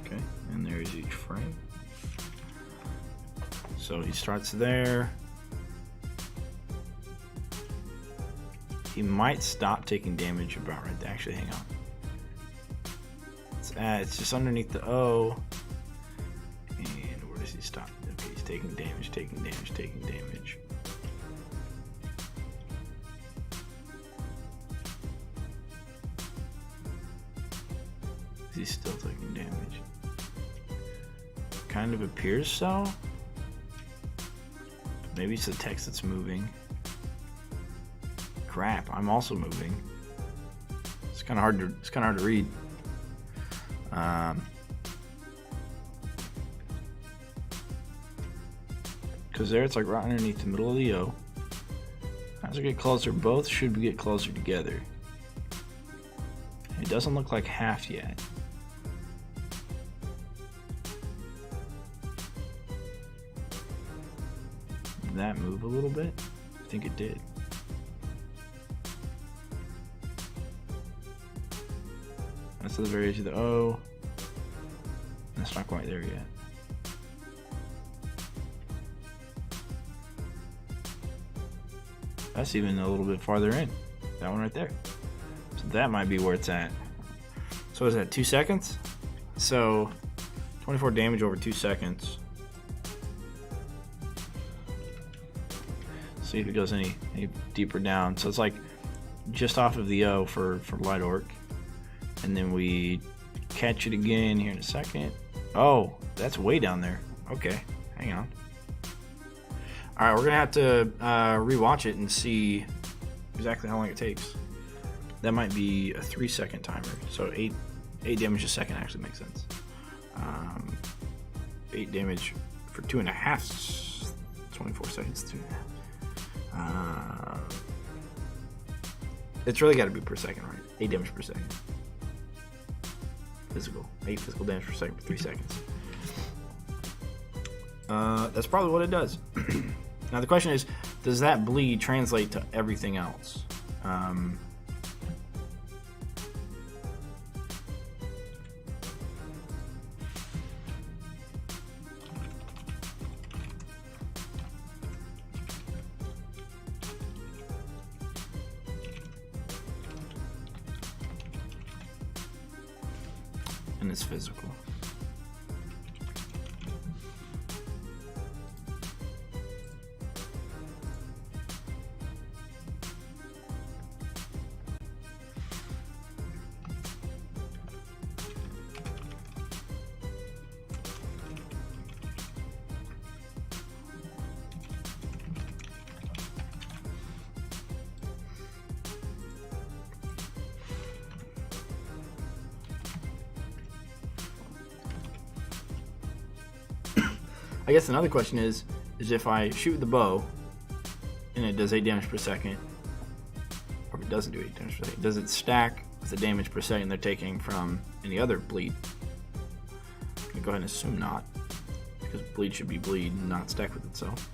Okay, and there's each frame. So he starts there. He might stop taking damage about right there. Actually, hang on. It's just underneath the O. And where does he stop? Okay, he's taking damage, taking damage, taking damage. He's still taking damage. Kind of appears so. Maybe it's the text that's moving. Crap, I'm also moving. It's kind of hard to read. Because there it's like right underneath the middle of the O. As we get closer, both should get closer together. It doesn't look like half yet. Did that move a little bit? I think it did. That's the very edge of the O. That's not quite there yet. That's even a little bit farther in. That one right there. So that might be where it's at. So is that 2 seconds? So 24 damage over 2 seconds. See if it goes any deeper down. So it's like just off of the O for Light Orc. And then we catch it again here in a second. Oh, that's way down there. Okay, hang on. All right, we're gonna have to rewatch it and see exactly how long it takes. That might be a 3-second timer. So 8 damage a second actually makes sense. 8 damage for 2.5. 24 seconds. 2.5. It's really got to be per second, right? 8 damage per second. Physical. 8 physical damage per second for 3 seconds. That's probably what it does. Now the question is, does that bleed translate to everything else? And it's physical. I guess another question is if I shoot the bow and it does 8 damage per second, or if it doesn't do 8 damage per second, does it stack with the damage per second they're taking from any other bleed? I'm gonna go ahead and assume not, because bleed should be bleed and not stack with itself.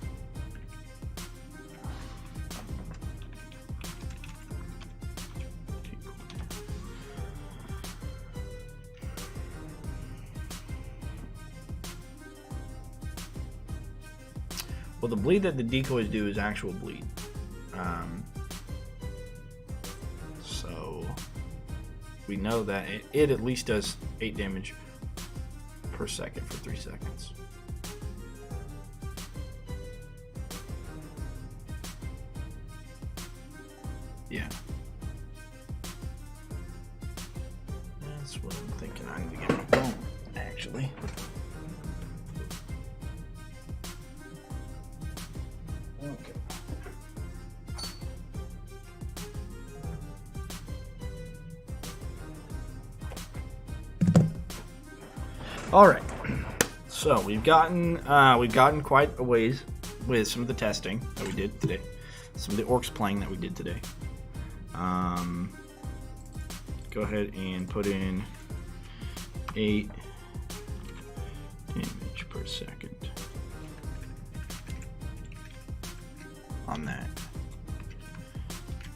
Well, the bleed that the decoys do is actual bleed. So we know that it at least does 8 damage per second for 3 seconds. Yeah. That's what I'm thinking. I need to get my phone, actually. Okay. All right. So we've gotten quite a ways with some of the testing that we did today. Some of the orcs playing that we did today. Go ahead and put in 8 damage per second on that.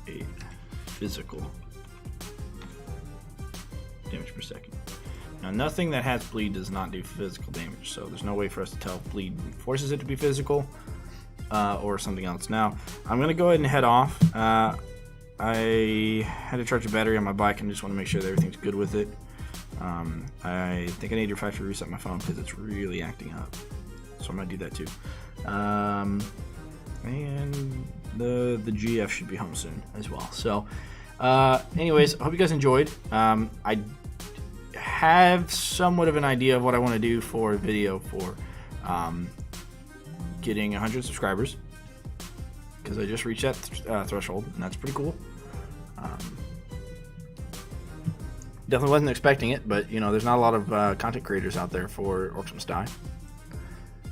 8 physical damage per second. Now, nothing that has bleed does not do physical damage, so there's no way for us to tell if bleed forces it to be physical or something else. Now, I'm going to go ahead and head off. I had to charge a battery on my bike and just want to make sure that everything's good with it. I think I need to factory reset my phone because it's really acting up. So I'm going to do that too. And the GF should be home soon as well. So anyways, I hope you guys enjoyed. I have somewhat of an idea of what I want to do for a video for getting 100 subscribers, because I just reached that threshold, and that's pretty cool. Definitely wasn't expecting it, but you know, there's not a lot of content creators out there for Orcs Must Die.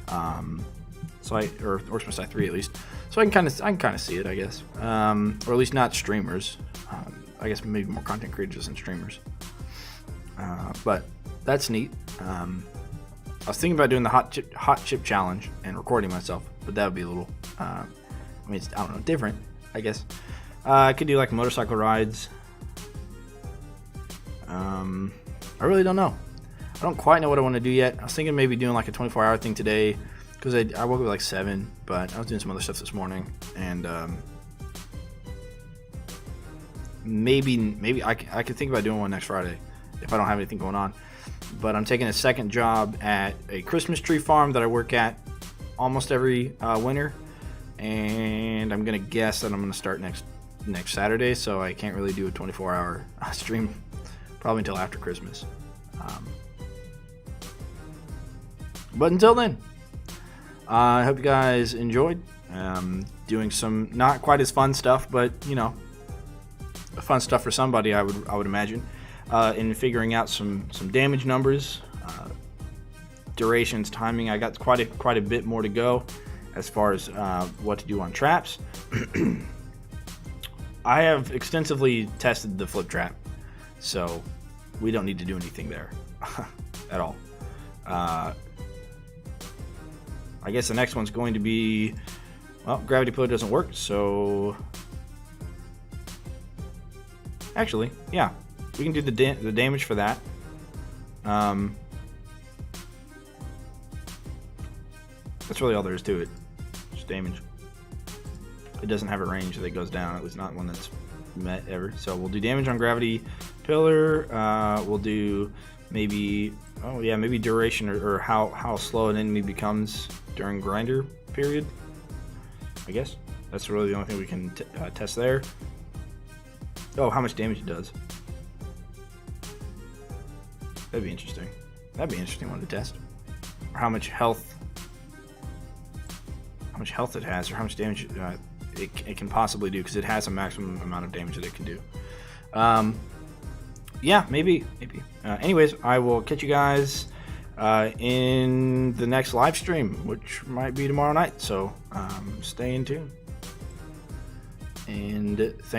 Or Orcs Must Die 3 at least. So I can kind of see it, I guess, or at least not streamers. I guess maybe more content creators than streamers. But that's neat. I was thinking about doing the hot chip challenge and recording myself, but that would be a little, I mean, I don't know, different, I guess. I could do like motorcycle rides. I really don't know. I don't quite know what I want to do yet. I was thinking maybe doing like a 24-hour thing today, because I woke up at like 7, but I was doing some other stuff this morning, and maybe I could think about doing one next Friday if I don't have anything going on. But I'm taking a second job at a Christmas tree farm that I work at almost every winter, and I'm gonna guess that I'm gonna start next Saturday, so I can't really do a 24-hour stream probably until after Christmas. But until then, I hope you guys enjoyed doing some not quite as fun stuff, but you know, fun stuff for somebody, I would imagine. In figuring out some damage numbers, durations, timing. I got quite a bit more to go as far as what to do on traps. I have extensively tested the flip trap, so we don't need to do anything there at all. I guess the next one's going to be, well, gravity pillar doesn't work, so actually, yeah. We can do the damage for that. That's really all there is to it. Just damage. It doesn't have a range that goes down. At least not one that's met ever. So we'll do damage on gravity pillar. We'll do maybe duration or how slow an enemy becomes during grinder period. I guess that's really the only thing we can test there. Oh, how much damage it does. That'd be interesting. That'd be an interesting one to test. Or how much health it has, or how much damage it can possibly do, because it has a maximum amount of damage that it can do. Yeah, maybe. Anyways, I will catch you guys in the next live stream, which might be tomorrow night. So stay in tune. And thank